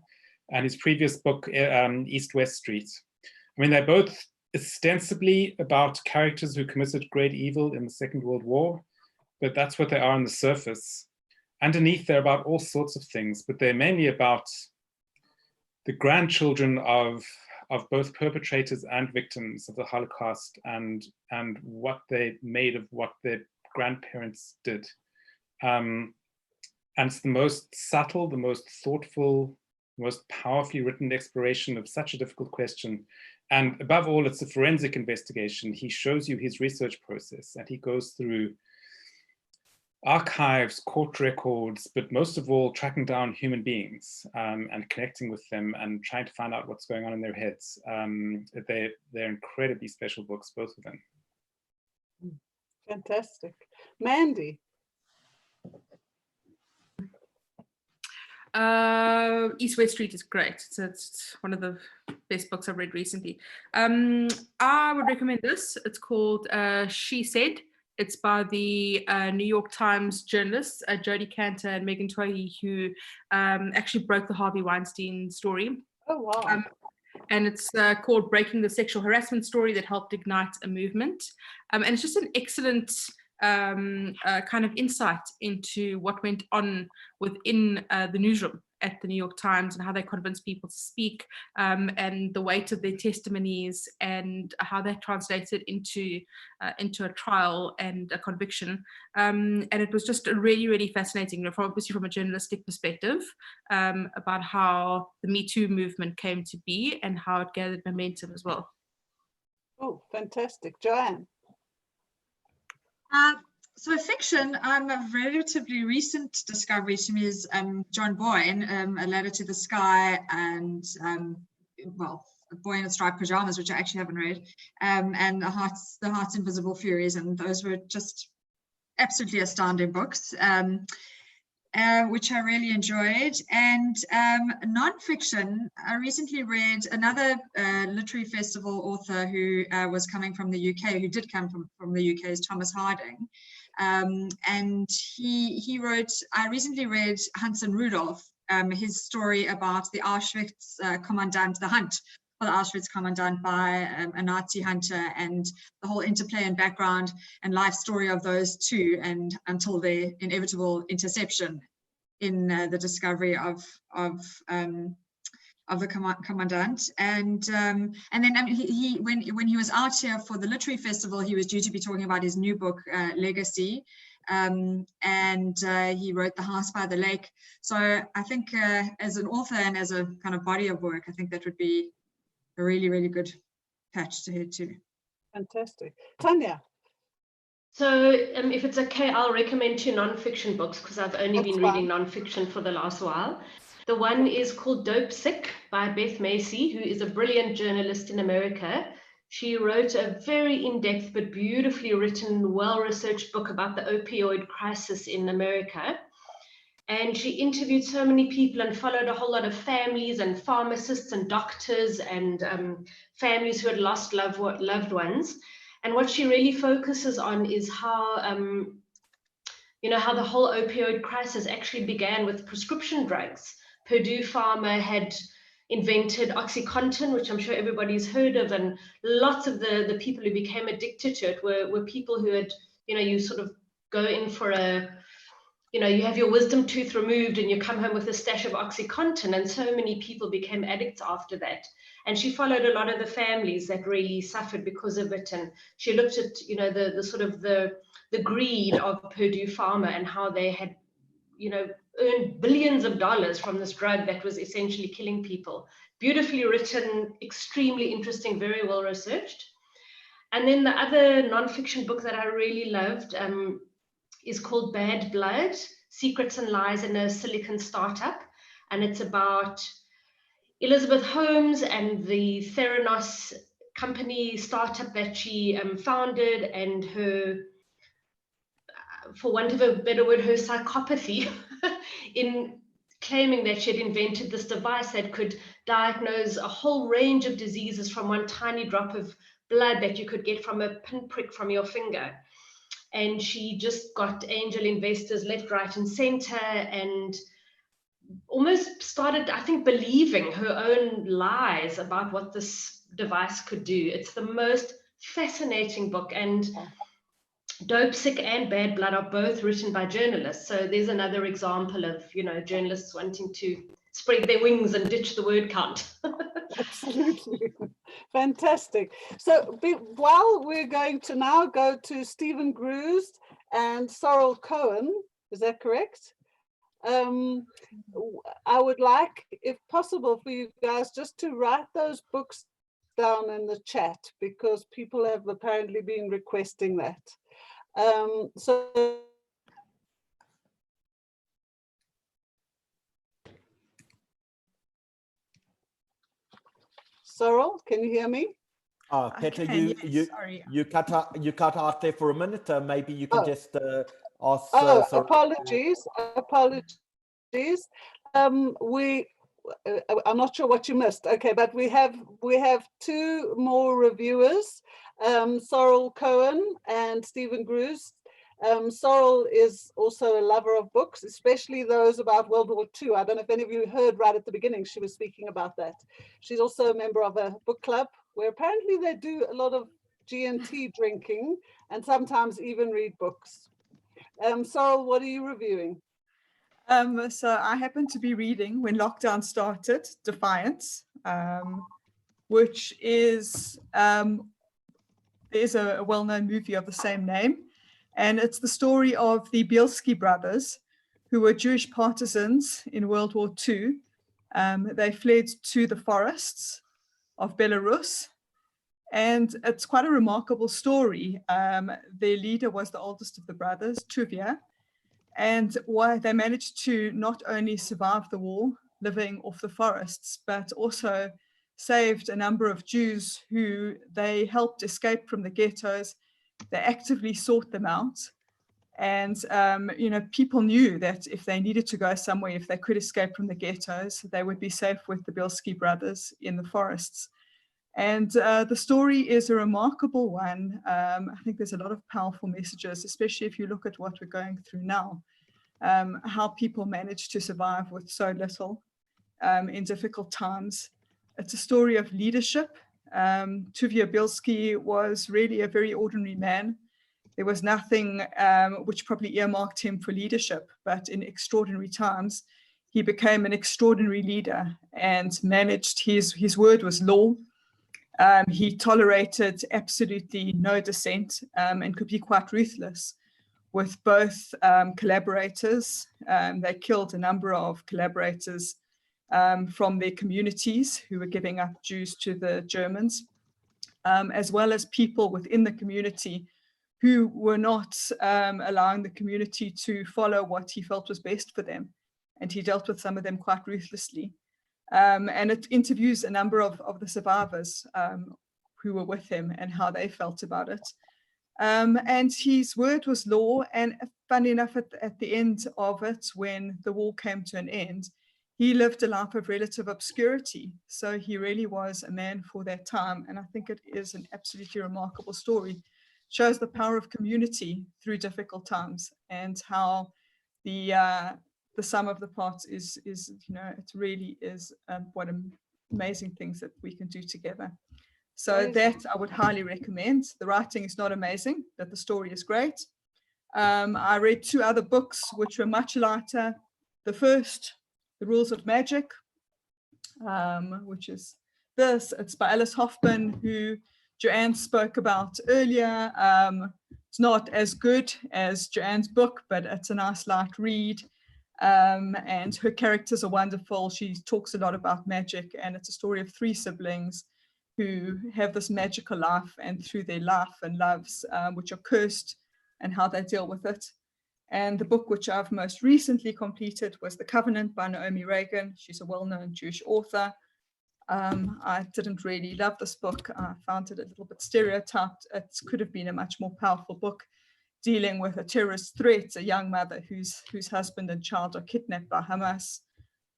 and his previous book, East-West Street. I mean, they're both ostensibly about characters who committed great evil in the Second World War, but that's what they are on the surface. Underneath, they're about all sorts of things, but they're mainly about the grandchildren of both perpetrators and victims of the Holocaust, and what they made of what their grandparents did. And it's the most subtle, the most thoughtful, most powerfully written exploration of such a difficult question. And above all, it's a forensic investigation. He shows you his research process, and he goes through archives, court records, but most of all, tracking down human beings and connecting with them and trying to find out what's going on in their heads. They're incredibly special books, both of them. Fantastic. Mandy. East-West Street is great. So it's one of the best books I've read recently. I would recommend this. It's called She Said. It's by the New York Times journalists, Jodie Cantor and Megan Twohy, who actually broke the Harvey Weinstein story. Oh, wow. And it's called Breaking the Sexual Harassment Story That Helped Ignite a Movement. And it's just an excellent kind of insight into what went on within the newsroom at the New York Times and how they convinced people to speak, and the weight of their testimonies and how that translated into a trial and a conviction. And it was just really, really fascinating, obviously from a journalistic perspective, about how the Me Too movement came to be and how it gathered momentum as well. Oh, fantastic. Joanne. So fiction, a relatively recent discovery to me is John Boyne, A Ladder to the Sky, and well, A Boy in Striped Pajamas, which I actually haven't read, and The Heart's Invisible Furies, and those were just absolutely astounding books, which I really enjoyed. And nonfiction, I recently read another literary festival author who was coming from the UK, who did come from the UK, is Thomas Harding. And he wrote, I recently read Hans and Rudolph, his story about the Auschwitz commandant, the hunt for the Auschwitz commandant by a Nazi hunter, and the whole interplay and background and life story of those two, and until their inevitable interception in the discovery of the commandant. And then when he was out here for the literary festival, he was due to be talking about his new book, Legacy, and he wrote The House by the Lake. So I think as an author and as a kind of body of work, I think that would be a really, really good patch to head to. Fantastic. Tanya. So if it's okay, I'll recommend 2 nonfiction books because I've only been reading nonfiction for the last while. The one is called Dope Sick by Beth Macy, who is a brilliant journalist in America. She wrote a very in-depth but beautifully written, well-researched book about the opioid crisis in America. And she interviewed so many people and followed a whole lot of families and pharmacists and doctors and families who had lost loved ones. And what she really focuses on is how, how the whole opioid crisis actually began with prescription drugs. Purdue Pharma had invented OxyContin, which I'm sure everybody's heard of, and lots of the people who became addicted to it were people who had, you sort of go in for you have your wisdom tooth removed and you come home with a stash of OxyContin, and so many people became addicts after that. And she followed a lot of the families that really suffered because of it, and she looked at the sort of the greed of Purdue Pharma and how they had earned billions of dollars from this drug that was essentially killing people. Beautifully written, extremely interesting, very well researched. And then the other nonfiction book that I really loved is called Bad Blood, Secrets and Lies in a Silicon Startup. And it's about Elizabeth Holmes and the Theranos company startup that she founded, and her, for want of a better word, her psychopathy in claiming that she had invented this device that could diagnose a whole range of diseases from one tiny drop of blood that you could get from a pinprick from your finger. And she just got angel investors left, right, and center, and almost started, I think, believing her own lies about what this device could do. It's the most fascinating book, and Dope Sick and Bad Blood are both written by journalists. So there's another example of, journalists wanting to spread their wings and ditch the word count. Absolutely. Fantastic. So while we're going to now go to Stephen Gruz and Sorrel Cohen, is that correct? I would like, if possible, for you guys just to write those books down in the chat, because people have apparently been requesting that. So Sorrel, can you hear me? Petra, you cut out there for a minute. Maybe you can just ask. Apologies. I'm not sure what you missed. Okay, but we have 2 more reviewers, Sorrel Cohen and Stephen Gruz. Sorrel is also a lover of books, especially those about World War II. I don't know if any of you heard right at the beginning, she was speaking about that. She's also a member of a book club where apparently they do a lot of G&T drinking and sometimes even read books. Sorrel, what are you reviewing? So I happened to be reading, when lockdown started, Defiance, which is there's a well-known movie of the same name. And it's the story of the Bielski brothers, who were Jewish partisans in World War II. They fled to the forests of Belarus. And it's quite a remarkable story. Their leader was the oldest of the brothers, Tuvia. And why they managed to not only survive the war, living off the forests, but also saved a number of Jews who they helped escape from the ghettos. They actively sought them out. And, you know, people knew that if they needed to go somewhere, if they could escape from the ghettos, they would be safe with the Bielski brothers in the forests. And the story is a remarkable one. I think there's a lot of powerful messages, especially if you look at what we're going through now, how people manage to survive with so little in difficult times. It's a story of leadership. Tuvia Bielski was really a very ordinary man. There was nothing which probably earmarked him for leadership, but in extraordinary times, he became an extraordinary leader and managed, his word was law. He tolerated absolutely no dissent and could be quite ruthless with both collaborators. They killed a number of collaborators from their communities who were giving up Jews to the Germans, as well as people within the community who were not allowing the community to follow what he felt was best for them. And he dealt with some of them quite ruthlessly. And it interviews a number of the survivors who were with him and how they felt about it. And his word was law. And funny enough, at the end of it, when the war came to an end, he lived a life of relative obscurity. So he really was a man for that time. And I think it is an absolutely remarkable story. Shows the power of community through difficult times and how the sum of the parts is, you know, it really is what amazing things that we can do together. So that I would highly recommend. The writing is not amazing, but the story is great. I read 2 other books which were much lighter. The first, The Rules of Magic, which is this. It's by Alice Hoffman, who Joanne spoke about earlier. It's not as good as Joanne's book, but it's a nice light read. And her characters are wonderful. She talks a lot about magic, and it's a story of 3 siblings who have this magical life, and through their life and loves, which are cursed, and how they deal with it. And the book which I've most recently completed was The Covenant by Naomi Reagan. She's a well-known Jewish author. I didn't really love this book. I found it a little bit stereotyped. It could have been a much more powerful book dealing with a terrorist threat, a young mother whose husband and child are kidnapped by Hamas.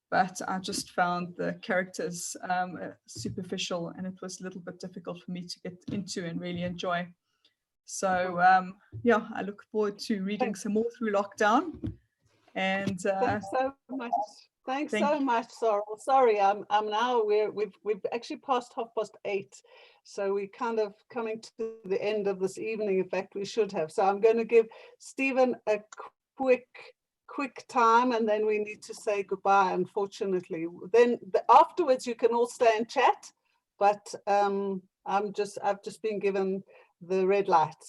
But I just found the characters superficial, and it was a little bit difficult for me to get into and really enjoy. So yeah, I look forward to reading some more through lockdown. And thanks so much. Thanks so much, Sorrel. Sorry, I'm now we've actually passed 8:30, so we're kind of coming to the end of this evening. In fact, we should have. So I'm going to give Stephen a quick time, and then we need to say goodbye, unfortunately. Then afterwards you can all stay and chat, but I've just been given the red light.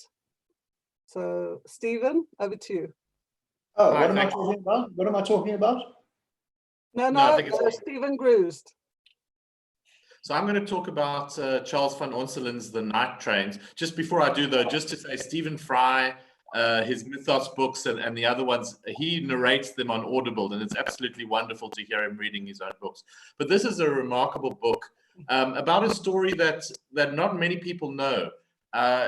So Stephen, over to you. Oh, what am I talking about? What am I talking about? No, Stephen Grusd. So I'm going to talk about Charles van Onselen's The Night Trains. Just before I do, though, just to say Stephen Fry, his Mythos books and the other ones, he narrates them on Audible, and it's absolutely wonderful to hear him reading his own books. But this is a remarkable book about a story that not many people know.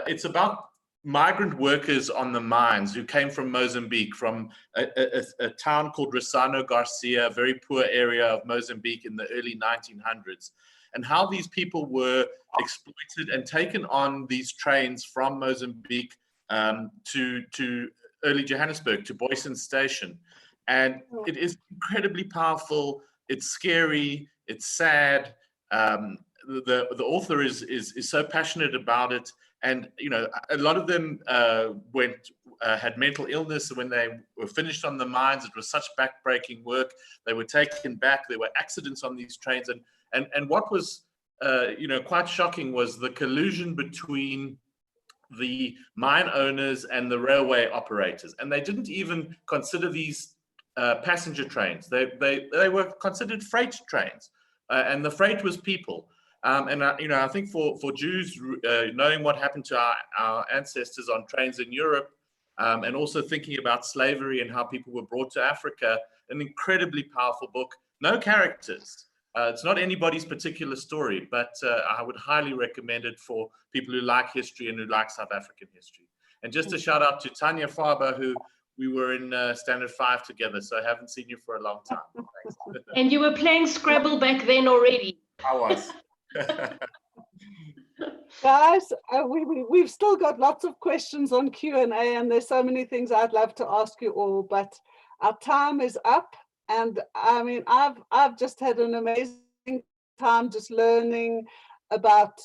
It's about migrant workers on the mines who came from Mozambique, from a town called Rosano Garcia, a very poor area of Mozambique in the early 1900s, and how these people were exploited and taken on these trains from Mozambique to early Johannesburg, to Boyson Station. And it is incredibly powerful. It's scary. It's sad. The author is so passionate about it. And, you know, a lot of them had mental illness when they were finished on the mines. It was such backbreaking work. They were taken back. There were accidents on these trains. And what was, you know, quite shocking was the collusion between the mine owners and the railway operators. And they didn't even consider these passenger trains. They were considered freight trains. And the freight was people. You know, I think for Jews, knowing what happened to our ancestors on trains in Europe, and also thinking about slavery and how people were brought to Africa, an incredibly powerful book. No characters, It's not anybody's particular story, but I would highly recommend it for people who like history and who like South African history. And just a shout out to Tanya Faber, who we were in Standard 5 together, so I haven't seen you for a long time. Thanks. And you were playing Scrabble back then already. I was. Guys, we've still got lots of questions on Q&A, and there's so many things I'd love to ask you all, but our time is up. And I mean, I've just had an amazing time just learning about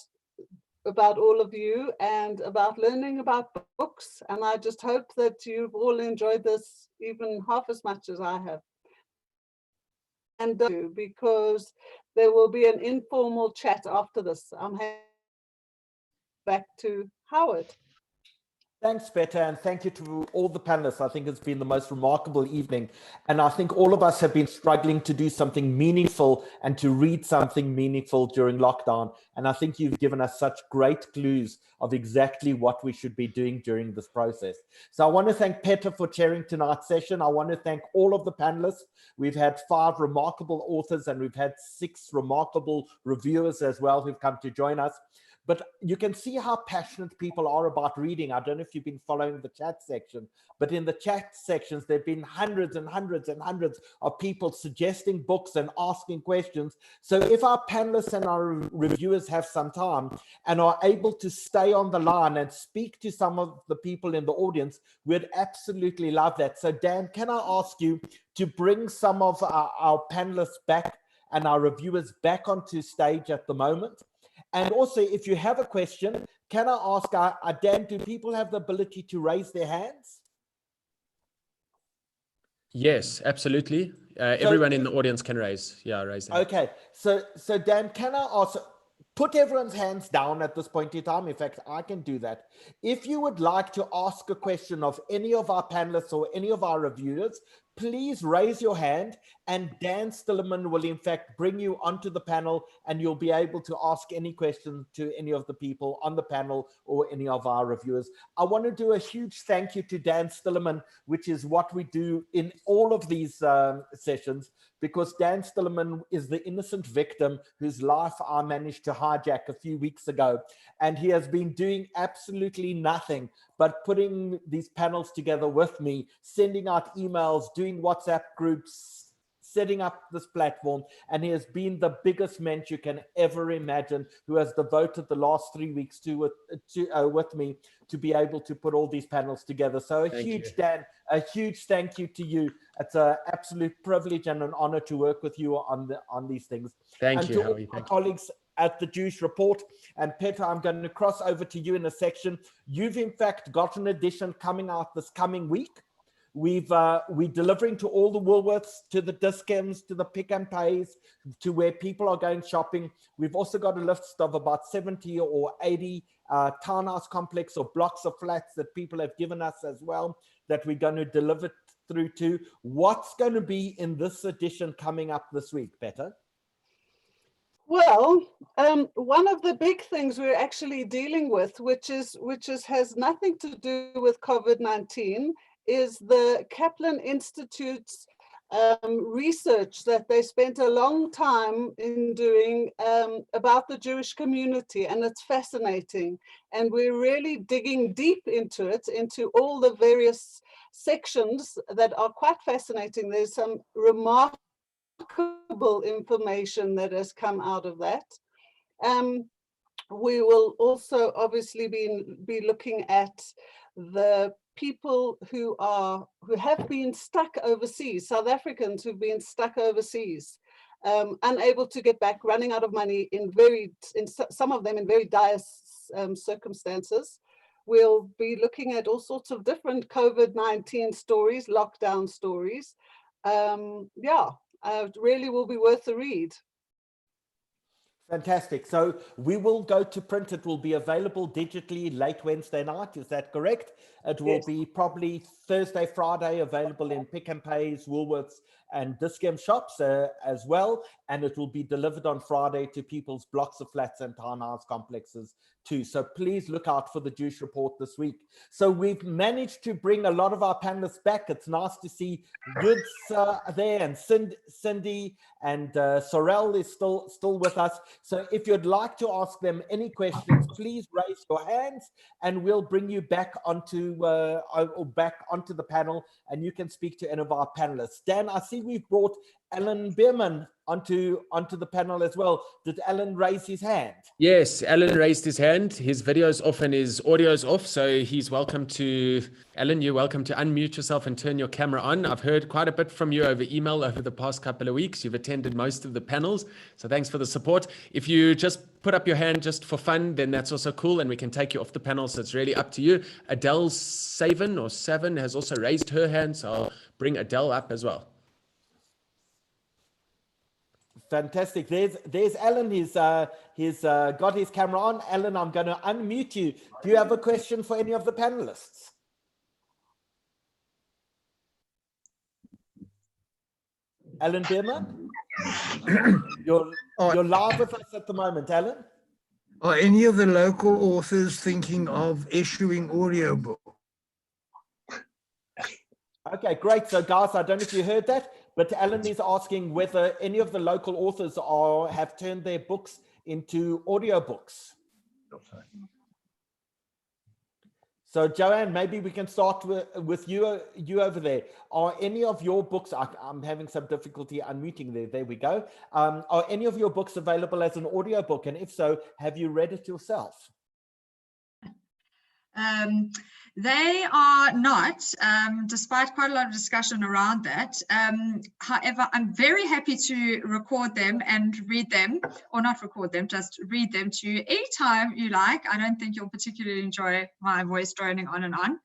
all of you and about learning about books. And I just hope that you've all enjoyed this even half as much as I have. And because there will be an informal chat after this. I'm handing back to Howard. Thanks, Betta, and thank you to all the panelists. I think it's been the most remarkable evening. And I think all of us have been struggling to do something meaningful and to read something meaningful during lockdown. And I think you've given us such great clues of exactly what we should be doing during this process. So I want to thank Petra for chairing tonight's session. I want to thank all of the panelists. We've had 5 remarkable authors and we've had 6 remarkable reviewers as well who've come to join us. But you can see how passionate people are about reading. I don't know if you've been following the chat section, but in the chat sections, there have been hundreds and hundreds and hundreds of people suggesting books and asking questions. So if our panelists and our reviewers have some time and are able to stay on the line and speak to some of the people in the audience, we'd absolutely love that. So Dan, can I ask you to bring some of our panelists back and our reviewers back onto stage at the moment? And also, if you have a question, can I ask, Dan, do people have the ability to raise their hands? Yes, absolutely. Everyone in the audience can raise their hand. Okay, so Dan, can I ask, put everyone's hands down at this point in time. In fact, I can do that. If you would like to ask a question of any of our panelists or any of our reviewers, please raise your hand and Dan Stillerman will in fact bring you onto the panel and you'll be able to ask any question to any of the people on the panel or any of our reviewers. I want to do a huge thank you to Dan Stillerman, which is what we do in all of these sessions, because Dan Stillerman is the innocent victim whose life I managed to hijack a few weeks ago. And he has been doing absolutely nothing but putting these panels together with me, sending out emails, doing WhatsApp groups, setting up this platform. And he has been the biggest mensch you can ever imagine, who has devoted the last 3 weeks with me to be able to put all these panels together. So Dan, a huge thank you to you. It's an absolute privilege and an honor to work with you on these things. Thank you, to Howie. all my colleagues at the Jewish Report, and Petra, I'm going to cross over to you in a section. You've in fact got an edition coming out this coming week. We're delivering to all the Woolworths, to the Diskims, to the Pick and Pays, to where people are going shopping. We've also got a list of about 70 or 80 townhouse complex or blocks of flats that people have given us as well, that we're going to deliver through to. What's going to be in this edition coming up this week, Petra? Well, one of the big things we're actually dealing with, which has nothing to do with COVID-19, is the Kaplan Institute's research that they spent a long time in doing about the Jewish community, and it's fascinating. And we're really digging deep into it, into all the various sections that are quite fascinating. There's some remarkable information that has come out of that. We will also obviously be looking at the people who have been stuck overseas, South Africans who've been stuck overseas, unable to get back, running out of money some of them in very dire circumstances. We'll be looking at all sorts of different COVID-19 stories, lockdown stories. It really will be worth a read. Fantastic. So we will go to print. It will be available digitally late Wednesday night. Is that correct? It will be probably Thursday, Friday, available in Pick and Pays, Woolworths, discount shops as well. And it will be delivered on Friday to people's blocks of flats and townhouse complexes too. So please look out for the Jewish Report this week. So we've managed to bring a lot of our panelists back. It's nice to see Yud's there, and Cindy and Sorel is still with us. So if you'd like to ask them any questions, please raise your hands and we'll bring you back onto the panel, and you can speak to any of our panelists. Dan, I see we've brought Alan Bierman onto the panel as well. Did Alan raise his hand? Yes, Alan raised his hand. His video's off and his audio's off, so he's welcome to, Alan, you're welcome to unmute yourself and turn your camera on. I've heard quite a bit from you over email over the past couple of weeks. You've attended most of the panels, so thanks for the support. If you just put up your hand just for fun, then that's also cool, and we can take you off the panel, so it's really up to you. Adele Savin has also raised her hand, so I'll bring Adele up as well. Fantastic. There's Alan. He's got his camera on. Alan, I'm going to unmute you. Do you have a question for any of the panelists? Alan Bierman? You're live with us at the moment, Alan. Are any of the local authors thinking of issuing audiobooks? Okay, great. So guys, I don't know if you heard that, but Alan is asking whether any of the local authors have turned their books into audiobooks. So Joanne, maybe we can start with you over there. Are any of your books, I'm having some difficulty unmuting there. There we go. Are any of your books available as an audiobook? And if so, have you read it yourself? They are not, despite quite a lot of discussion around that. However, I'm very happy to record them and read them, or not record them, just read them to you anytime you like. I don't think you'll particularly enjoy my voice droning on and on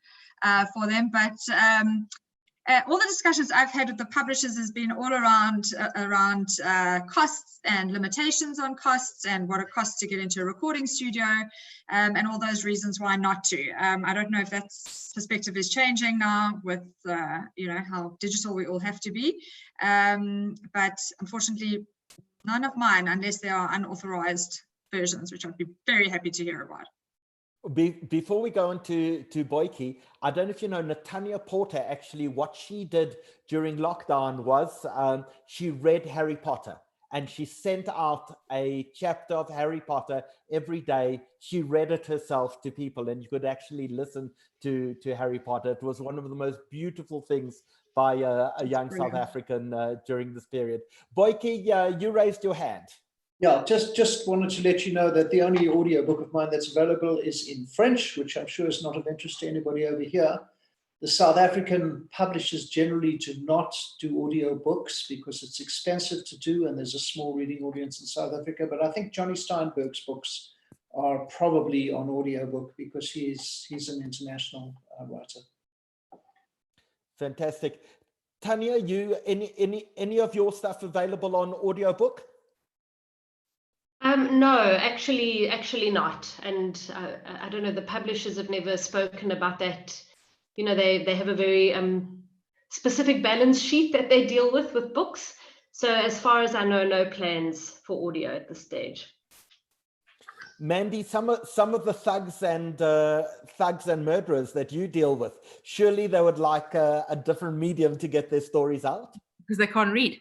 for them, but all the discussions I've had with the publishers has been all around costs and limitations on costs and what it costs to get into a recording studio, and all those reasons why not to. I don't know if that perspective is changing now with how digital we all have to be, but unfortunately none of mine, unless they are unauthorized versions, which I'd be very happy to hear about. Before we go on to Boyke, I don't know if you know, Natanya Porter, actually what she did during lockdown was she read Harry Potter, and she sent out a chapter of Harry Potter every day. She read it herself to people, and you could actually listen to Harry Potter. It was one of the most beautiful things by a young South African during this period. Boyke, you raised your hand. Yeah, just wanted to let you know that the only audiobook of mine that's available is in French, which I'm sure is not of interest to anybody over here. The South African publishers generally do not do audiobooks because it's expensive to do and there's a small reading audience in South Africa. But I think Johnny Steinberg's books are probably on audiobook because he's an international writer. Fantastic. Tanya, any of your stuff available on audiobook? No, actually not. And I don't know, the publishers have never spoken about that. You know, they have a very specific balance sheet that they deal with books. So as far as I know, no plans for audio at this stage. Mandy, some of the thugs and murderers that you deal with, surely they would like a different medium to get their stories out? Because they can't read.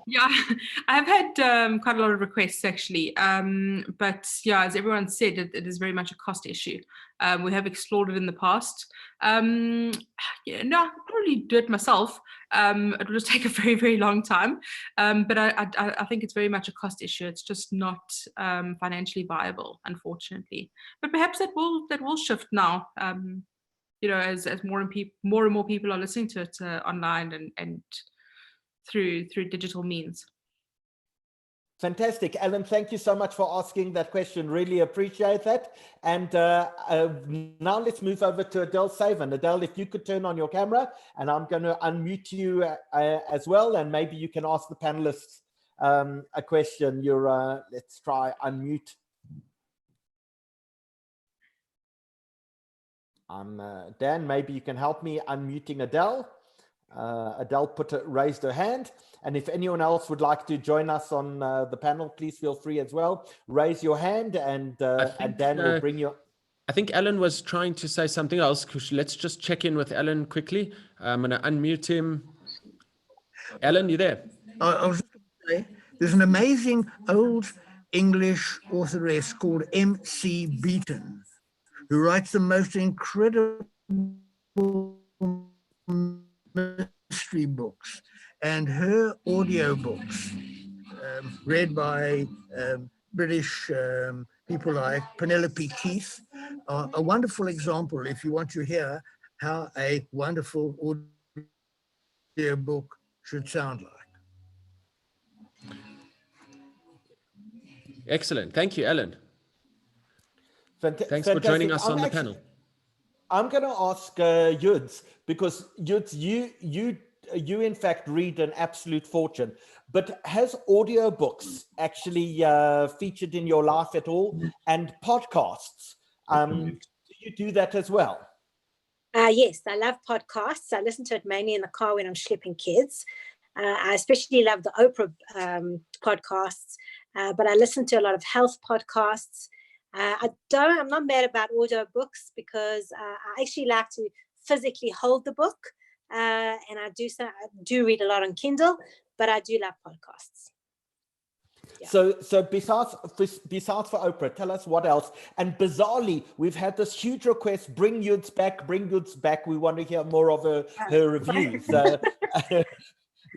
Yeah, I've had quite a lot of requests actually, but yeah, as everyone said, it is very much a cost issue. We have explored it in the past. Yeah, no, I'll probably do it myself. It will just take a very, very long time, but I think it's very much a cost issue. It's just not financially viable, unfortunately. But perhaps that will shift now. You know, as more and more people are listening to it online and through digital means. Fantastic. Alan, thank you so much for asking that question. Really appreciate that. And now let's move over to Adele Savin. Adele, if you could turn on your camera, and I'm going to unmute you as well, and maybe you can ask the panelists a question. Let's try unmute. Dan, maybe you can help me unmuting Adele. Adele raised her hand. And if anyone else would like to join us on the panel, please feel free as well. Raise your hand and Dan will bring you. I think Ellen was trying to say something else. Let's just check in with Ellen quickly. I'm going to unmute him. Ellen, you there? I was just going to say, there's an amazing old English authoress called M.C. Beaton, who writes the most incredible mystery books, and her audiobooks, read by British people like Penelope Keith, are a wonderful example if you want to hear how a wonderful audiobook should sound like. Excellent. Thank you, Ellen. Thanks for Fantastic. joining us on the panel. I'm going to ask Yuds, because Yuds, you in fact read an absolute fortune, but has audiobooks actually featured in your life at all? And podcasts, do you do that as well? Yes, I love podcasts. I listen to it mainly in the car when I'm schlepping kids. I especially love the Oprah podcasts, but I listen to a lot of health podcasts. I'm not mad about audiobooks because I actually like to physically hold the book, and I do read a lot on Kindle, but I do love podcasts. Yeah. So besides for Oprah, tell us what else. And bizarrely, we've had this huge request: bring Yuds back. We want to hear more of her reviews.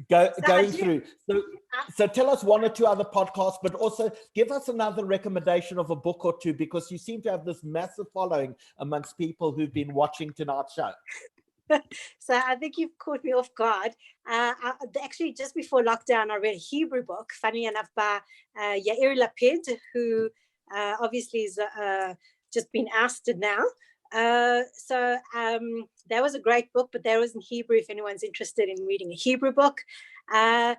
Going through. So tell us one or two other podcasts, but also give us another recommendation of a book or two, because you seem to have this massive following amongst people who've been watching tonight's show. So I think you've caught me off guard. Actually, just before lockdown, I read a Hebrew book, funny enough, by Yair Lapid, who obviously is just been ousted now. So that was a great book, but that was in Hebrew if anyone's interested in reading a Hebrew book. I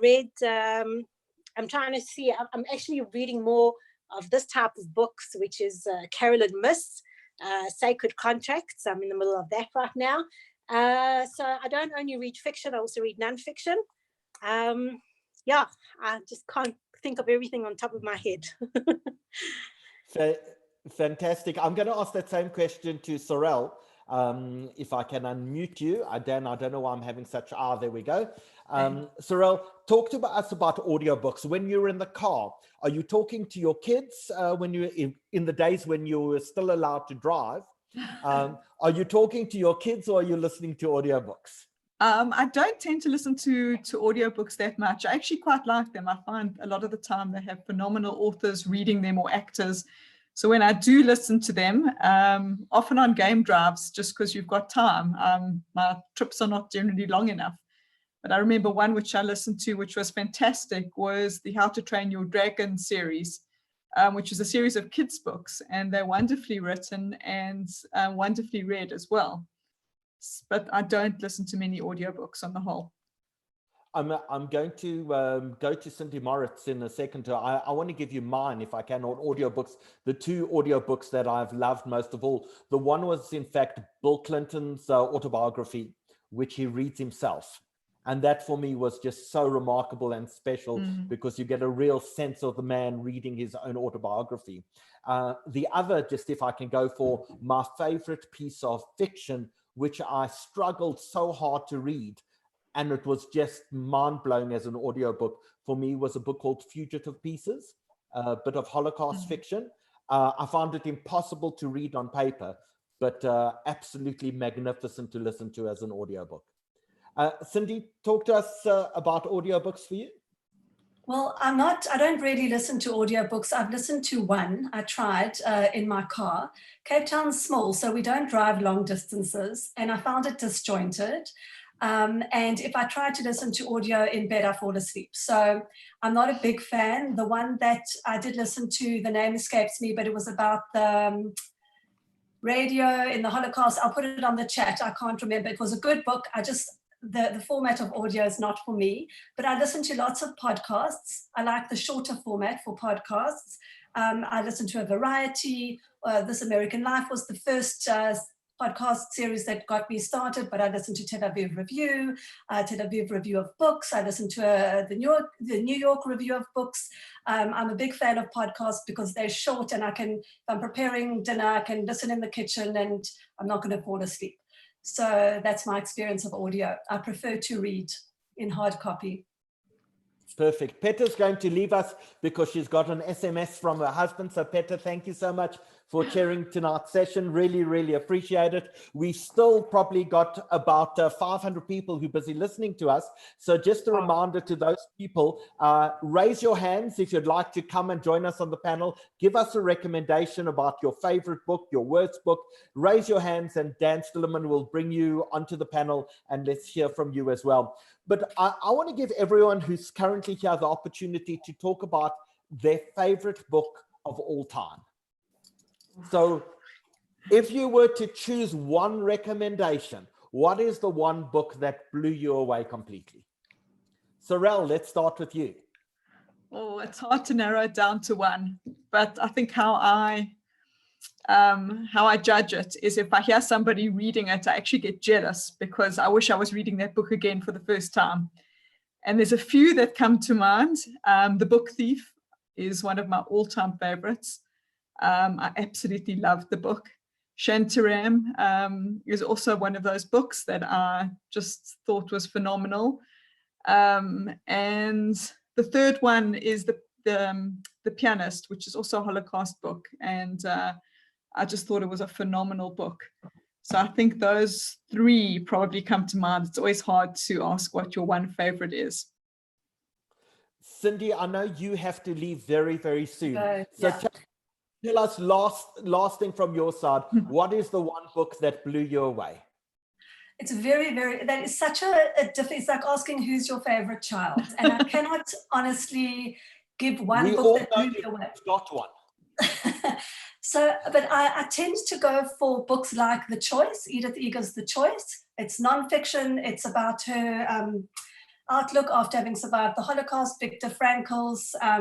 read, I'm trying to see, I'm actually reading more of this type of books, which is Carolyn Myss, Sacred Contracts. I'm in the middle of that right now. So I don't only read fiction, I also read nonfiction. Yeah, I just can't think of everything on top of my head. Fantastic. I'm going to ask that same question to Sorel, if I can unmute you. Dan, I don't know why I'm having such, there we go. Sorel, talk to us about audiobooks. When you're in the car, are you talking to your kids when you're in the days when you were still allowed to drive? Are you talking to your kids, or are you listening to audiobooks? I don't tend to listen to audiobooks that much. I actually quite like them. I find a lot of the time they have phenomenal authors reading them, or actors. So when I do listen to them, often on game drives, just because you've got time, my trips are not generally long enough. But I remember one which I listened to, which was fantastic, was the How to Train Your Dragon series, which is a series of kids' books, and they're wonderfully written and wonderfully read as well. But I don't listen to many audiobooks on the whole. I'm going to go to Cindy Moritz in a second. I want to give you mine, if I can, on audiobooks. The two audiobooks that I've loved most of all. The one was, in fact, Bill Clinton's autobiography, which he reads himself. And that for me was just so remarkable and special, because you get a real sense of the man reading his own autobiography. The other, just if I can go for my favorite piece of fiction, which I struggled so hard to read, and it was just mind-blowing as an audiobook for me, was a book called Fugitive Pieces, a bit of Holocaust fiction. I found it impossible to read on paper, but absolutely magnificent to listen to as an audiobook. Cindy, talk to us about audiobooks for you. Well, I don't really listen to audiobooks. I've listened to one, I tried in my car. Cape Town's small, so we don't drive long distances, and I found it disjointed. And if I try to listen to audio in bed, I fall asleep. So I'm not a big fan. The one that I did listen to, the name escapes me, but it was about the radio in the Holocaust. I'll put it on the chat. I can't remember. It was a good book. The format of audio is not for me, but I listen to lots of podcasts. I like the shorter format for podcasts. I listened to a variety. This American Life was the first podcast series that got me started, but I listened to Tel Aviv Review, Tel Aviv Review of Books. I listened to the New York Review of Books. I'm a big fan of podcasts because they're short, and if I'm preparing dinner, I can listen in the kitchen and I'm not going to fall asleep. So that's my experience of audio. I prefer to read in hard copy. Perfect. Petra's going to leave us because she's got an SMS from her husband. So Petra, thank you so much for chairing tonight's session. Really, really appreciate it. We still probably got about 500 people who are busy listening to us. So just a reminder to those people, raise your hands if you'd like to come and join us on the panel. Give us a recommendation about your favorite book, your worst book. Raise your hands and Dan Stillerman will bring you onto the panel and let's hear from you as well. But I want to give everyone who's currently here the opportunity to talk about their favorite book of all time. So if you were to choose one recommendation, what is the one book that blew you away completely? Sorrel, let's start with you. Oh, it's hard to narrow it down to one, but I think how I judge it is if I hear somebody reading it, I actually get jealous because I wish I was reading that book again for the first time. And there's a few that come to mind. The Book Thief is one of my all-time favorites. I absolutely loved the book. Shantaram is also one of those books that I just thought was phenomenal. And the third one is the Pianist, which is also a Holocaust book. And I just thought it was a phenomenal book. So I think those three probably come to mind. It's always hard to ask what your one favorite is. Cindy, I know you have to leave very, very soon. So Yeah. tell us last thing from your side. What is the one book that blew you away? It's that is such a difference. It's like asking who's your favorite child. And I cannot honestly give one book that blew me away. Got one. So, but I tend to go for books like The Choice, Edith Eger's The Choice. It's nonfiction. It's about her outlook after having survived the Holocaust, Viktor Frankl's, A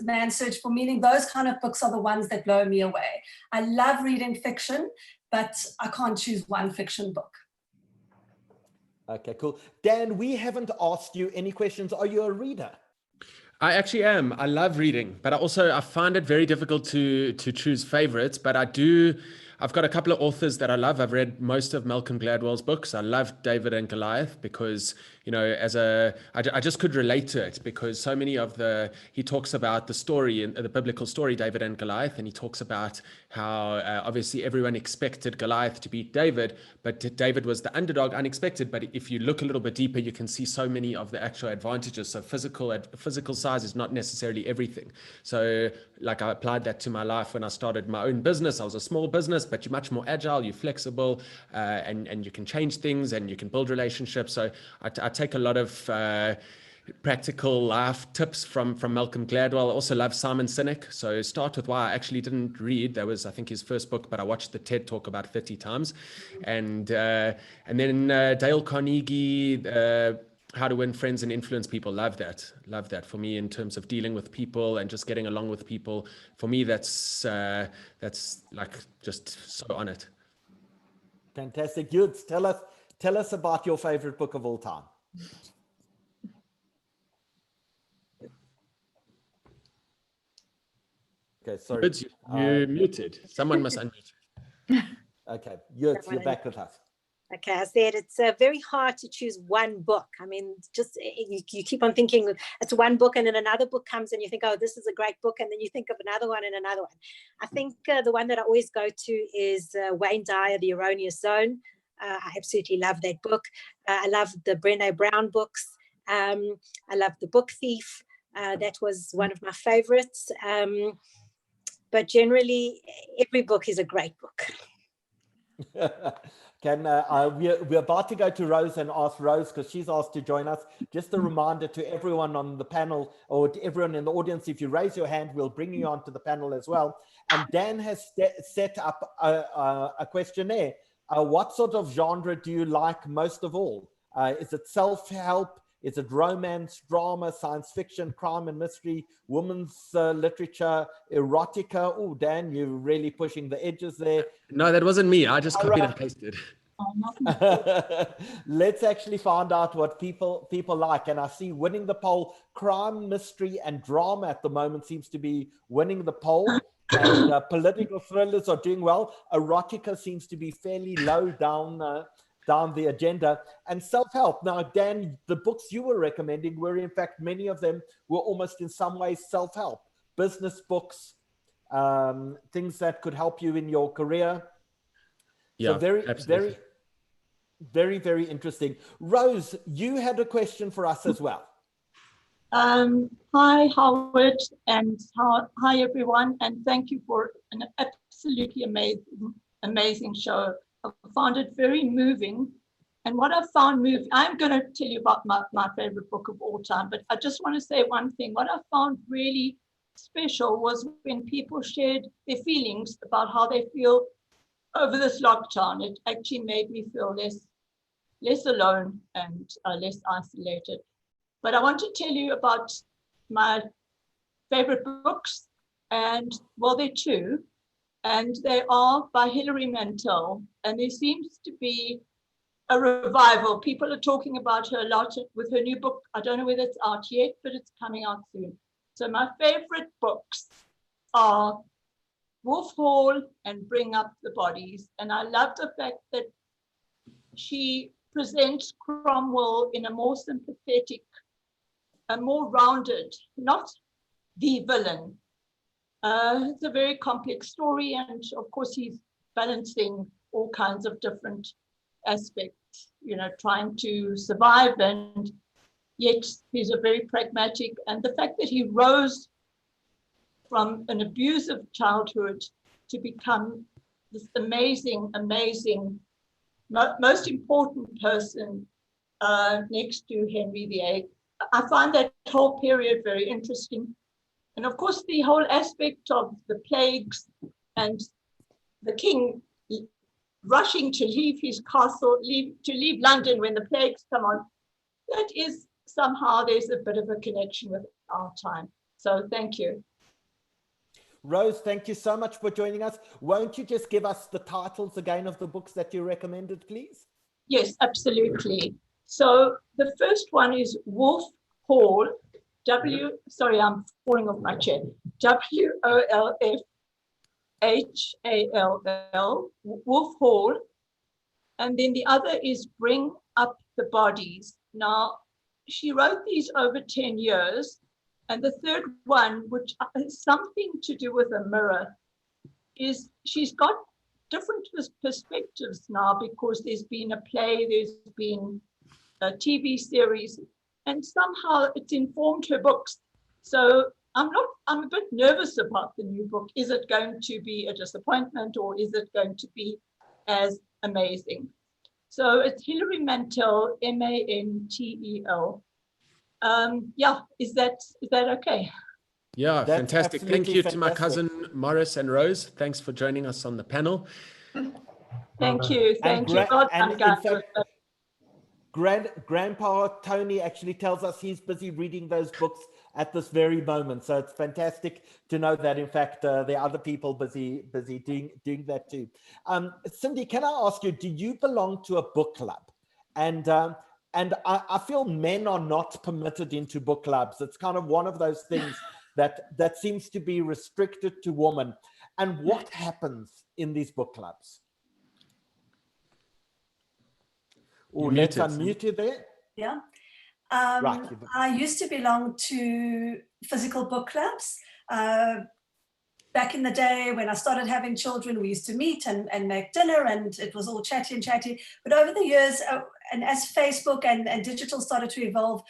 Man's Search for Meaning. Those kind of books are the ones that blow me away. I love reading fiction, but I can't choose one fiction book. Okay, cool. Dan, we haven't asked you any questions. Are you a reader? I actually am. I love reading, but I find it very difficult to choose favorites, but I've got a couple of authors that I love. I've read most of Malcolm Gladwell's books. I love David and Goliath because, I just could relate to it because so many of he talks about the story, the biblical story, David and Goliath, and he talks about how obviously everyone expected Goliath to beat David, but David was the underdog, unexpected. But if you look a little bit deeper, you can see so many of the actual advantages. So physical size is not necessarily everything. So like I applied that to my life when I started my own business. I was a small business, but you're much more agile, you're flexible, and you can change things and you can build relationships. So I take a lot of practical life tips from Malcolm Gladwell. I also love Simon Sinek. So Start With Why I actually didn't read. That was, I think, his first book, but I watched the TED Talk about 30 times. And then Dale Carnegie, How to Win Friends and Influence People. Love that for me in terms of dealing with people and just getting along with people. For me, that's like just so on it. Fantastic. Yudes, tell us about your favorite book of all time. Okay, sorry. Yudes, you're muted. Someone must unmute. Okay, Yudes, you're back with us. Okay, I said it's very hard to choose one book. I mean, just you keep on thinking it's one book and then another book comes and you think, oh, this is a great book. And then you think of another one and another one. I think the one that I always go to is Wayne Dyer, The Erroneous Zone. I absolutely love that book. I love the Brené Brown books. I love The Book Thief. That was one of my favorites. But generally, every book is a great book. We're about to go to Rose and ask Rose because she's asked to join us. Just a reminder to everyone on the panel or to everyone in the audience, if you raise your hand, we'll bring you onto the panel as well. And Dan has set up a questionnaire. What sort of genre do you like most of all? Is it self-help? Is it romance, drama, science fiction, crime and mystery, women's literature, erotica? Oh, Dan, you're really pushing the edges there. No, that wasn't me. I just copied and pasted. Let's actually find out what people like. And I see winning the poll, crime, mystery, and drama at the moment seems to be winning the poll. And political thrillers are doing well. Erotica seems to be fairly low down the agenda. And self-help. Now, Dan, the books you were recommending were, in fact, many of them were almost in some ways self-help. Business books, things that could help you in your career. Yeah, so very, absolutely. very, very interesting. Rose, you had a question for us as well. Hi, Howard, and hi, everyone, and thank you for an absolutely amazing show. I found it very moving, and what I found moving, I'm going to tell you about my favorite book of all time, but I just want to say one thing. What I found really special was when people shared their feelings about how they feel over this lockdown. It actually made me feel less alone and less isolated. But I want to tell you about my favorite books, and well, they're two, and they are by Hilary Mantel, and there seems to be a revival. People are talking about her a lot with her new book. I don't know whether it's out yet, but it's coming out soon. So my favorite books are Wolf Hall and Bring Up the Bodies, and I love the fact that she presents Cromwell in a more sympathetic, a more rounded, not the villain. It's a very complex story, and of course he's balancing all kinds of different aspects, trying to survive, and yet he's a very pragmatic. And the fact that he rose from an abusive childhood to become this amazing, most important person next to Henry VIII. I find that whole period very interesting. And of course, the whole aspect of the plagues and the king rushing to leave his castle, to leave London when the plagues come on, that is somehow there's a bit of a connection with our time. So thank you. Rose, thank you so much for joining us. Won't you just give us the titles again of the books that you recommended, please? Yes, absolutely. So the first one is Wolf Hall, sorry, I'm falling off my chair, WOLFHALL, Wolf Hall. And then the other is Bring Up the Bodies. Now, she wrote these over 10 years. And the third one, which has something to do with a mirror, is she's got different perspectives now, because there's been a play, there's been a TV series, and somehow it's informed her books. So I'm a bit nervous about the new book. Is it going to be a disappointment, or is it going to be as amazing? So it's Hilary Mantel, Mantel. Yeah, is that okay? Yeah, That's fantastic. Thank you to my fantastic. cousin Morris and Rose. Thanks for joining us on the panel. Thank you. Thank you. Well done, in guys. fact, Grandpa Tony actually tells us he's busy reading those books at this very moment. So it's fantastic to know that, in fact, there are other people busy doing that too. Cindy, can I ask you, do you belong to a book club? And I feel men are not permitted into book clubs. It's kind of one of those things that seems to be restricted to women. And what happens in these book clubs? Oh, let's unmute you there. Yeah. Right. I used to belong to physical book clubs. Back in the day when I started having children, we used to meet and make dinner, and it was all chatty. But over the years, and as Facebook and digital started to evolve,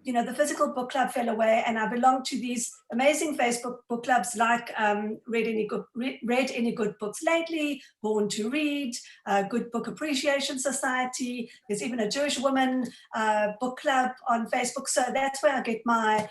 the physical book club fell away, and I belong to these amazing Facebook book clubs like Read Any Good Books Lately, Born to Read, Good Book Appreciation Society. There's even a Jewish woman book club on Facebook. So that's where I get my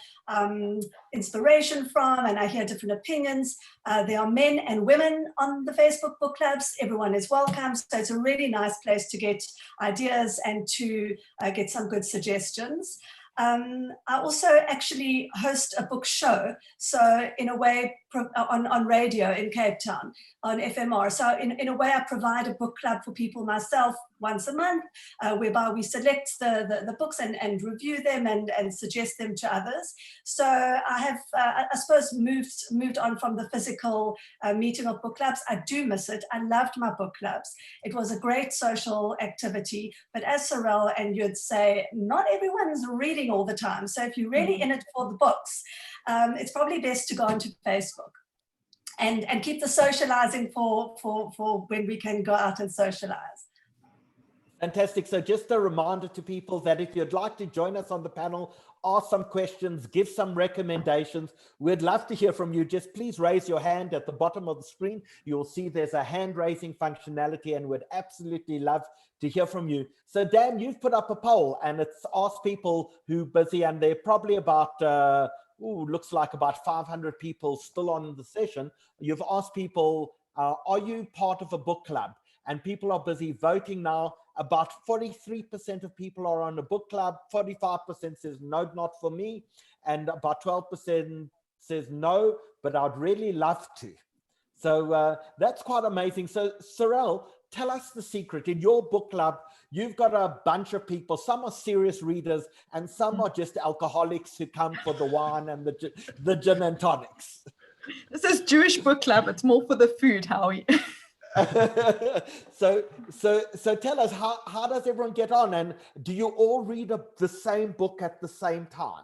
inspiration from, and I hear different opinions. There are men and women on the Facebook book clubs. Everyone is welcome. So it's a really nice place to get ideas and to get some good suggestions. I also actually host a book show. So in a way, on radio in Cape Town, on FMR. So in a way, I provide a book club for people myself once a month, whereby we select the books and review them and suggest them to others. So I have, I suppose, moved on from the physical meeting of book clubs. I do miss it. I loved my book clubs. It was a great social activity. But as Sorrel and you'd say, not everyone's reading all the time. So if you're really in it for the books, it's probably best to go onto Facebook and keep the socializing for when we can go out and socialize. Fantastic. So just a reminder to people that if you'd like to join us on the panel, ask some questions, give some recommendations, we'd love to hear from you. Just please raise your hand at the bottom of the screen. You'll see there's a hand raising functionality, and we'd absolutely love to hear from you. So Dan, you've put up a poll and it's asked people who are busy, and they're probably about, looks like about 500 people still on the session. You've asked people, are you part of a book club? And people are busy voting now. About 43% of people are on a book club, 45% says no, not for me, and about 12% says no, but I'd really love to. So that's quite amazing. So Sorrel, tell us the secret. In your book club, you've got a bunch of people. Some are serious readers and some are just alcoholics who come for the wine and the gin and tonics. This is Jewish book club. It's more for the food, Howie. So tell us, how does everyone get on, and do you all read the same book at the same time?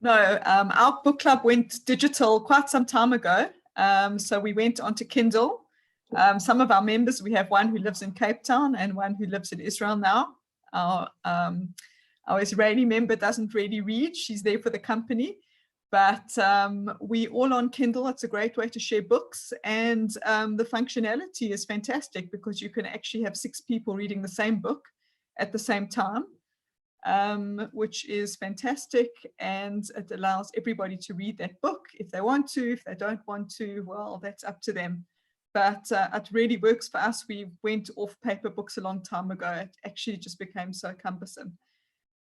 No, our book club went digital quite some time ago. So we went onto Kindle. Some of our members, we have one who lives in Cape Town and one who lives in Israel now. Our Israeli member doesn't really read. She's there for the company. But we all on Kindle. It's a great way to share books, and the functionality is fantastic because you can actually have 6 people reading the same book at the same time, which is fantastic, and it allows everybody to read that book if they want to. If they don't want to, well, that's up to them. But it really works for us. We went off paper books a long time ago. It actually just became so cumbersome.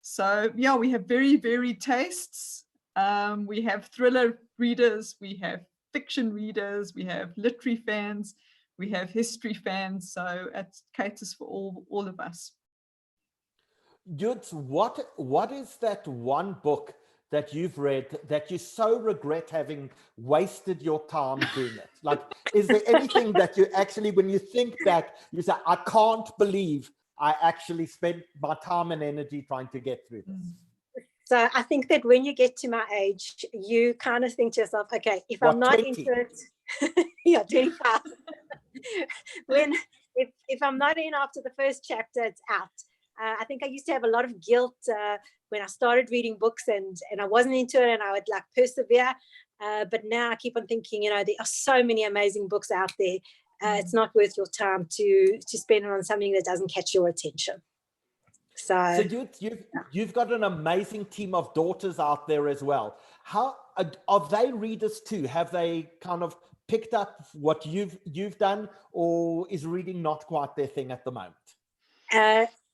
So yeah, we have very varied tastes. We have thriller readers, we have fiction readers, we have literary fans, we have history fans, so it caters for all of us. Jutz, what is that one book that you've read that you so regret having wasted your time doing it? Like, is there anything that you actually, when you think back, you say, I can't believe I actually spent my time and energy trying to get through this? So I think that when you get to my age, you kind of think to yourself, okay, if I'm not 20? into it, yeah, 25. If I'm not in after the first chapter, it's out. I think I used to have a lot of guilt when I started reading books and I wasn't into it, and I would like persevere. But now I keep on thinking, you know, there are so many amazing books out there. It's not worth your time to spend it on something that doesn't catch your attention. So you've got an amazing team of daughters out there as well. How are they readers too? Have they kind of picked up what you've done, or is reading not quite their thing at the moment?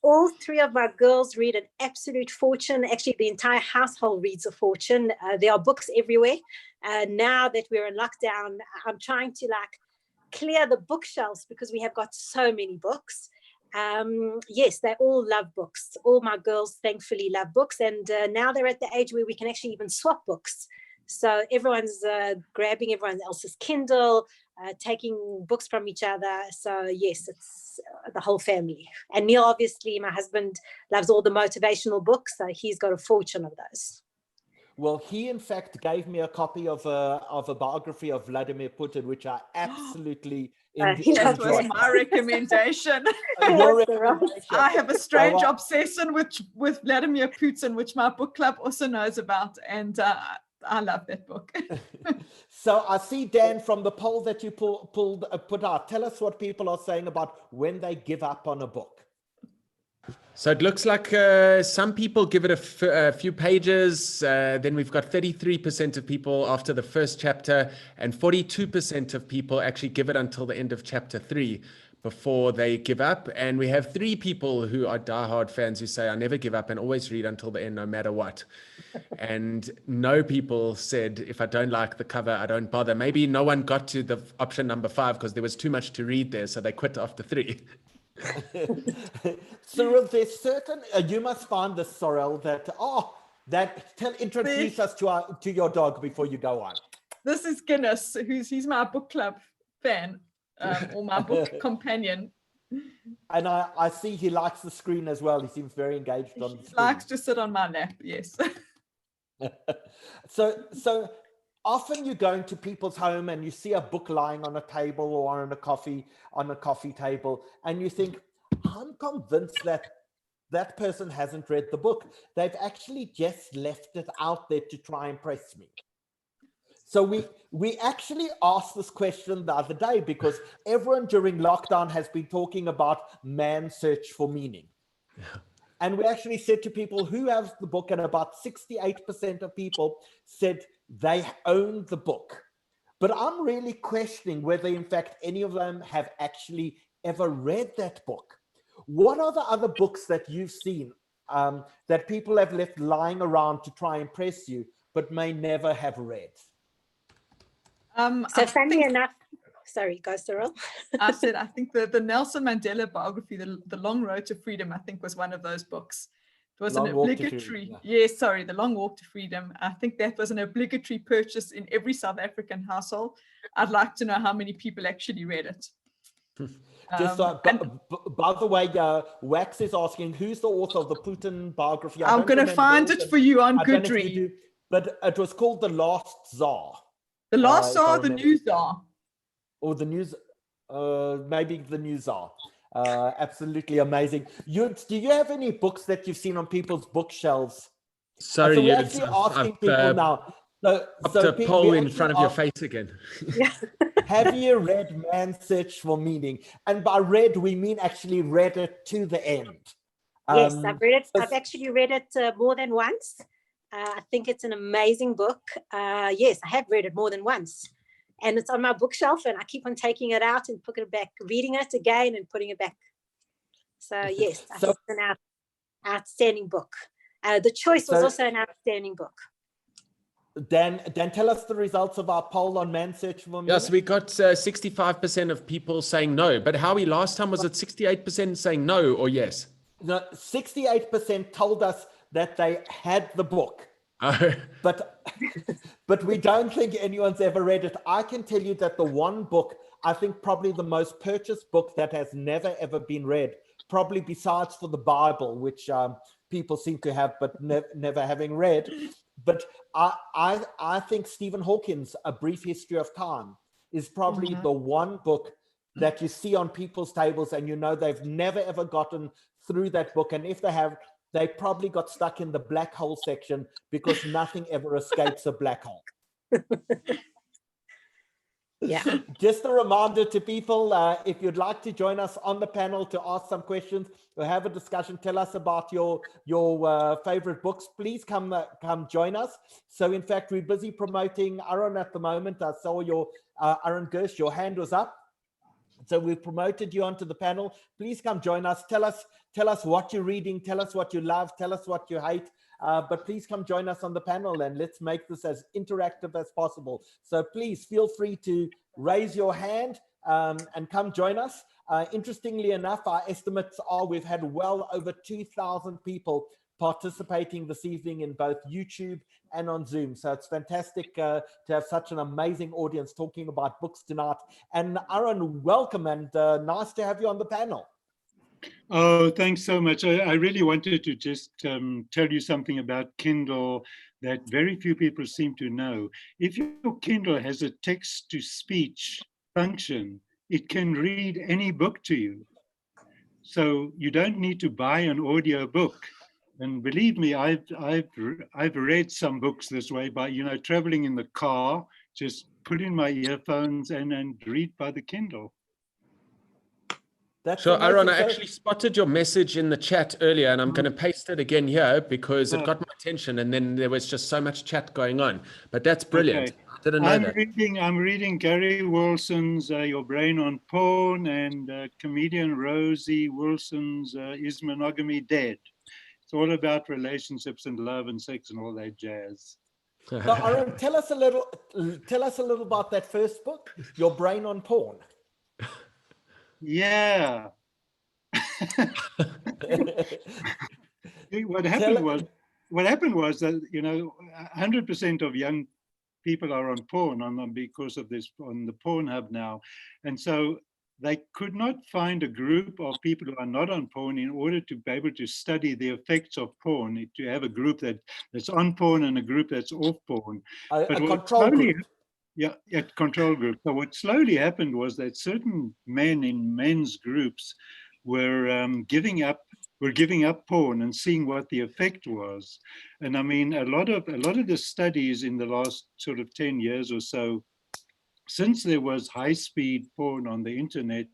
All 3 of my girls read an absolute fortune. Actually, the entire household reads a fortune. There are books everywhere. Now that we're in lockdown, I'm trying to like clear the bookshelves because we have got so many books. Yes, they all love books. All my girls thankfully love books, and now they're at the age where we can actually even swap books. So everyone's grabbing everyone else's Kindle, taking books from each other. So yes, it's the whole family. And Neil, obviously, my husband, loves all the motivational books, so he's got a fortune of those. Well, he in fact gave me a copy of a biography of Vladimir Putin, which I absolutely enjoyed. That was my recommendation. Your recommendation. I have a strange obsession with Vladimir Putin, which my book club also knows about, and I love that book. So I see, Dan, from the poll that you put out, tell us what people are saying about when they give up on a book. So it looks like some people give it a few pages. Then we've got 33% of people after the first chapter, and 42% of people actually give it until the end of chapter 3. before they give up. And we have 3 people who are diehard fans who say, I never give up and always read until the end, no matter what. And no people said, if I don't like the cover, I don't bother. Maybe no one got to the option number 5 because there was too much to read there. So they quit after 3. Cyril, there's certain, you must find this, Sorrel, introduce us to your dog before you go on. This is Guinness, he's my book club fan, or my book companion. And I see he likes the screen as well. He seems very engaged on the screen. He likes to sit on my lap, yes. So often you go into people's home and you see a book lying on a table or on a coffee table, and you think, I'm convinced that person hasn't read the book. They've actually just left it out there to try and impress me. So we actually asked this question the other day because everyone during lockdown has been talking about man's search for meaning. Yeah. And we actually said to people who have the book, and about 68% of people said they own the book. But I'm really questioning whether, in fact, any of them have actually ever read that book. What are the other books that you've seen that people have left lying around to try and impress you, but may never have read? So funny enough, sorry, go Cyril. I think the Nelson Mandela biography, the Long Road to Freedom, I think was one of those books. It was an obligatory, The Long Walk to Freedom. I think that was an obligatory purchase in every South African household. I'd like to know how many people actually read it. By the way, Wax is asking, who's the author of the Putin biography? I'm going to find it for you on Goodreads. But it was called The Last Tsar. The Last Tsar, the New Tsar. Or the news, maybe the New Tsar. Absolutely amazing. Do you have any books that you've seen on people's bookshelves? Sorry, we're actually asking people now. So the poll in front of your face again. Have you read Man's Search for Meaning? And by read, we mean actually read it to the end. Yes, I've read it. I've actually read it more than once. I think it's an amazing book. Yes, I have read it more than once. And it's on my bookshelf, and I keep on taking it out and putting it back, reading it again and putting it back. So yes, I think it's an outstanding book. The Choice was also an outstanding book. Dan, tell us the results of our poll on Man's Search for Meaning. Yes, we got 65% of people saying no. But Howie, last time was it 68% saying no or yes? No, 68% told us that they had the book. But we don't think anyone's ever read it. I can tell you that the one book, I think probably the most purchased book that has never ever been read, probably besides for the Bible, which people seem to have but never having read. But I think Stephen Hawking's A Brief History of Time is probably the one book that you see on people's tables and you know they've never ever gotten through that book. And if they have, they probably got stuck in the black hole section because nothing ever escapes a black hole. Yeah. Just a reminder to people, if you'd like to join us on the panel to ask some questions or have a discussion, tell us about your favorite books, please come join us. So in fact, we're busy promoting Aaron at the moment. I saw your Aaron Gersh, your hand was up. So we've promoted you onto the panel. Please come join us. Tell us what you're reading. Tell us what you love. Tell us what you hate. But please come join us on the panel and let's make this as interactive as possible. So please feel free to raise your hand and come join us. Interestingly enough, our estimates are we've had well over 2,000 people participating this evening in both YouTube and on Zoom. So it's fantastic to have such an amazing audience talking about books tonight. And Aaron, welcome and nice to have you on the panel. Oh, thanks so much. I really wanted to just tell you something about Kindle that very few people seem to know. If your Kindle has a text-to-speech function, it can read any book to you. So you don't need to buy an audio book. And believe me, I've read some books this way by, traveling in the car, just put in my earphones and read by the Kindle. So Aaron, I actually spotted your message in the chat earlier and I'm going to paste it again here because it got my attention and then there was just so much chat going on. But that's brilliant. Didn't know that. I'm reading Gary Wilson's Your Brain on Porn and comedian Rosie Wilson's Is Monogamy Dead? It's all about relationships and love and sex and all that jazz. So Aaron, tell us a little about that first book, Your Brain on Porn. Yeah. What happened was that, you know, 100% of young people are on porn because of this on the Pornhub now, and so they could not find a group of people who are not on porn in order to be able to study the effects of porn, to have a group that's on porn and a group that's off porn. A control group. Yeah, a control group. So what slowly happened was that certain men in men's groups were giving up porn and seeing what the effect was. And I mean, a lot of the studies in the last sort of 10 years or so, since there was high-speed porn on the internet,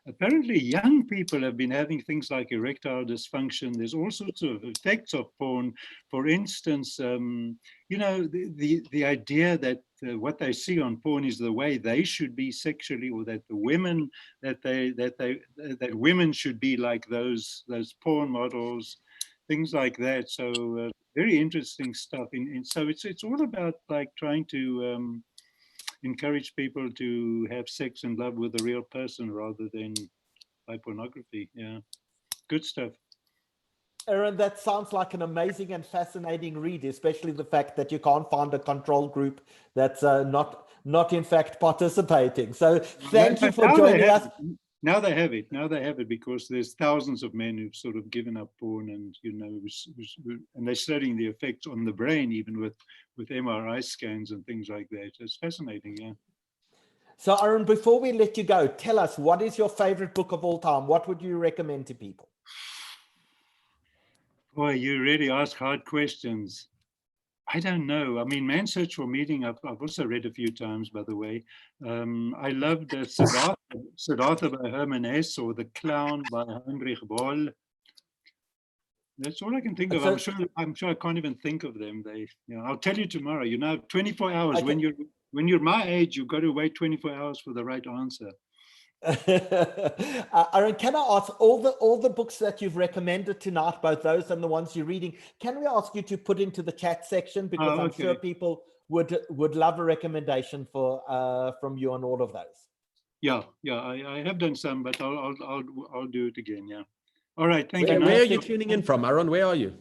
apparently young people have been having things like erectile dysfunction. There's all sorts of effects of porn. For instance, you know, the idea that what they see on porn is the way they should be sexually, or that the women that women should be like those porn models, things like that. So very interesting stuff. So it's all about like trying to encourage people to have sex and love with a real person rather than by pornography. Yeah, good stuff. Aaron, that sounds like an amazing and fascinating read, especially the fact that you can't find a control group that's not in fact participating. So thank you for joining us. Now they have it because there's thousands of men who've sort of given up porn, and you know, and they're studying the effects on the brain, even with MRI scans and things like that. It's fascinating, yeah. So Aaron, before we let you go, tell us, what is your favorite book of all time? What would you recommend to people? Boy, you really ask hard questions. I don't know. I mean, Man's Search for Meaning, I've also read a few times, by the way. I loved Siddhartha by Hermann Hesse, or The Clown by Heinrich Boll. That's all I can think of. I'm sure I can't even think of them. I'll tell you tomorrow. You know, 24 hours. Okay. When you're my age, you've got to wait 24 hours for the right answer. Aaron, can I ask, all the books that you've recommended tonight, both those and the ones you're reading, can we ask you to put into the chat section, because I'm sure people would love a recommendation from you on all of those. Yeah, I have done some, but I'll do it again. Yeah. All right, thank you. Where are you tuning in from, Aaron? Where are you?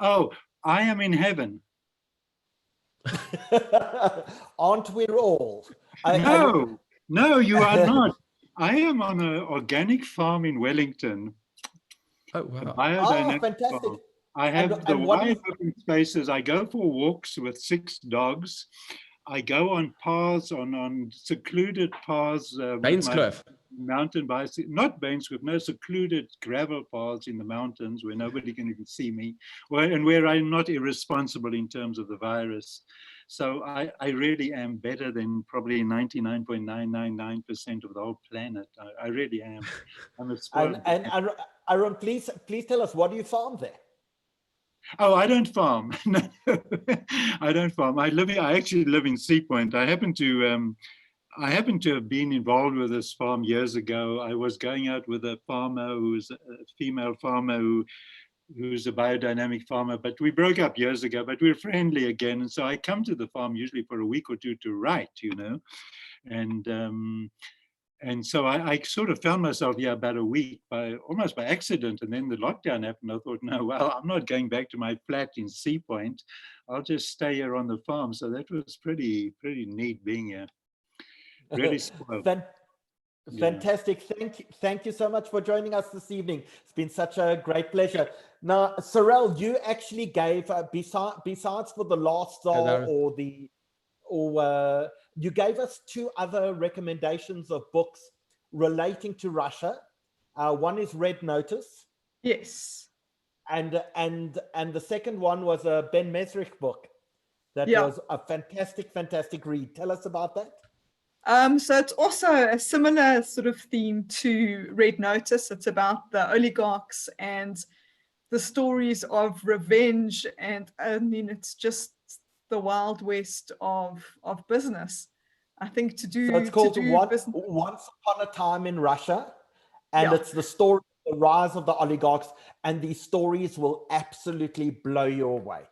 Oh, I am in heaven. Aren't we all? No, you are not. I am on an organic farm in Wellington. Oh, wow. Oh, fantastic. Farm. I have the wide open spaces. I go for walks with 6 dogs. I go on paths, on secluded paths. Bainscliff. Mountain bicycle, not Bainscliff, no, secluded gravel paths in the mountains where nobody can even see me, and where I'm not irresponsible in terms of the virus. So I really am better than probably 99.999% of the whole planet. I really am. I'm a spoiled. And Aaron, please tell us, what do you farm there? Oh, I don't farm. No, I don't farm. I actually live in Sea Point. I happen to have been involved with this farm years ago. I was going out with a farmer who's a female farmer who's a biodynamic farmer, but we broke up years ago, but we're friendly again. And so I come to the farm usually for a week or two to write, you know, and so I sort of found myself here about a week almost by accident. And then the lockdown happened. I thought, no, well, I'm not going back to my flat in Sea Point. I'll just stay here on the farm. So that was pretty neat being here. Really spoiled. Fantastic. Thank you so much for joining us this evening. It's been such a great pleasure. Now, Sorel, you actually gave, besides for the last Tsar you gave us 2 other recommendations of books relating to Russia. One is Red Notice. Yes. And the second one was a Ben Mesrich book that was a fantastic read. Tell us about that. So it's also a similar sort of theme to Red Notice. It's about the oligarchs and the stories of revenge. And I mean, it's just the wild west of business. I think to do So it's called business. Once Upon a Time in Russia, and Yeah. it's the story of the rise of the oligarchs, and these stories will absolutely blow you away.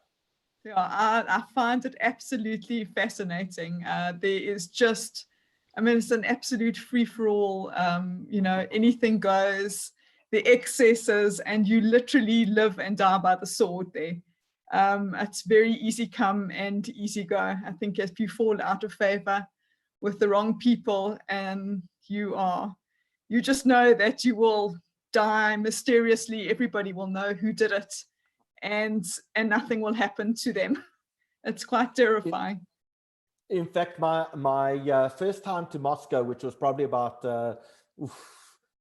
Yeah, I find it absolutely fascinating. There is just, I mean, it's an absolute free-for-all, you know, anything goes, the excesses, and you literally live and die by the sword there. It's very easy come and easy go. I think if you fall out of favor with the wrong people, and you just know that you will die mysteriously, everybody will know who did it, and nothing will happen to them. It's quite terrifying. In fact, my first time to Moscow, which was probably about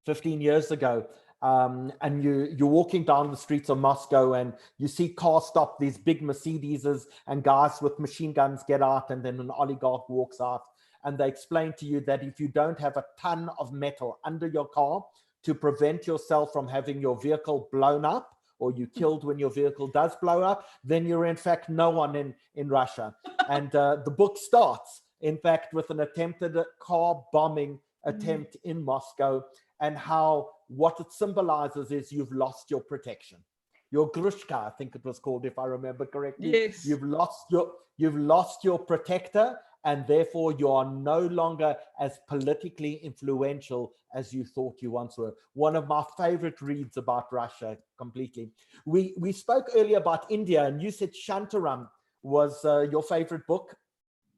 15 years ago, and you're walking down the streets of Moscow and you see cars stop, these big Mercedeses, and guys with machine guns get out, and then an oligarch walks out, and they explain to you that if you don't have a ton of metal under your car to prevent yourself from having your vehicle blown up, or you killed when your vehicle does blow up, then you're in fact no one in Russia. And the book starts, in fact, with an attempted car bombing attempt in Moscow, and how what it symbolizes is you've lost your protection. Your Grushka, I think it was called, if I remember correctly. Yes. You've lost your protector, and therefore you are no longer as politically influential as you thought you once were. One of my favorite reads about Russia completely. We spoke earlier about India, and you said Shantaram was your favorite book,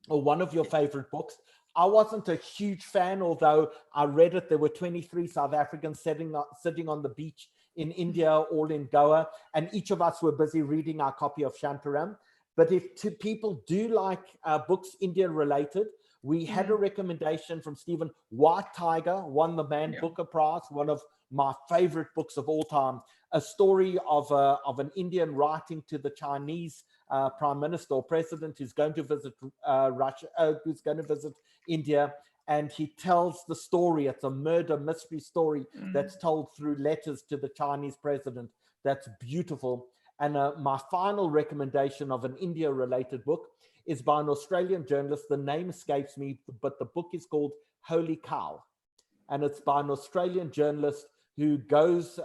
or one of your favorite books. I wasn't a huge fan, although I read it. There were 23 South Africans sitting on the beach in India, all in Goa, and each of us were busy reading our copy of Shantaram. But if people do like books India related, we had a recommendation from Stephen. White Tiger won the Man Booker Prize, one of my favorite books of all time. A story of an Indian writing to the Chinese prime minister or president who's going to visit who's going to visit India, and he tells the story. It's a murder mystery story that's told through letters to the Chinese president. That's beautiful. And my final recommendation of an India-related book is by an Australian journalist. The name escapes me, but the book is called Holy Cow. And it's by an Australian journalist who goes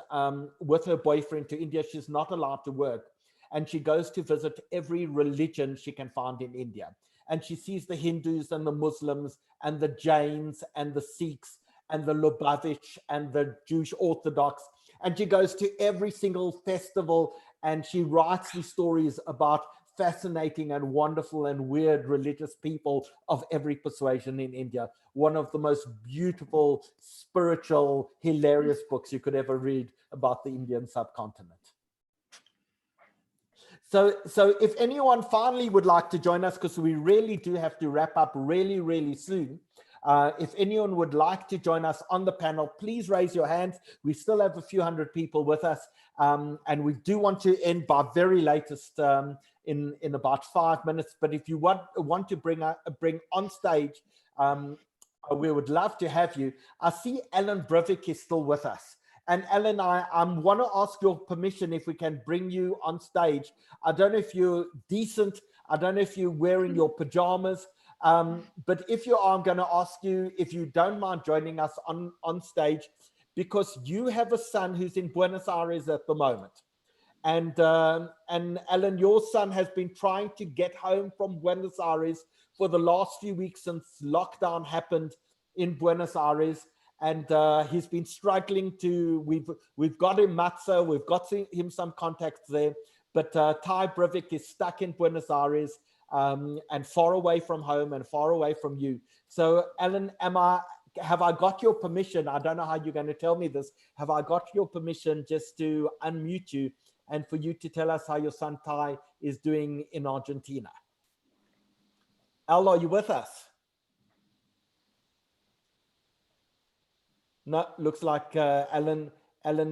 with her boyfriend to India. She's not allowed to work. And she goes to visit every religion she can find in India. And she sees the Hindus and the Muslims and the Jains and the Sikhs and the Lubavitch and the Jewish Orthodox. And she goes to every single festival, and she writes these stories about fascinating and wonderful and weird religious people of every persuasion in India. One of the most beautiful, spiritual, hilarious books you could ever read about the Indian subcontinent. So if anyone finally would like to join us, because we really do have to wrap up really, really soon. If anyone would like to join us on the panel, please raise your hands. We still have a few hundred people with us, and we do want to end by very latest in about 5 minutes. But if you want to bring on stage, we would love to have you. I see Alan Brivik is still with us. And Alan, I want to ask your permission if we can bring you on stage. I don't know if you're decent. I don't know if you're wearing your pajamas. But if you are, I'm going to ask you if you don't mind joining us on stage, because you have a son who's in Buenos Aires at the moment. And Alan, your son has been trying to get home from Buenos Aires for the last few weeks since lockdown happened in Buenos Aires. And he's been struggling we've got him Matzo, we've got him some contacts there, but Ty Brivik is stuck in Buenos Aires and far away from home and far away from you. So Alan, have I got your permission? I don't know how you're going to tell me this. Have I got your permission just to unmute you and for you to tell us how your son Ty is doing in Argentina? Al, are you with us? No, looks like Alan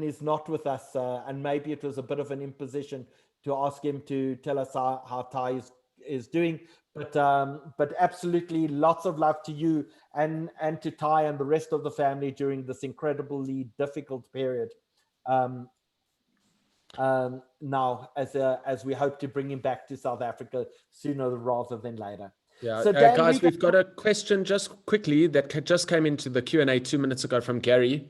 is not with us, and maybe it was a bit of an imposition to ask him to tell us how Ty is doing. But absolutely, lots of love to you and to Ty and the rest of the family during this incredibly difficult period. now, as we hope to bring him back to South Africa sooner rather than later. Yeah, So Dan, guys, we've got a question just quickly that just came into the Q&A 2 minutes ago from Gary.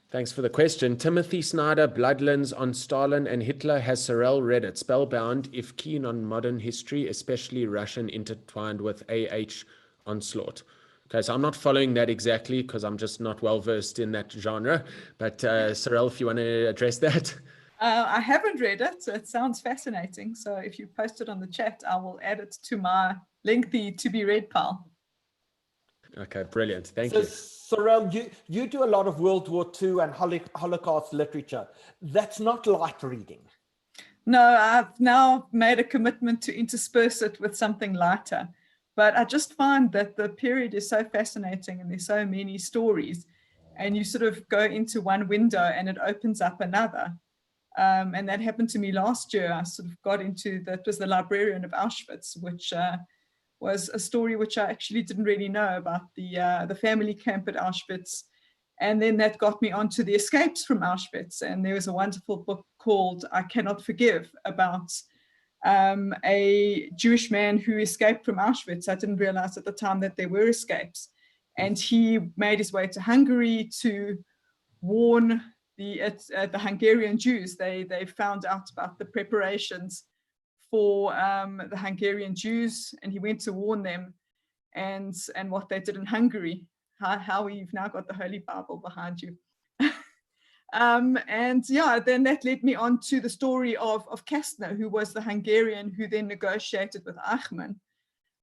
Thanks for the question. Timothy Snyder, Bloodlands on Stalin and Hitler. Has Sorrel read it? Spellbound, if keen on modern history, especially Russian, intertwined with A.H. Onslaught. Okay, so I'm not following that exactly because I'm just not well versed in that genre. But Sorrel, if you want to address that. I haven't read it, so it sounds fascinating. So if you post it on the chat, I will add it to my lengthy to be read pile. Okay, brilliant. Thank you. Sorrel, you do a lot of World War II and Holocaust literature. That's not light reading. No, I've now made a commitment to intersperse it with something lighter. But I just find that the period is so fascinating and there's so many stories. And you sort of go into one window and it opens up another. And that happened to me last year. I sort of got into, that was The Librarian of Auschwitz, which was a story which I actually didn't really know about the family camp at Auschwitz. And then that got me onto the escapes from Auschwitz. And there was a wonderful book called I Cannot Forgive about a Jewish man who escaped from Auschwitz. I didn't realize at the time that there were escapes. And he made his way to Hungary to warn the Hungarian Jews. They found out about the preparations for the Hungarian Jews, and he went to warn them and what they did in Hungary, how we've now got the Holy Bible behind you. And yeah, then that led me on to the story of Kastner, who was the Hungarian who then negotiated with Eichmann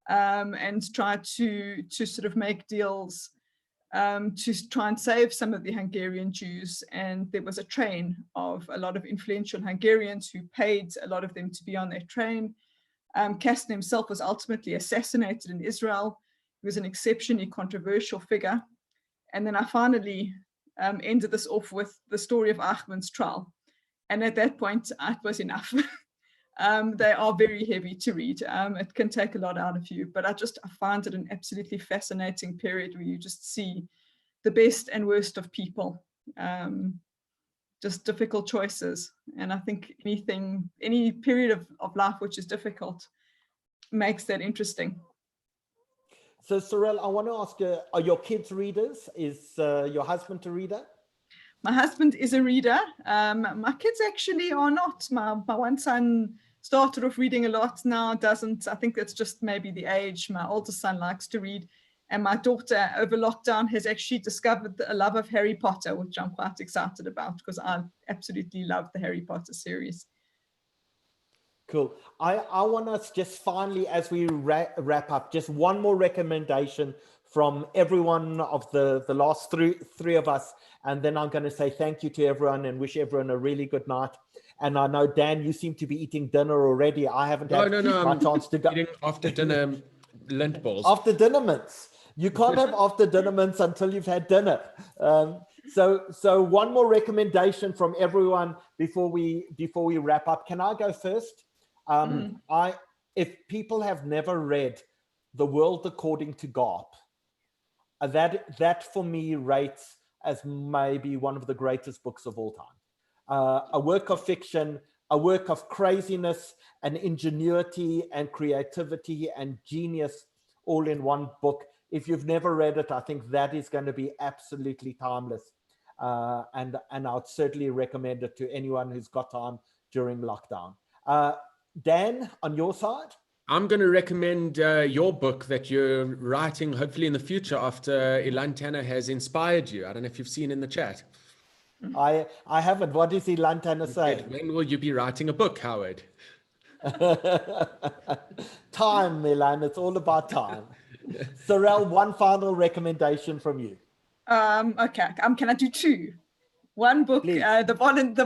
and tried to sort of make deals to try and save some of the Hungarian Jews. And there was a train of a lot of influential Hungarians who paid a lot of them to be on their train. Kastner himself was ultimately assassinated in Israel. He was an exceptionally controversial figure. And then I finally ended this off with the story of Eichmann's trial. And at that point, it was enough. They are very heavy to read. It can take a lot out of you, but I find it an absolutely fascinating period where you just see the best and worst of people, just difficult choices. And I think any period of life which is difficult makes that interesting. So Sorrel, I want to ask you, are your kids readers? Is your husband a reader? My husband is a reader. My kids actually are not. My one son started off reading a lot, now doesn't. I think that's just maybe the age. My oldest son likes to read. And my daughter over lockdown has actually discovered a love of Harry Potter, which I'm quite excited about because I absolutely love the Harry Potter series. Cool. I want us just finally, as we wrap up, just one more recommendation from everyone of the last three of us. And then I'm going to say thank you to everyone and wish everyone a really good night. And I know, Dan, you seem to be eating dinner already. I haven't had my chance to go. Eating after dinner lint balls. After dinner mints. You can't have after dinner mints until you've had dinner. So one more recommendation from everyone before we wrap up. Can I go first? If people have never read The World According to Garp, that for me rates as maybe one of the greatest books of all time. A work of fiction, a work of craziness and ingenuity and creativity and genius all in one book. If you've never read it, I think that is going to be absolutely timeless. And I'd certainly recommend it to anyone who's got time during lockdown. Dan, on your side? I'm going to recommend your book that you're writing, hopefully in the future, after Ilan Tanner has inspired you. I don't know if you've seen in the chat. I haven't. What is Ilan Tanner saying? When will you be writing a book, Howard? Time, Ilan. It's all about time. Sorrel, one final recommendation from you. Okay. Can I do two? One book, The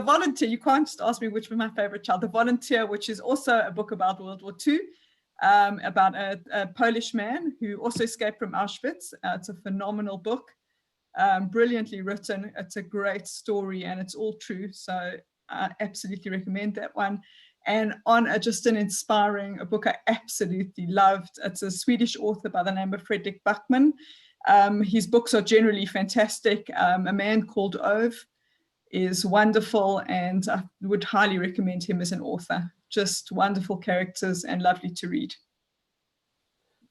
Volunteer. You can't just ask me which was my favorite child. The Volunteer, which is also a book about World War II, about a Polish man who also escaped from Auschwitz. It's a phenomenal book, brilliantly written. It's a great story and it's all true. So I absolutely recommend that one. And just an inspiring book I absolutely loved. It's a Swedish author by the name of Fredrik Backman. His books are generally fantastic. A Man Called Ove is wonderful, and I would highly recommend him as an author. Just wonderful characters and lovely to read.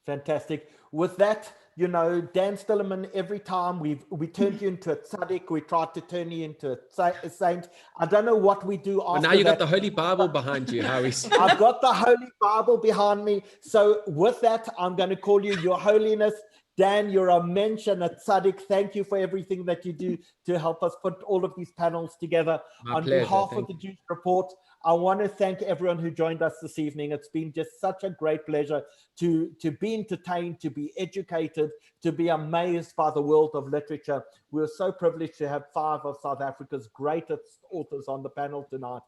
Fantastic. With that, you know, Dan Stillerman, every time we turned you into a tzaddik, we tried to turn you into a saint. I don't know what we do after Well, now you got that. the Holy Bible behind you, Howie. I've got the Holy Bible behind me. So with that, I'm going to call you Your Holiness. Dan, you're a mensch and a tzaddik. Thank you for everything that you do to help us put all of these panels together. My On pleasure. behalf of Thank the Jewish Report, I want to thank everyone who joined us this evening. It's been just such a great pleasure to be entertained, to be educated, to be amazed by the world of literature. We're so privileged to have 5 of South Africa's greatest authors on the panel tonight.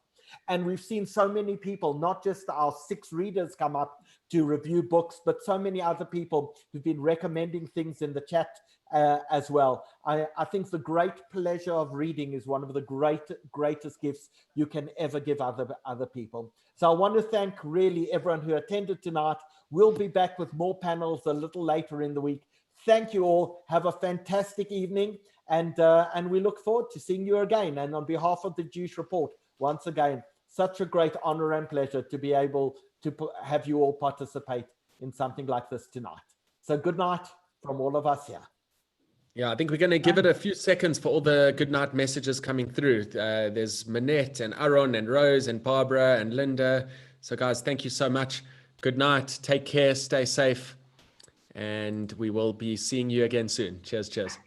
And we've seen so many people, not just our 6 readers come up to review books, but so many other people who've been recommending things in the chat as well. I think the great pleasure of reading is one of the greatest gifts you can ever give other people. So I want to thank really everyone who attended tonight. We'll be back with more panels a little later in the week. Thank you all. Have a fantastic evening, and we look forward to seeing you again. And on behalf of the Jewish Report, once again, such a great honor and pleasure to be able to have you all participate in something like this tonight. So good night from all of us here. Yeah, I think we're going to give it a few seconds for all the good night messages coming through. There's Manette and Aaron and Rose and Barbara and Linda. So guys, thank you so much. Good night. Take care. Stay safe. And we will be seeing you again soon. Cheers, cheers.